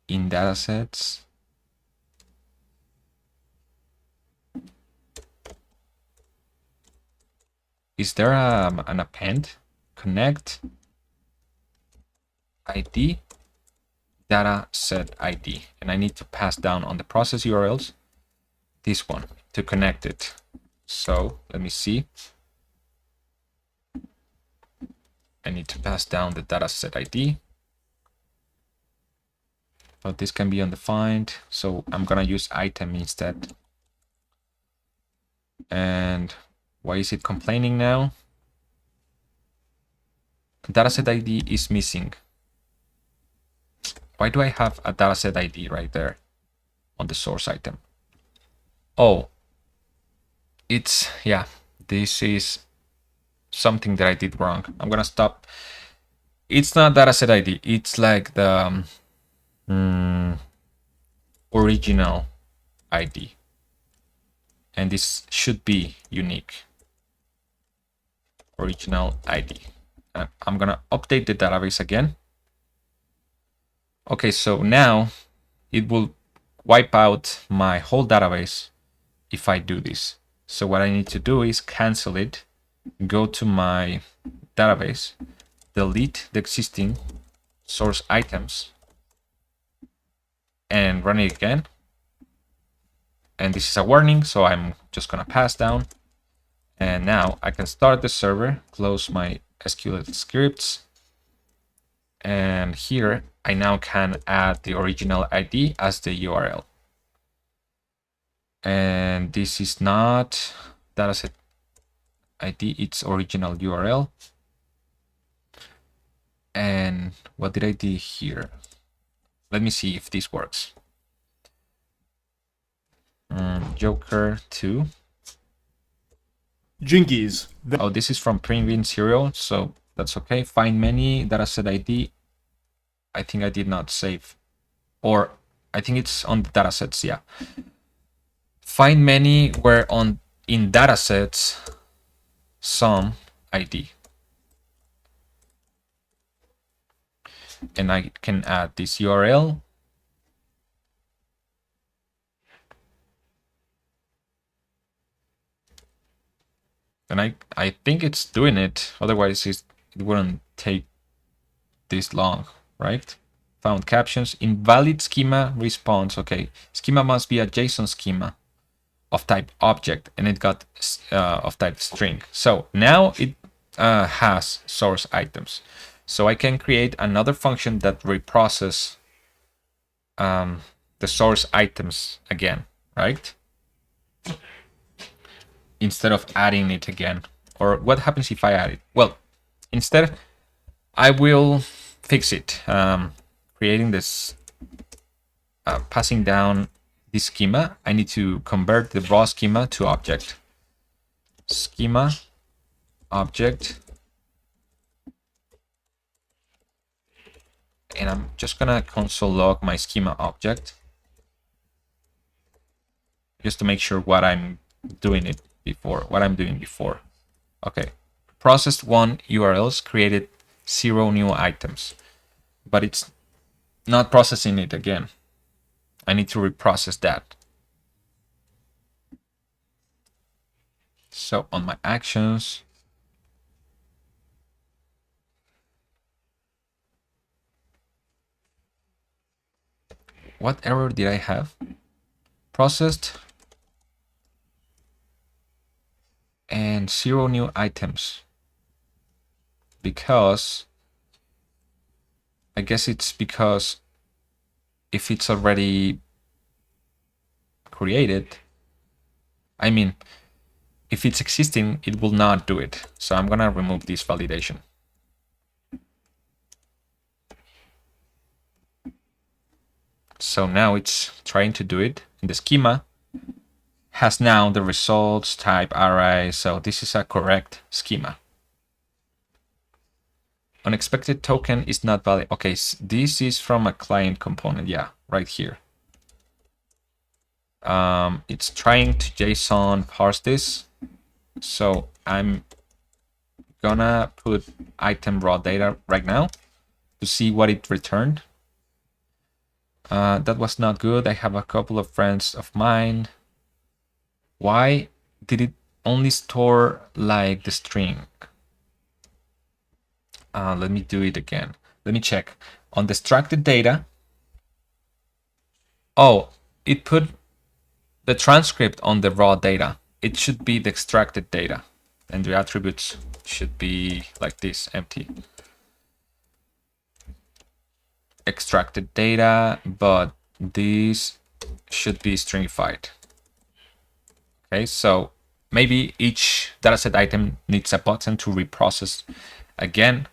In datasets, is there an append? Connect ID, data set ID, and I need to pass down on the process URLs this one to connect it. So let me see. I need to pass down the data set ID, but this can be undefined, so I'm gonna use item instead. And why is it complaining now? Dataset ID is missing. Why do I have a dataset ID right there on the source item? Oh, yeah, this is something that I did wrong. I'm gonna stop. It's not dataset ID. It's like the original ID. and this should be unique, original ID. I'm gonna update the database again. Okay, so now it will wipe out my whole database if I do this. So what I need to do is cancel it, go to my database, delete the existing source items, and run it again. And this is a warning, so I'm just gonna pass down. And now I can start the server, close my SQL scripts, and here I now can add the original ID as the URL. And this is not dataset ID, it's original URL. And what did I do here? Let me see if this works. Joker 2. Jinkies. Oh, this is from Prisma serial, so that's okay. Find many dataset ID. I think I did not save, or I think it's on the datasets. Yeah. Find many where on in datasets some ID, and I can add this URL. And I think it's doing it. Otherwise, it wouldn't take this long, right? Found captions. Invalid schema response. Okay, schema must be a JSON schema of type object, and it got of type string. So now it has source items. So I can create another function that reprocess the source items again, right? Instead of adding it again. Or what happens if I add it? Well, instead, I will fix it. Creating this, passing down this schema, I need to convert the raw schema to object. Schema, object. And I'm just gonna console log my schema object, just to make sure what I'm doing before. Okay, processed 1 URLs, created 0 new items, but it's not processing it again. I need to reprocess that. So on my actions, what error did I have? Processed and 0 new items, because I guess it's because if it's already created, I mean, if it's existing, it will not do it. So I'm gonna remove this validation. So now it's trying to do it, and the schema has now the results type array. So this is a correct schema. Unexpected token is not valid. Okay, this is from a client component. Yeah, right here. It's trying to JSON parse this. So I'm gonna put item raw data right now to see what it returned. That was not good. I have a couple of friends of mine. Why did it only store like the string? Let me do it again. Let me check. On the extracted data. Oh, it put the transcript on the raw data. It should be the extracted data. And the attributes should be like this, empty. Extracted data, but this should be stringified. Okay, so maybe each dataset item needs a button to reprocess again,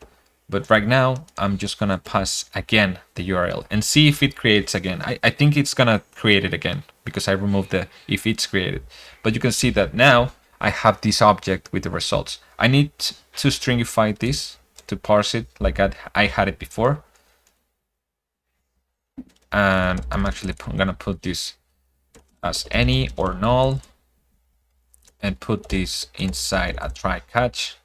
but right now I'm just gonna pass again the URL and see if it creates again. I think it's gonna create it again because I removed the if it's created, but you can see that now I have this object with the results. I need to stringify this to parse it like I had it before. And I'm actually gonna put this as any or null. and put this inside a try catch.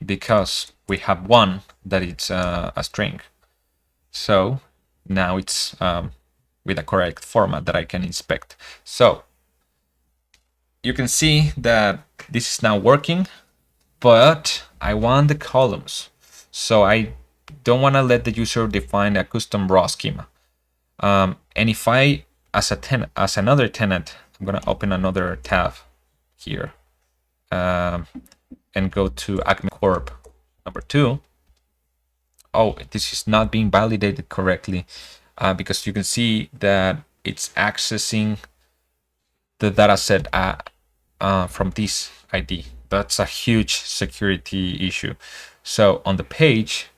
Because we have one that it's a string. So now it's with a correct format that I can inspect. So you can see that this is now working, but I want the columns. So I don't want to let the user define a custom raw schema. And if I, as another tenant, I'm going to open another tab here and go to Acme Corp number 2. Oh, this is not being validated correctly because you can see that it's accessing the data set from this ID. That's a huge security issue. So on the page,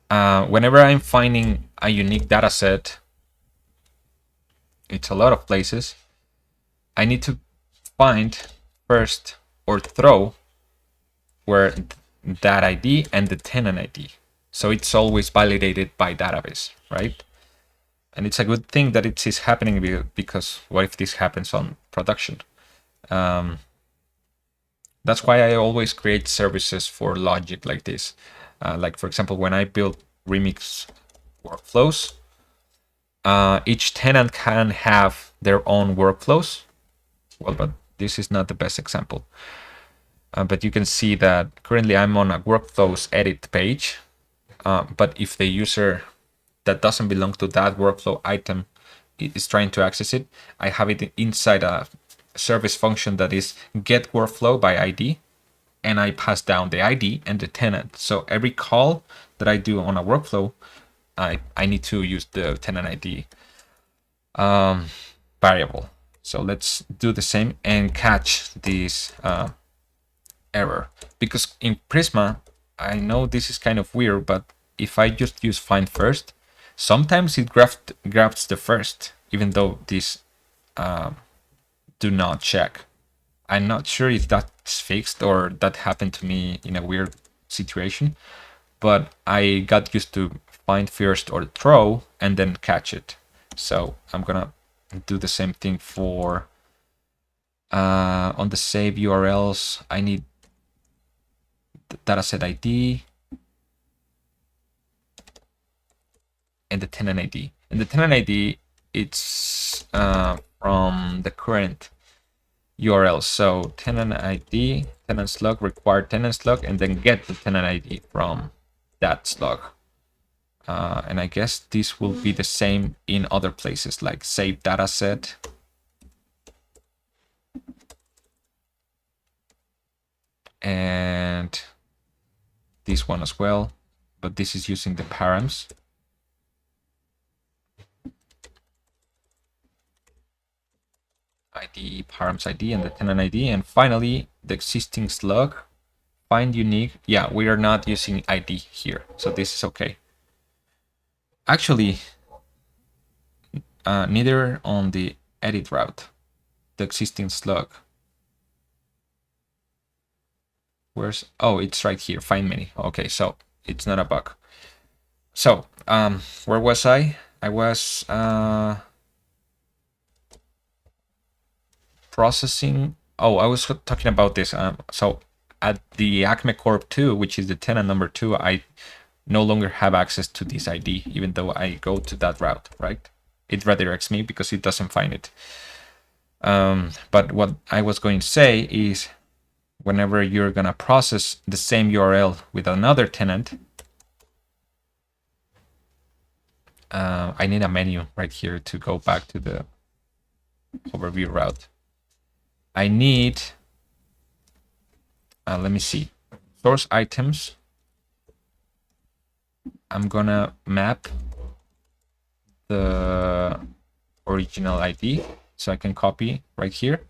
whenever I'm finding a unique data set, it's a lot of places, I need to find first or throw where that ID and the tenant ID. So it's always validated by database, right? And it's a good thing that it is happening because what if this happens on production? That's why I always create services for logic like this. Like for example, when I build Remix workflows, each tenant can have their own workflows. Well, but this is not the best example. But you can see that currently I'm on a workflows edit page. But if the user that doesn't belong to that workflow item is trying to access it, I have it inside a service function that is get workflow by ID, and I pass down the ID and the tenant. So every call that I do on a workflow, I need to use the tenant ID variable. So let's do the same and catch this error. Because in Prisma, I know this is kind of weird, but if I just use find first, sometimes it grabs the first, even though this do not check. I'm not sure if that's fixed or that happened to me in a weird situation, but I got used to find first or throw and then catch it. So I'm gonna do the same thing for on the save URLs. I need the dataset ID and the tenant ID. And the tenant ID, it's from the current URL. So tenant ID, tenant slug, require tenant slug, and then get the tenant ID from that slug. And I guess this will be the same in other places like save dataset. And this one as well, but this is using the params. ID, params ID, and the tenant ID. And finally, the existing slug, find unique. Yeah, we are not using ID here, so this is okay. Actually, neither on the edit route, the existing slug. Where's, oh, it's right here, find many. Okay, so it's not a bug. So, where was I? I was processing. Oh, I was talking about this. So at the Acme Corp 2, which is the tenant number 2, I no longer have access to this ID, even though I go to that route, right? It redirects me because it doesn't find it. But what I was going to say is whenever you're going to process the same URL with another tenant, I need a menu right here to go back to the overview route. I need, let me see, source items. I'm gonna map the original ID so I can copy right here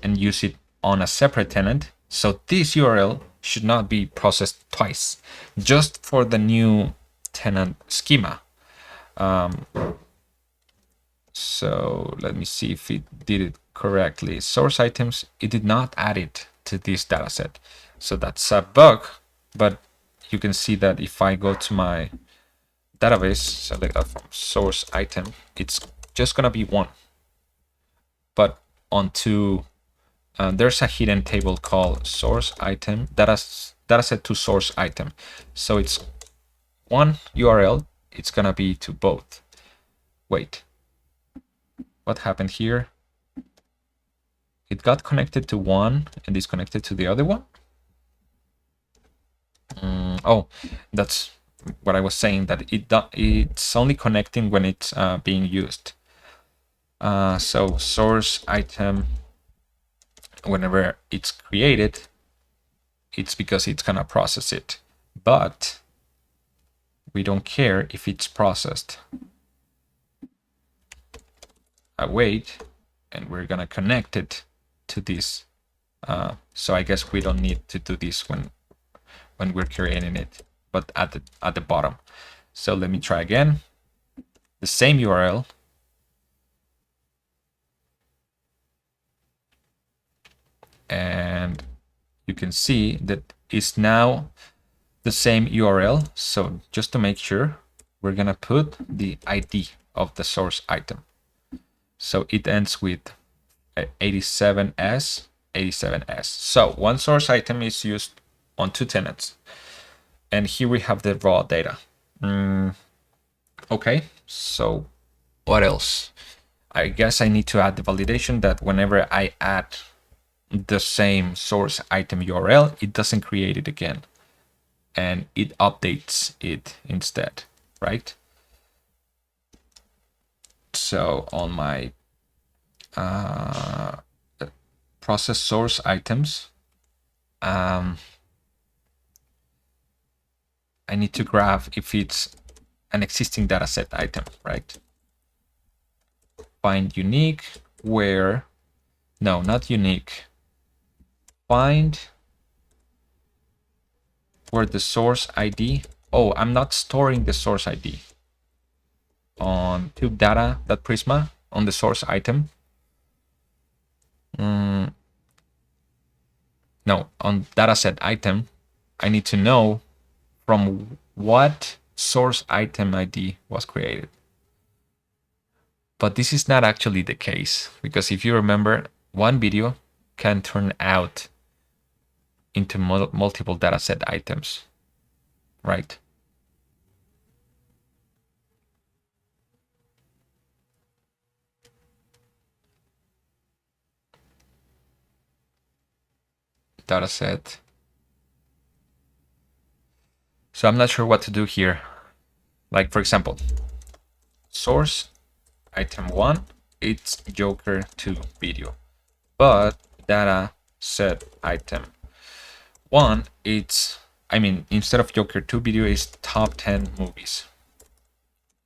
and use it on a separate tenant. So this URL should not be processed twice, just for the new tenant schema. So let me see if it did it correctly. Source items, it did not add it to this dataset. So that's a bug, but you can see that if I go to my database, select that from source item, it's just gonna be one. But onto there's a hidden table called source item dataset to source item. So it's one URL. It's gonna be to both. Wait, what happened here? It got connected to one and disconnected to the other one. Oh, that's what I was saying, that it's only connecting when it's being used. So source item, whenever it's created, it's because it's gonna process it, but we don't care if it's processed. I wait, and we're gonna connect it to this. So I guess we don't need to do this when we're creating it, but at the bottom. So let me try again. The same URL. And you can see that it's now the same URL. So just to make sure, we're gonna put the ID of the source item. So it ends with 87S, 87S. So one source item is used on 2 tenants. And here we have the raw data. Okay, so what else? I guess I need to add the validation that whenever I add the same source item URL, it doesn't create it again, and it updates it instead, right? So on my process source items, I need to graph if it's an existing dataset item, right? Find unique where, no, not unique. Find where the source ID. Oh, I'm not storing the source ID on tubedata.prisma on the source item. No, on dataset item, I need to know from what source item ID was created. But this is not actually the case, because if you remember, one video can turn out into multiple dataset items, right? Dataset. So I'm not sure what to do here. Like, for example, source item 1, it's Joker 2 video, but data set item 1, it's, I mean, instead of Joker 2 video, is top 10 movies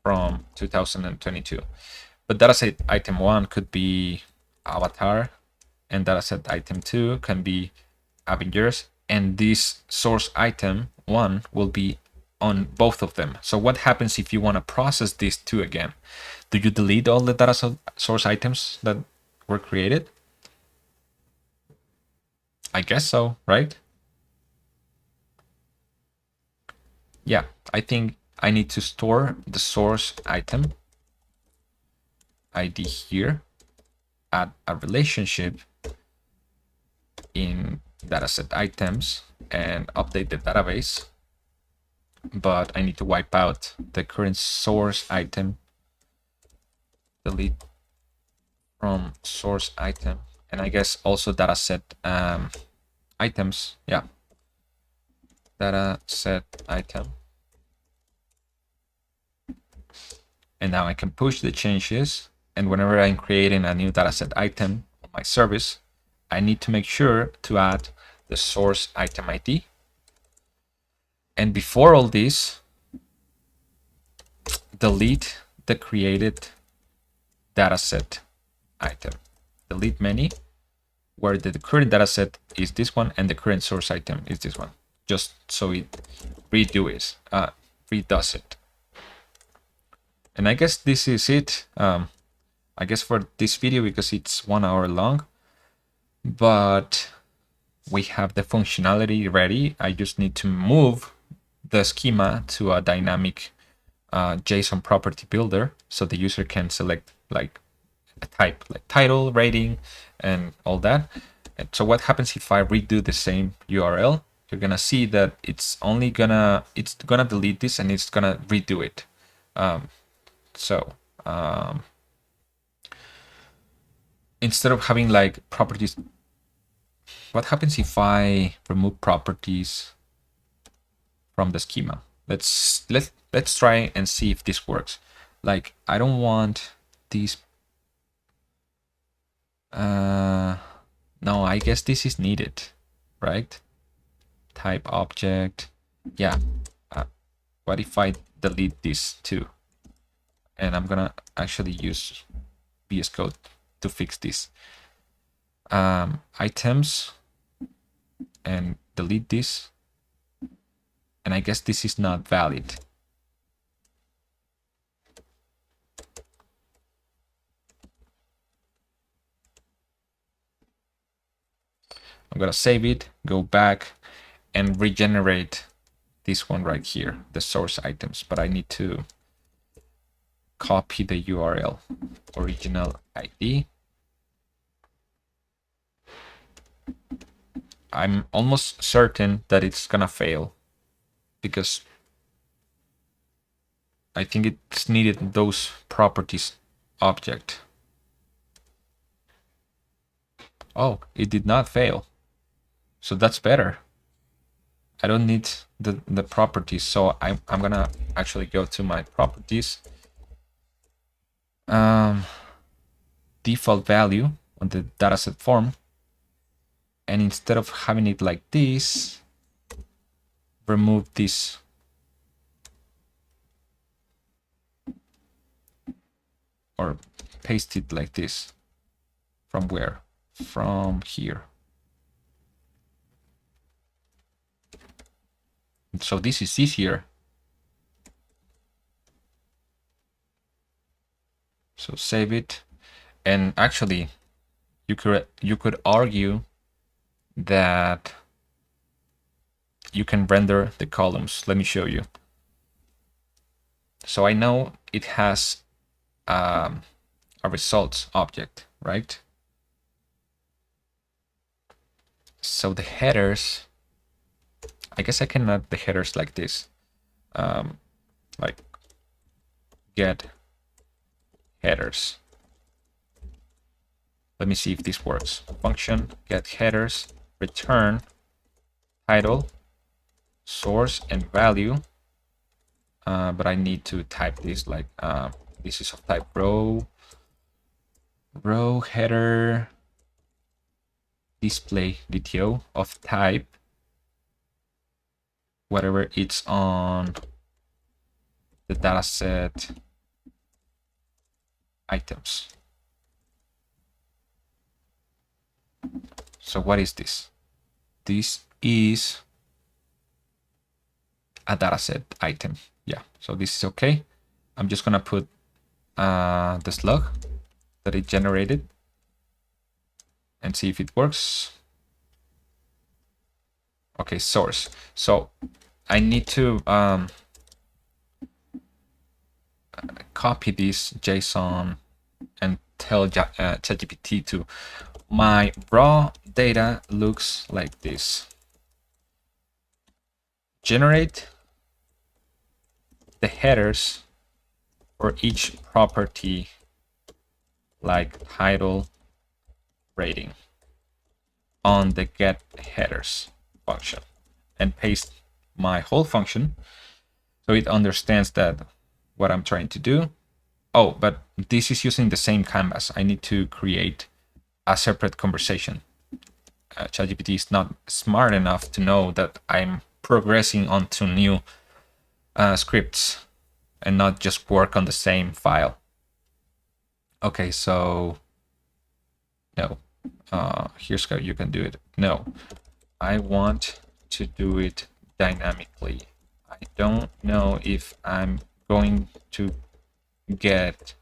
from 2022. But dataset item 1 could be Avatar, and dataset item 2 can be Avengers, and this source item 1 will be on both of them. So what happens if you want to process these two again? Do you delete all the data source items that were created? I guess so, right? Yeah, I think I need to store the source item ID here, add a relationship in dataset items, and update the database. But I need to wipe out the current source item, delete from source item, and I guess also dataset items. Yeah, dataset item. And now I can push the changes. And whenever I'm creating a new dataset item on my service, I need to make sure to add the source item ID. And before all this, delete the created dataset item. Delete many, where the current dataset is this one and the current source item is this one, just so it redoes it. And I guess this is it. I guess for this video, because it's 1 hour long, but we have the functionality ready. I just need to move the schema to a dynamic JSON property builder, so the user can select like a type, like title, rating, and all that. And so what happens if I redo the same URL? You're gonna see that it's gonna delete this and it's gonna redo it. Instead of having like properties, what happens if I remove properties from the schema? Let's try and see if this works. Like, I don't want these. No, I guess this is needed, right? Type object. Yeah. What if I delete this too? And I'm gonna actually use VS Code to fix this. Items, and delete this. And I guess this is not valid. I'm gonna save it, go back, and regenerate this one right here, the source items. But I need to copy the URL, original ID. I'm almost certain that it's gonna fail because I think it's needed those properties object. Oh, it did not fail. So that's better. I don't need the properties. So I'm gonna actually go to my properties. Default value on the dataset form. And instead of having it like this, remove this. Or paste it like this. From where? From here. So this is easier. So save it. And actually, you could argue that you can render the columns. Let me show you. So I know it has a results object, right? So the headers, I guess I can add the headers like this, like get headers. Let me see if this works. Function get headers, return title, source, and value. But I need to type this like this is of type row header display DTO of type whatever it's on the dataset items. So what is this? This is a dataset item. Yeah, so this is okay. I'm just gonna put the slug that it generated and see if it works. Okay, source. So I need to copy this JSON and tell ChatGPT to my raw data looks like this. Generate the headers for each property like title, rating on the get headers function and paste my whole function so it understands that what I'm trying to do. Oh, but this is using the same canvas. I need to create a separate conversation. ChatGPT is not smart enough to know that I'm progressing onto new scripts and not just work on the same file. Okay, so no. Here's how you can do it. No, I want to do it dynamically. I don't know if I'm going to get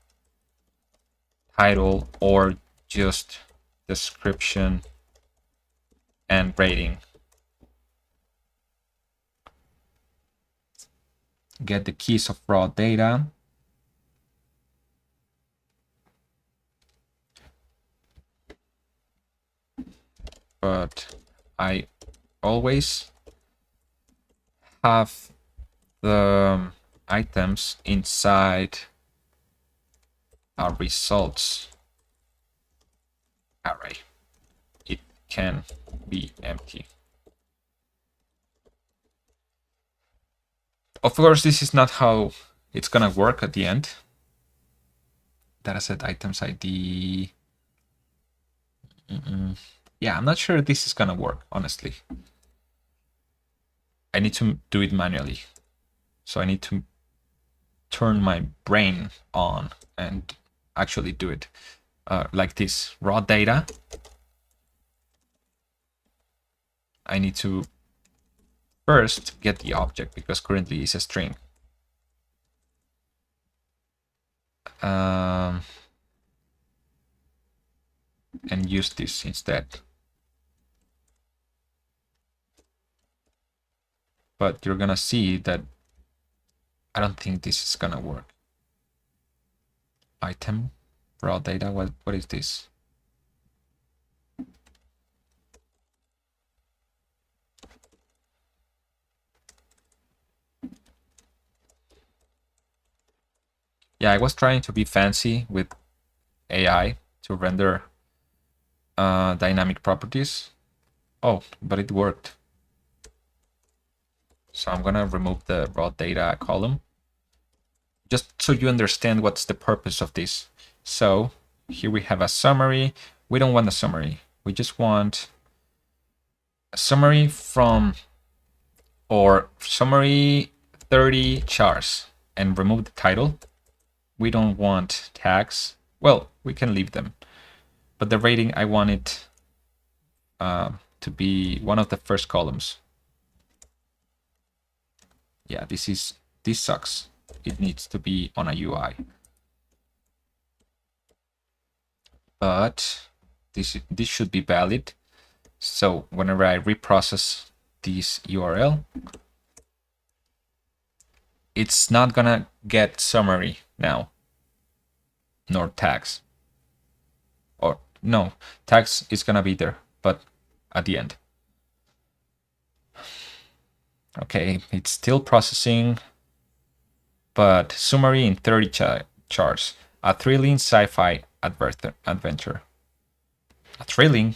title or just description and rating. get the keys of raw data. But I always have the items inside our results array. It can be empty. Of course, this is not how it's gonna work at the end. Dataset items ID. Yeah, I'm not sure this is gonna work, honestly. I need to do it manually. So I need to turn my brain on and actually do it like this. Raw data. I need to first get the object because currently it's a string. And use this instead. But you're gonna see that I don't think this is gonna work. Item, raw data, what is this? Yeah, I was trying to be fancy with AI to render dynamic properties. Oh, but it worked. So I'm gonna remove the raw data column, just so you understand what's the purpose of this. So here we have a summary. We don't want a summary. We just want a summary from, or summary 30 chars, and remove the title. We don't want tags. Well, we can leave them, but the rating, I want it to be one of the first columns. Yeah, this sucks. It needs to be on a UI. But this should be valid. So whenever I reprocess this URL, it's not gonna get summary now, nor tags. Or no, tags is gonna be there, but at the end. Okay, it's still processing, but summary in 30 chars. A thrilling sci-fi adventure. A thrilling,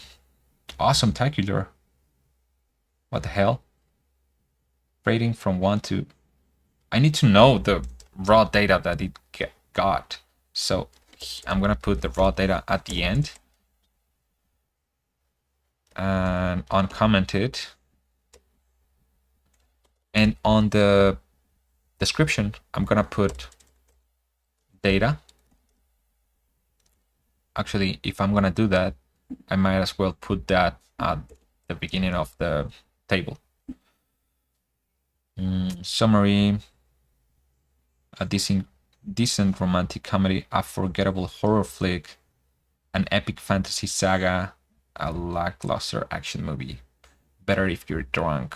awesome, tacular. What the hell? Rating from 1 to... I need to know the raw data that it got. So I'm gonna put the raw data at the end and uncommented. And on the description, I'm gonna put data. Actually, if I'm gonna do that, I might as well put that at the beginning of the table. Summary, a decent romantic comedy, a forgettable horror flick, an epic fantasy saga, a lackluster action movie. Better if you're drunk.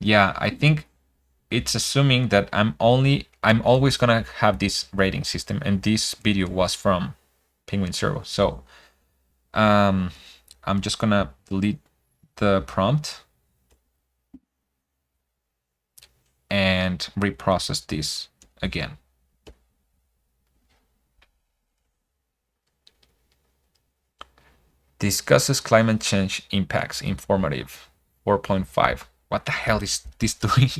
Yeah, I think it's assuming that I'm always gonna have this rating system, and this video was from Penguin Zero. So I'm just gonna delete the prompt and reprocess this again. Discusses climate change impacts, informative, 4.5. What the hell is this doing?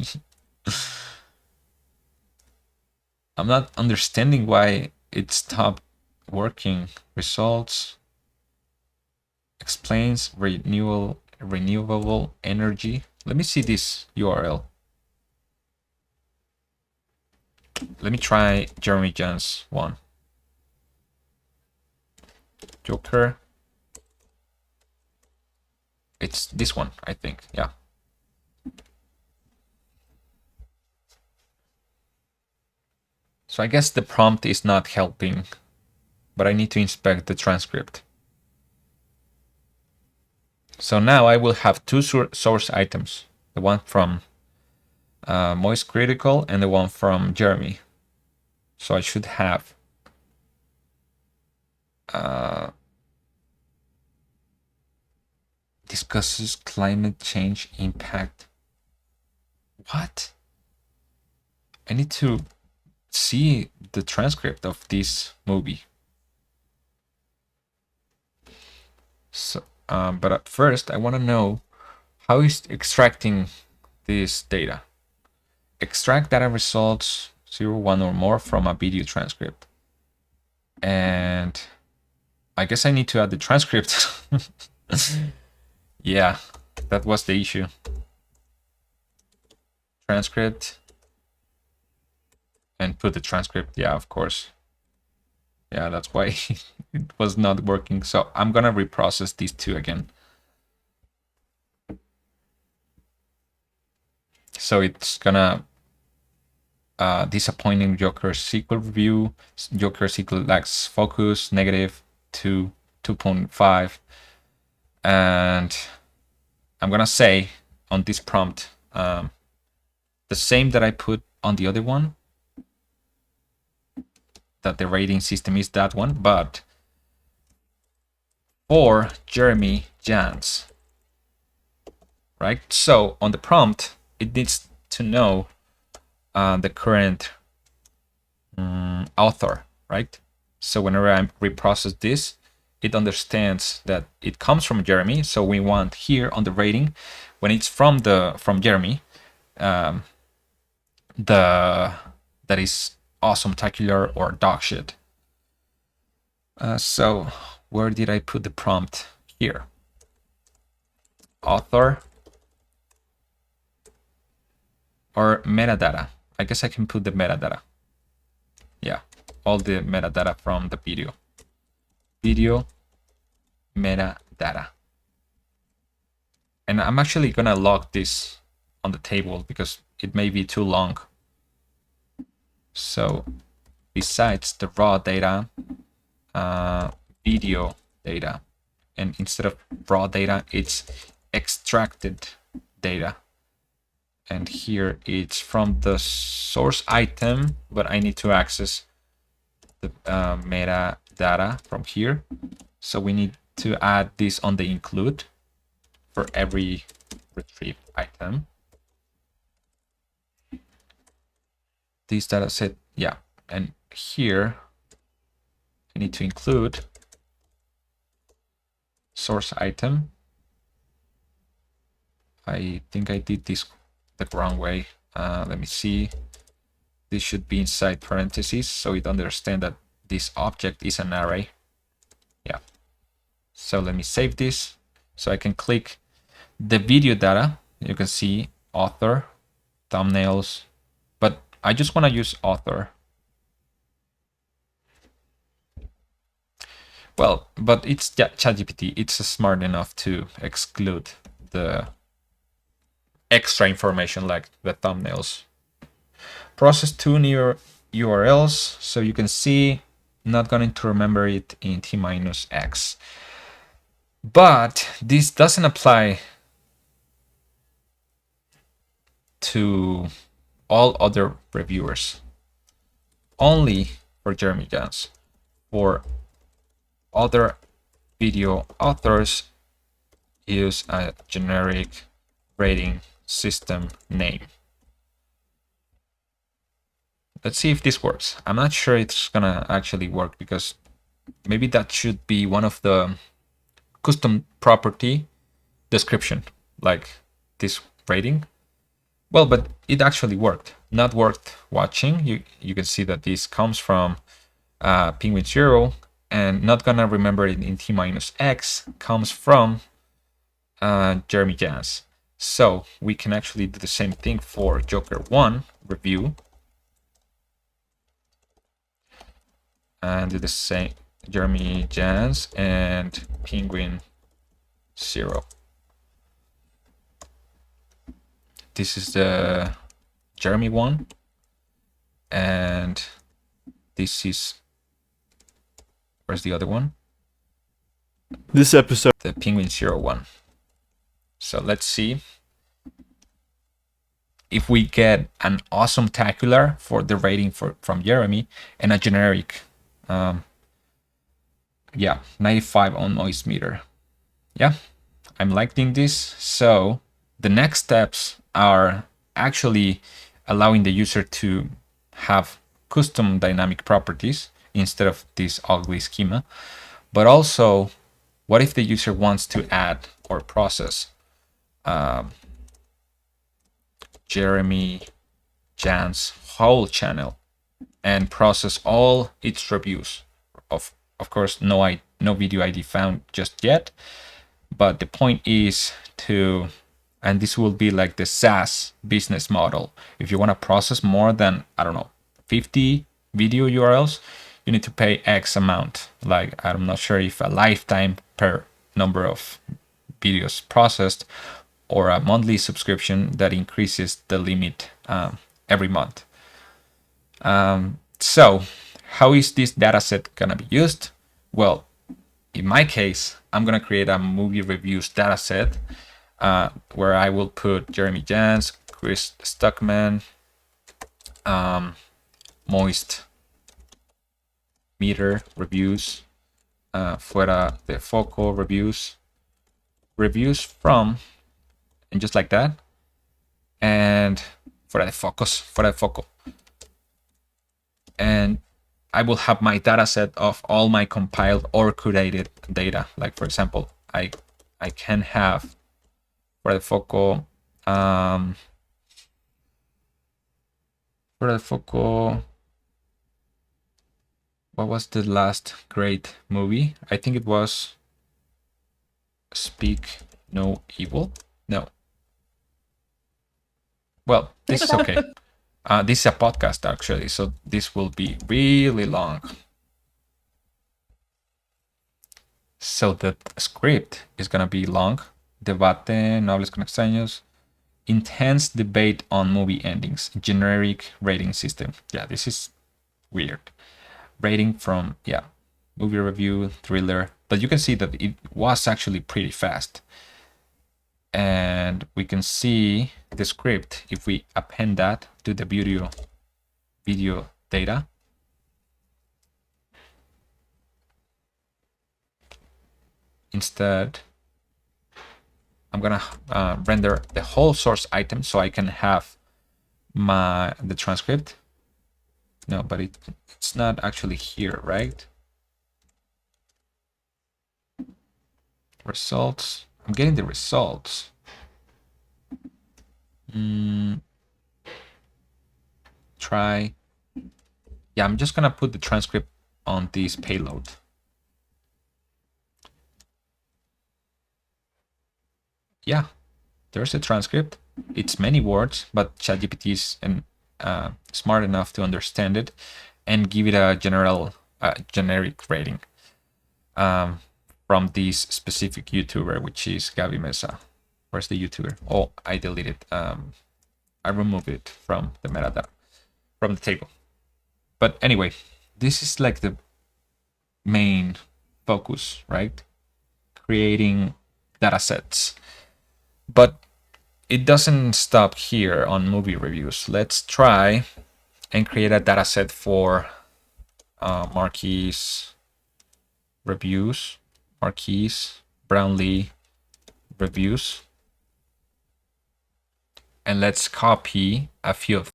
I'm not understanding why it stopped working. Results explains renewable energy. Let me see this URL. Let me try Jeremy Jones one. Joker. It's this one, I think. Yeah. So I guess the prompt is not helping, but I need to inspect the transcript. So now I will have two source items. The one from Moist Critical, and the one from Jeremy. So I should have discusses climate change impact. What? I need to see the transcript of this movie. So, but at first I want to know how is extracting this data. Extract data results 0, 1 or more from a video transcript. And I guess I need to add the transcript. Yeah, that was the issue. Transcript. And put the transcript. Yeah, of course. Yeah, that's why it was not working. So I'm gonna reprocess these two again. So it's gonna disappointing Joker SQL review, Joker SQL lacks focus, negative 2, 2.5. And I'm gonna say on this prompt the same that I put on the other one, that the rating system is that one, but for Jeremy Jans, right? So on the prompt, it needs to know the current author, right? So whenever I reprocess this, it understands that it comes from Jeremy. So we want here on the rating, when it's from Jeremy, that is awesome, tacular, or dog shit. So where did I put the prompt? Here. Author or metadata. I guess I can put the metadata. Yeah, all the metadata from the video. Video metadata. And I'm actually gonna log this on the table because it may be too long. So besides the raw data, video data, and instead of raw data, it's extracted data. And here it's from the source item, but I need to access the metadata from here. So we need to add this on the include for every retrieved item. This data set, yeah. And here I need to include source item. I think I did this the wrong way. Let me see. This should be inside parentheses so it understands that this object is an array. Yeah. So let me save this. So I can click the video data. You can see author, thumbnails, but I just want to use author. Well, but it's ChatGPT. It's smart enough to exclude the extra information like the thumbnails. Process 2 new URLs, so you can see not going to remember it in T-X. But this doesn't apply to all other reviewers, only for Jeremy Jans. For other video authors, use a generic rating system name. Let's see if this works. I'm not sure it's gonna actually work because maybe that should be one of the custom property description, like this rating. Well, but it actually worked. Not worth watching. You can see that this comes from Penguin 0, and not gonna remember it in T-X comes from Jeremy Jans. So we can actually do the same thing for Joker 1 review. And do the same Jeremy Jans and Penguin 0. This is the Jeremy one, and this is, where's the other one? This episode, the Penguin 01. So let's see. if we get an awesome tacular for the rating from Jeremy and a generic, 95 on noise meter. Yeah, I'm liking this. So the next steps are actually allowing the user to have custom dynamic properties instead of this ugly schema. But also, what if the user wants to add or process Jeremy Jan's whole channel and process all its reviews? Of course, no video ID found just yet, but the point is to, and this will be like the SaaS business model. If you want to process more than, I don't know, 50 video URLs, you need to pay X amount. Like, I'm not sure if a lifetime per number of videos processed or a monthly subscription that increases the limit every month. So how is this data set gonna be used? Well, in my case, I'm gonna create a movie reviews data set where I will put Jeremy Jans, Chris Stuckman, Moist Meter reviews, Fuera de Foco reviews from, and just like that, and Fuera de Foco. And I will have my data set of all my compiled or curated data. Like, for example, I can have Fuera de Foco, what was the last great movie? I think it was Speak No Evil. No. Well, this is okay. This is a podcast actually, so this will be really long. So the script is gonna be long. Debate, no hables con extraños. Intense debate on movie endings. Generic rating system. Yeah, this is weird. Rating from, movie review, thriller. But you can see that it was actually pretty fast. And we can see the script if we append that to the video data. Instead, I'm gonna render the whole source item so I can have the transcript. No, but it's not actually here, right? Results. I'm getting the results. Try. Yeah, I'm just gonna put the transcript on this payload. Yeah, there's a transcript. It's many words, but ChatGPT is smart enough to understand it and give it a generic rating from this specific YouTuber, which is Gaby Mesa. Where's the YouTuber? Oh, I deleted. I removed it from the metadata, from the table. But anyway, this is like the main focus, right? Creating data sets. But it doesn't stop here on movie reviews. Let's try and create a data set for Marquise reviews, Marquise Brownlee reviews. And let's copy a few of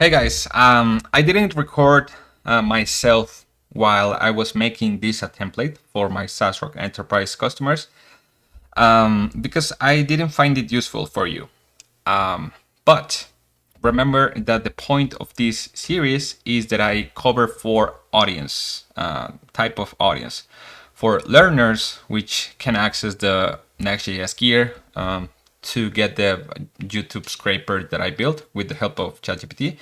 Hey guys, I didn't record myself while I was making this a template for my SaaS Rock Enterprise customers because I didn't find it useful for you. But remember that the point of this series is that I cover four audience, type of audience. For learners, which can access the Next.js gear to get the YouTube scraper that I built with the help of ChatGPT.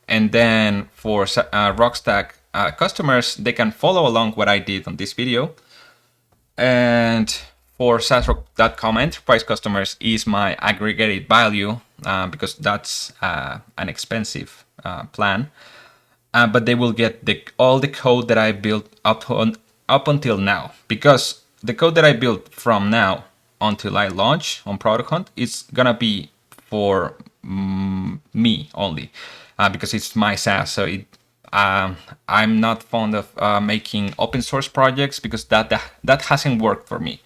And then for Rockstack customers, they can follow along what I did on this video. And for SaaSrock.com enterprise customers is my aggregated value because that's an expensive plan. But they will get all the code that I built up until now, because the code that I built from now until I launch on Product Hunt is gonna be for me only, because it's my SaaS. So I'm not fond of making open source projects because that hasn't worked for me.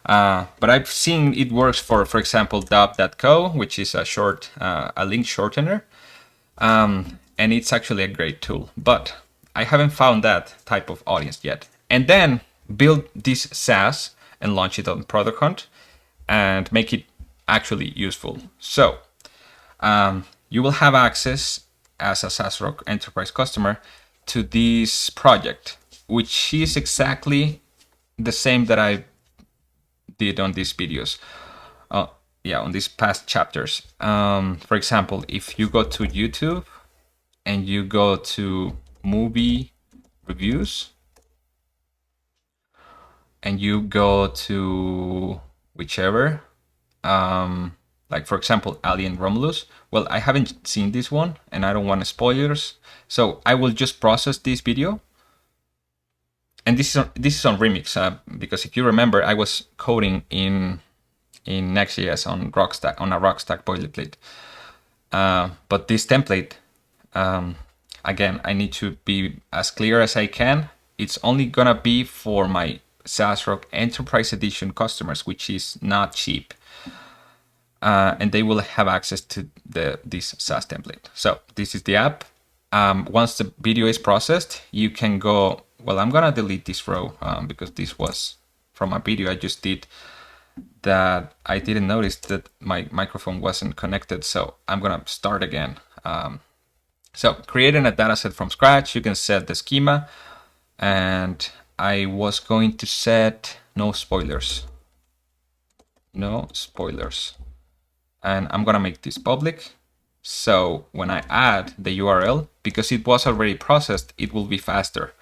But I've seen it works for example, dub.co, which is a link shortener. And it's actually a great tool, but I haven't found that type of audience yet. And then build this SaaS and launch it on Product Hunt and make it actually useful. So you will have access as a SaaS Rock Enterprise customer to this project, which is exactly the same that I did on these videos. On these past chapters. For example, if you go to YouTube and you go to movie reviews and you go to whichever, like for example, Alien Romulus. Well, I haven't seen this one and I don't want spoilers. So I will just process this video. And this is on Remix, because if you remember, I was coding in Next.js on Rockstack, on a Rockstack boilerplate. But this template, again, I need to be as clear as I can. It's only gonna be for my SaaS Rock Enterprise Edition customers, which is not cheap. And they will have access to this SaaS template. So this is the app. Once the video is processed, you can go, well, I'm gonna delete this row because this was from a video I just did that I didn't notice that my microphone wasn't connected. So I'm gonna start again. So creating a dataset from scratch, you can set the schema, and I was going to set no spoilers. No spoilers. And I'm gonna make this public. So when I add the URL, because it was already processed, it will be faster.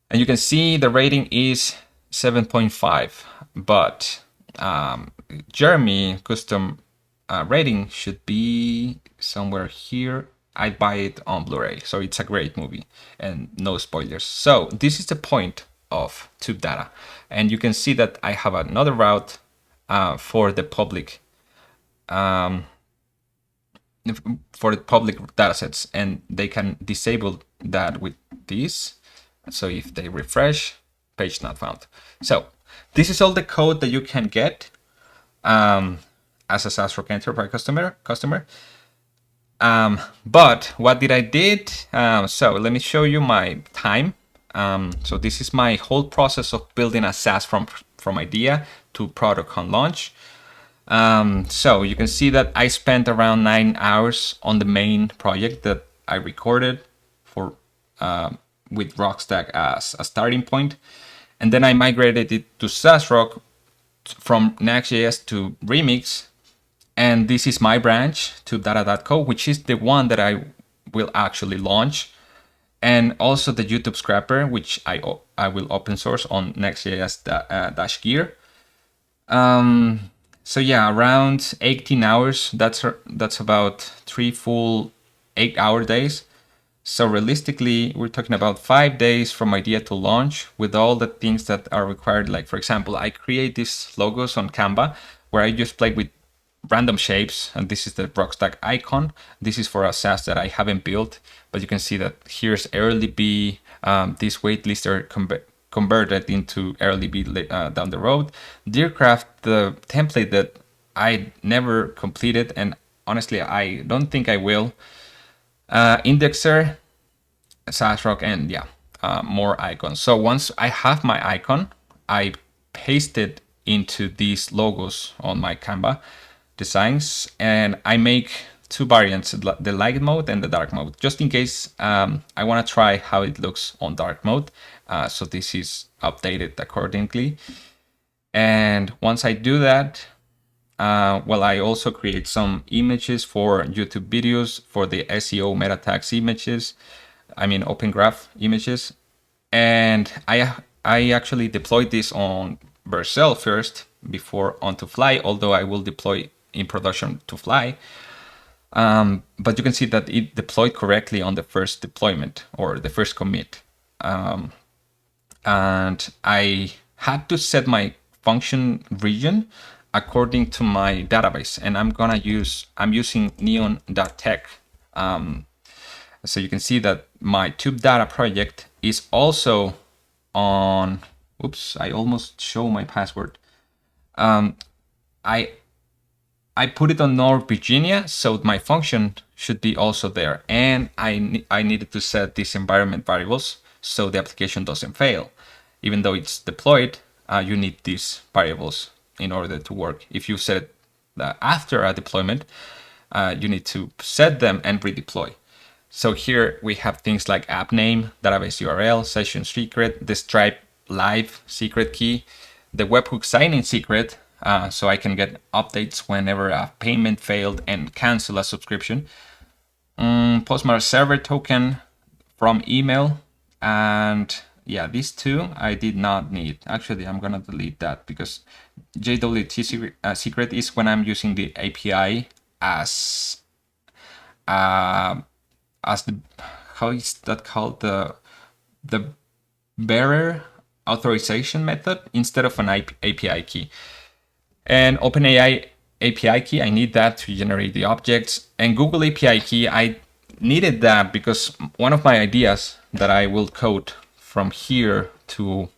And you can see the rating is 7.5, but Jeremy custom rating should be somewhere here. I buy it on Blu-ray, so it's a great movie and no spoilers. So this is the point of tube data, and you can see that I have another route for the public datasets, and they can disable that with this. So if they refresh, page not found. So this is all the code that you can get as a SaaS Rock Enterprise customer. But what did I did? So let me show you my time. So this is my whole process of building a SaaS from idea to product on launch. So you can see that I spent around 9 hours on the main project that I recorded for with Rockstack as a starting point. And then I migrated it to SaaS Rock from Next.js to Remix. And this is my branch to data.co, which is the one that I will actually launch. And also the YouTube scraper, which I will open source on Next.js -gear. So yeah, around 18 hours. That's about 3 full 8-hour days. So realistically, we're talking about 5 days from idea to launch with all the things that are required. Like for example, I create these logos on Canva where I just play with random shapes, and this is the Rockstack icon. This is for a SaaS that I haven't built, but you can see that here's early B. This waitlist are converted into early B down the road. Deercraft, the template that I never completed, and honestly, I don't think I will. Indexer, SaaS Rock, and yeah, more icons. So once I have my icon, I paste it into these logos on my Canva designs, and I make two variants, the light mode and the dark mode, just in case I want to try how it looks on dark mode. So this is updated accordingly. And once I do that, well, I also create some images for YouTube videos for the SEO meta tags images. I mean, Open Graph images. And I actually deployed this on Vercel first before onto Fly, although I will deploy in production to Fly. But you can see that it deployed correctly on the first deployment or the first commit. And I had to set my function region according to my database, and I'm using neon.tech. So you can see that my tube data project is also on, oops, I almost show my password. I put it on North Virginia, so my function should be also there. And I needed to set these environment variables so the application doesn't fail. Even though it's deployed, you need these variables in order to work. If you set it after a deployment, you need to set them and redeploy. So here we have things like app name, database URL, session secret, the Stripe live secret key, the webhook sign-in secret, so I can get updates whenever a payment failed and cancel a subscription. Postmark server token from email, and yeah, these two I did not need. Actually, I'm gonna delete that because JWT secret is when I'm using the API as the, how is that called, the bearer authorization method instead of an API key. And OpenAI API key, I need that to generate the objects. And Google API key, I needed that because one of my ideas that I will code from here to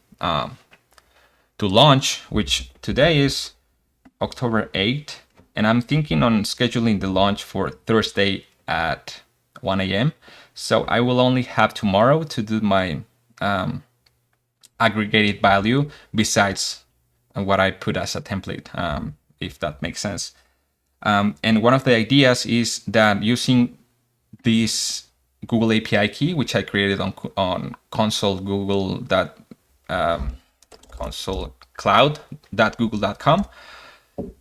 launch, which today is October 8th, and I'm thinking on scheduling the launch for Thursday at 1 a.m. So I will only have tomorrow to do my aggregated value besides what I put as a template, if that makes sense. And one of the ideas is that using this Google API key, which I created on console Google console cloud.google.com,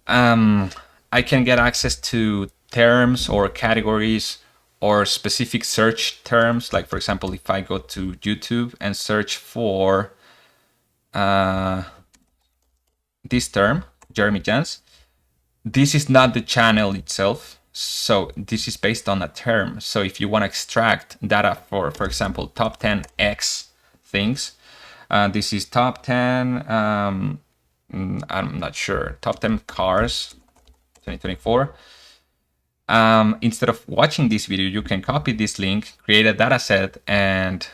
I can get access to terms or categories or specific search terms. Like, for example, if I go to YouTube and search for this term, Jeremy Jans, this is not the channel itself. So this is based on a term. So if you want to extract data for example, top 10 X things, this is top 10, I'm not sure, top 10 cars 2024. Instead of watching this video, you can copy this link, create a data set, and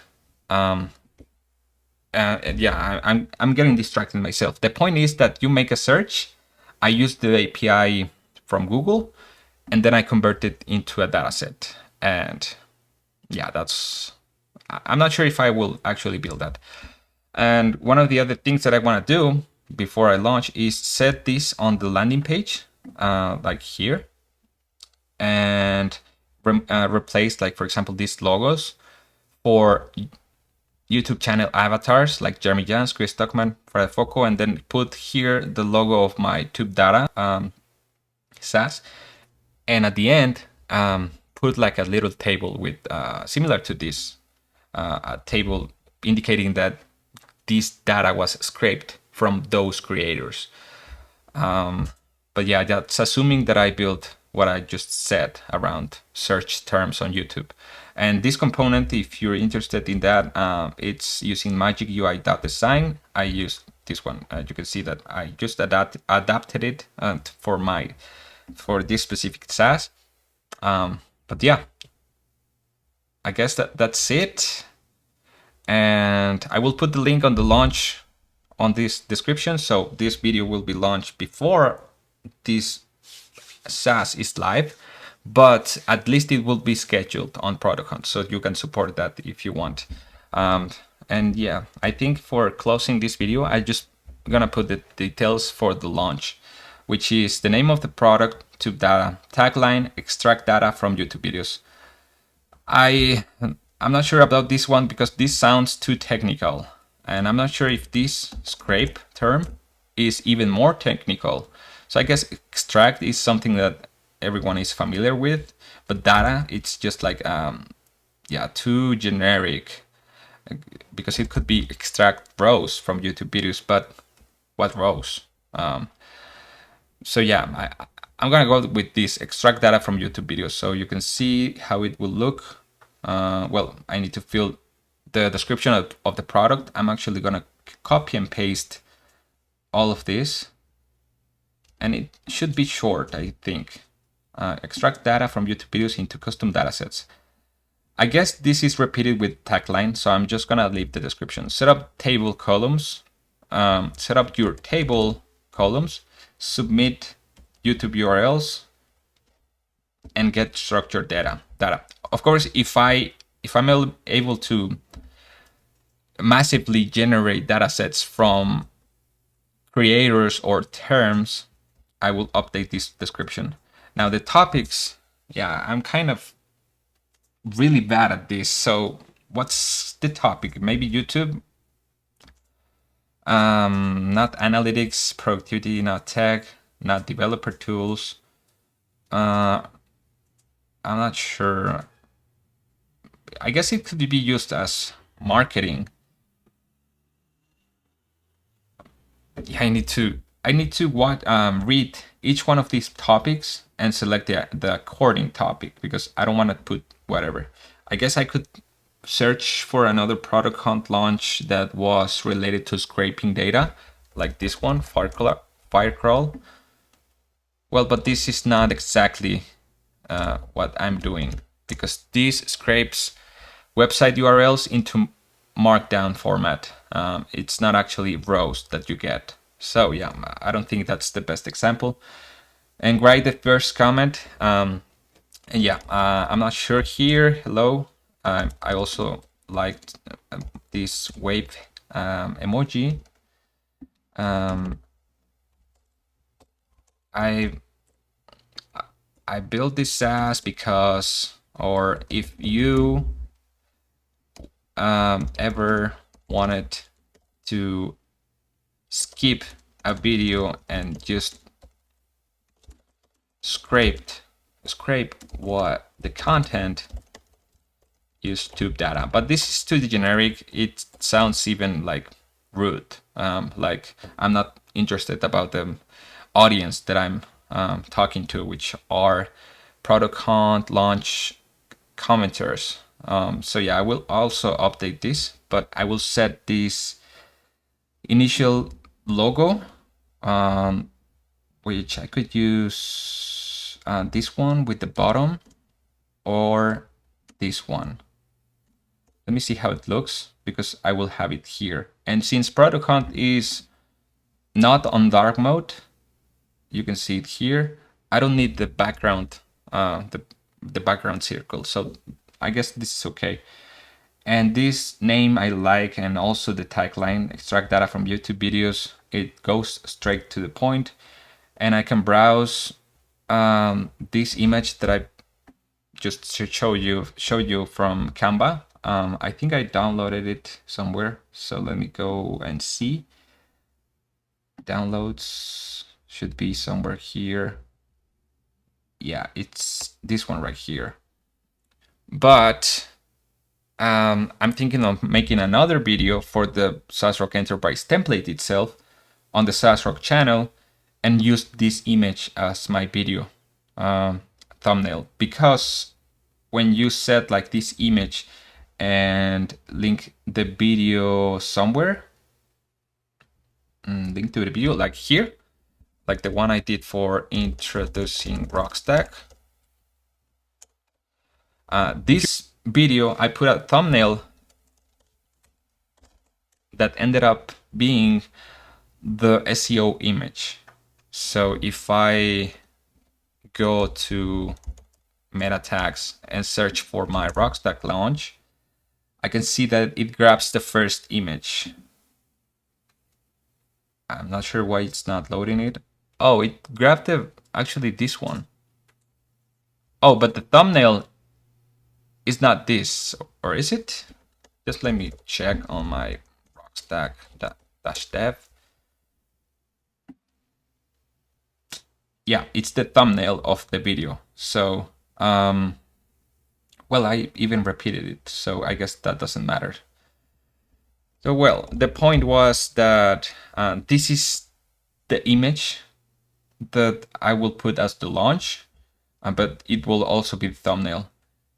yeah, I'm getting distracted myself. The point is that you make a search, I use the API from Google, and then I convert it into a data set. And yeah, I'm not sure if I will actually build that. And one of the other things that I want to do before I launch is set this on the landing page, like here, and replace, like, for example, these logos for YouTube channel avatars like Jeremy Jans, Chris Tuckman, Fred Foco, and then put here the logo of my tube data SaaS. And at the end, put like a little table with similar to this, a table indicating that this data was scraped from those creators. But yeah, that's assuming that I built what I just said around search terms on YouTube. And this component, if you're interested in that, it's using Magic UI.design. I used this one. You can see that I just adapted it for this specific SaaS. But yeah, I guess that's it. And I will put the link on the launch on this description. So this video will be launched before this SaaS is live, but at least it will be scheduled on Product Hunt, so you can support that if you want. And yeah, I think for closing this video, I just gonna put the details for the launch, which is the name of the product, to data, tagline, extract data from YouTube videos. I'm not sure about this one because this sounds too technical, and I'm not sure if this scrape term is even more technical. So I guess extract is something that everyone is familiar with, but data, it's just like too generic, because it could be extract rows from YouTube videos, but what rows? So yeah, I'm gonna go with this extract data from YouTube videos so you can see how it will look. Well, I need to fill the description of the product. I'm actually gonna copy and paste all of this, and it should be short, I think. Extract data from YouTube videos into custom datasets. I guess this is repeated with tagline, so I'm just gonna leave the description. Set up table columns. Set up your table columns. Submit YouTube URLs and get structured data. Of course, if I'm able to massively generate data sets from creators or terms, I will update this description. Now the topics, yeah, I'm kind of really bad at this. So what's the topic? Maybe YouTube? Not analytics, productivity, not tech, not developer tools. I'm not sure. I guess it could be used as marketing. Yeah, I need to read each one of these topics and select the according topic, because I don't want to put whatever. I guess I could search for another product hunt launch that was related to scraping data, like this one, Firecrawl. Well, but this is not exactly what I'm doing, because this scrapes website URLs into markdown format. It's not actually rows that you get. So yeah, I don't think that's the best example. And write the first comment. And yeah, I'm not sure here. Hello. I also liked this wave emoji. I built this SaaS because, or if you ever wanted to skip a video and just scrape what the content, use tube data. But this is too generic. It sounds even like rude. Like I'm not interested about the audience that I'm talking to, which are product hunt launch commenters. So yeah, I will also update this, but I will set this initial logo, which I could use this one with the bottom, or this one. Let me see how it looks, because I will have it here. And since product hunt is not on dark mode, you can see it here. I don't need the background, the background circle. So I guess this is okay. And this name I like, and also the tagline, extract data from YouTube videos. It goes straight to the point, and I can browse this image that I just show you from Canva. I think I downloaded it somewhere, so let me go and see. Downloads should be somewhere here. Yeah, it's this one right here. But I'm thinking of making another video for the SaaS Rock Enterprise template itself on the SaaS Rock channel, and use this image as my video thumbnail, because when you set like this image and link the video somewhere, link to the video like here, like the one I did for introducing Rockstack. This video, I put a thumbnail that ended up being the SEO image. So if I go to meta tags and search for my Rockstack launch, I can see that it grabs the first image. I'm not sure why it's not loading it. Oh, it grabbed actually this one. Oh, but the thumbnail is not this, or is it? Just let me check on my Rockstack dash dev. Yeah, it's the thumbnail of the video. So, well, I even repeated it, so I guess that doesn't matter. So, well, the point was that this is the image that I will put as the launch, but it will also be the thumbnail.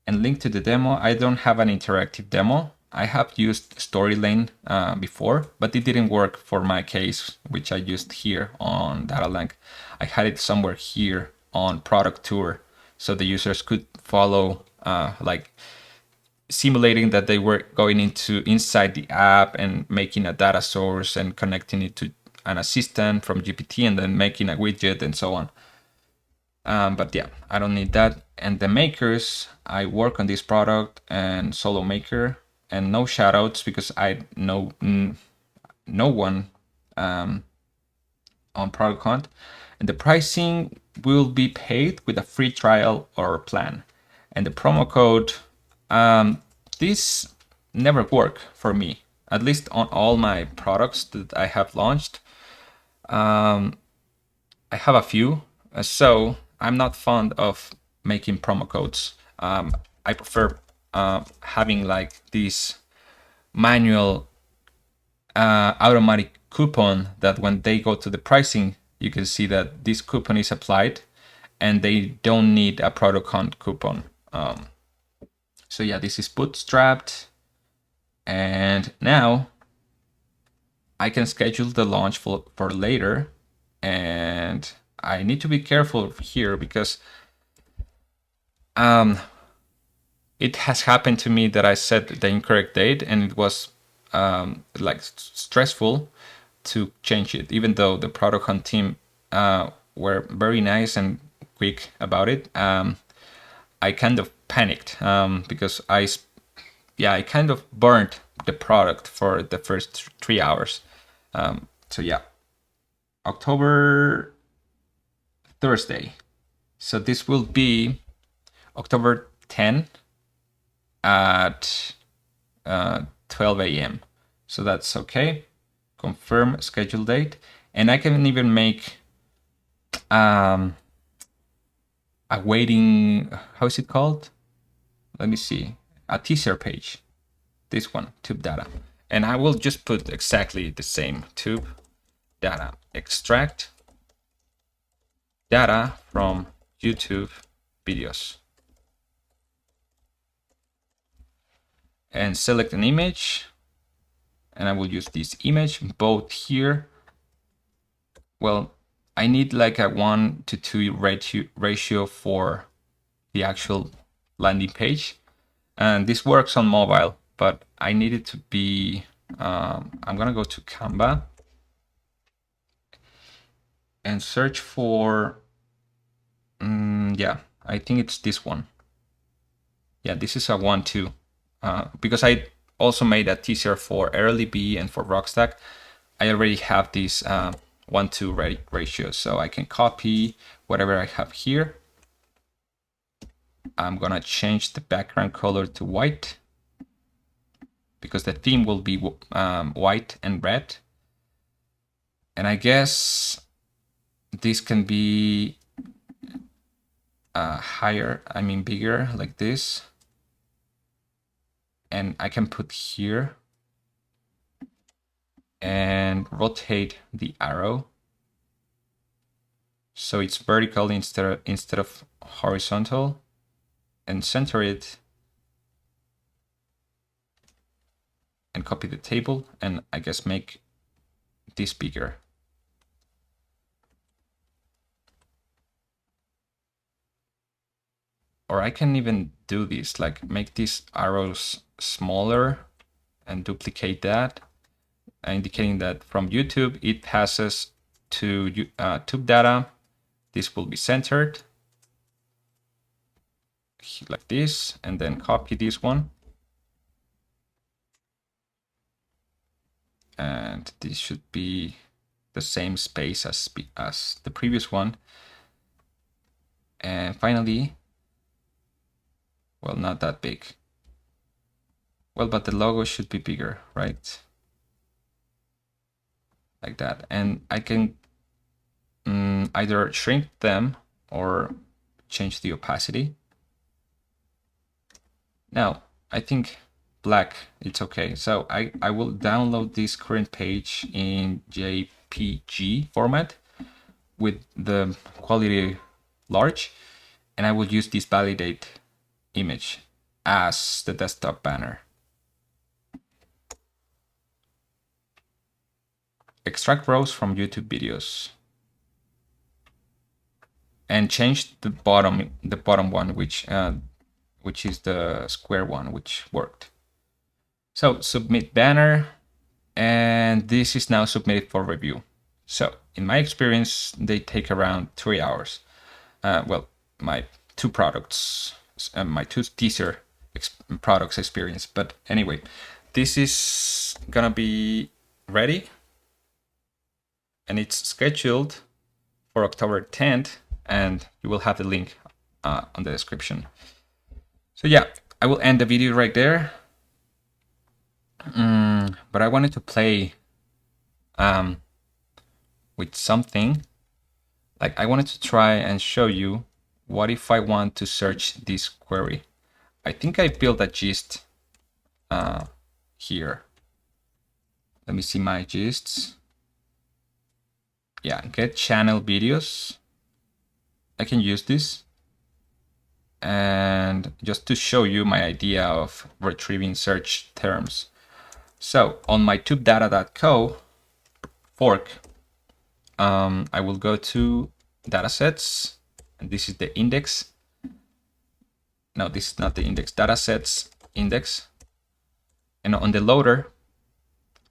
And link to the demo, I don't have an interactive demo. I have used Storylane before, but it didn't work for my case, which I used here on DataLink. I had it somewhere here on Product Tour, so the users could follow, like simulating that they were going inside the app and making a data source and connecting it to an assistant from GPT and then making a widget and so on. But yeah, I don't need that. And the makers, I work on this product and solo maker, and no shoutouts because I know no one on Product Hunt. And the pricing will be paid with a free trial or plan. And the promo code, this never worked for me, at least on all my products that I have launched. I have a few, so I'm not fond of making promo codes. I prefer having like this manual automatic coupon that when they go to the pricing, you can see that this coupon is applied and they don't need a product hunt coupon. So yeah, this is bootstrapped. And now I can schedule the launch for later. And I need to be careful here because it has happened to me that I set the incorrect date and it was like stressful to change it, even though the product hunt team were very nice and quick about it. I kind of panicked because I kind of burnt the product for the first 3 hours. So yeah, October Thursday. So this will be October 10 at 12 a.m. So that's okay. Confirm schedule date. And I can even make a waiting, how is it called? Let me see. A teaser page. This one, tube data. And I will just put exactly the same tube data. Extract data from YouTube videos. And select an image. And I will use this image both here. Well, I need like a 1:2 ratio for the actual landing page. And this works on mobile, but I need it to be, I'm gonna go to Canva and search for, yeah, I think it's this one. Yeah, this is a 1:2, because I also made a teaser for Early B and for Rockstack. I already have this 1:2 ratio, so I can copy whatever I have here. I'm gonna change the background color to white because the theme will be white and red. And I guess this can be higher, I mean bigger, like this. And I can put here and rotate the arrow so it's vertical instead of horizontal, and center it and copy the table, and I guess make this bigger. Or I can even do this, like make these arrows smaller and duplicate that, indicating that from YouTube it passes to tube data. This will be centered. like this, and then copy this one. And this should be the same space as the previous one. And finally, well, not that big. Well, but the logo should be bigger, right? Like that. And I can either shrink them or change the opacity. Now, I think black, it's okay. So I will download this current page in JPG format with the quality large, and I will use this validate image as the desktop banner. Extract rows from YouTube videos. And change the bottom one, which is the square one, which worked. So submit banner, and this is now submitted for review. So in my experience, they take around 3 hours. Well, my two products, my two teaser products experience. But anyway, this is gonna be ready, and it's scheduled for October 10th, and you will have the link on the description. So yeah, I will end the video right there. But I wanted to play with something. Like, I wanted to try and show you what if I want to search this query. I think I built a gist here. Let me see my gists. Yeah, get channel videos. I can use this. And just to show you my idea of retrieving search terms. So on my tubedata.co fork, I will go to datasets, and this is the index. No, this is not the index, datasets index. And on the loader,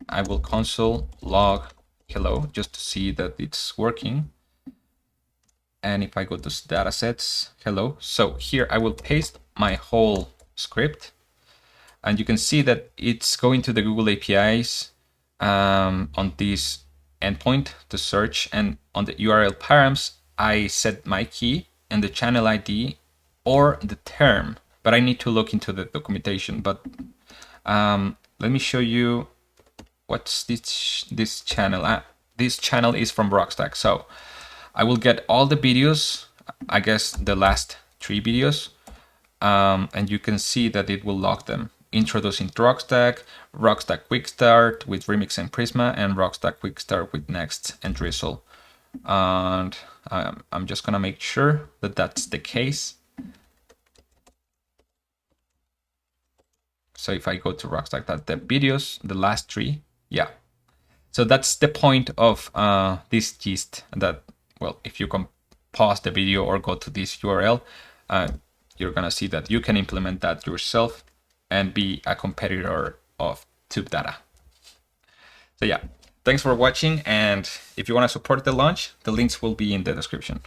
I will console log hello just to see that it's working. And if I go to datasets, hello. So here I will paste my whole script, and you can see that it's going to the Google APIs on this endpoint to search, and on the URL params, I set my key and the channel ID or the term, but I need to look into the documentation. But let me show you what's this channel. This channel is from Rockstack, so I will get all the videos, I guess the last 3 videos, and you can see that it will log them. Introducing to Rockstack, Rockstack Quick Start with Remix and Prisma, and Rockstack Quick Start with Next and Drizzle. And I'm just gonna make sure that that's the case. So if I go to Rockstack, that the videos, the last 3, yeah. So that's the point of this gist, that, well, if you can pause the video or go to this URL, you're gonna see that you can implement that yourself and be a competitor of TubeData. So yeah, thanks for watching, and if you want to support the launch, the links will be in the description.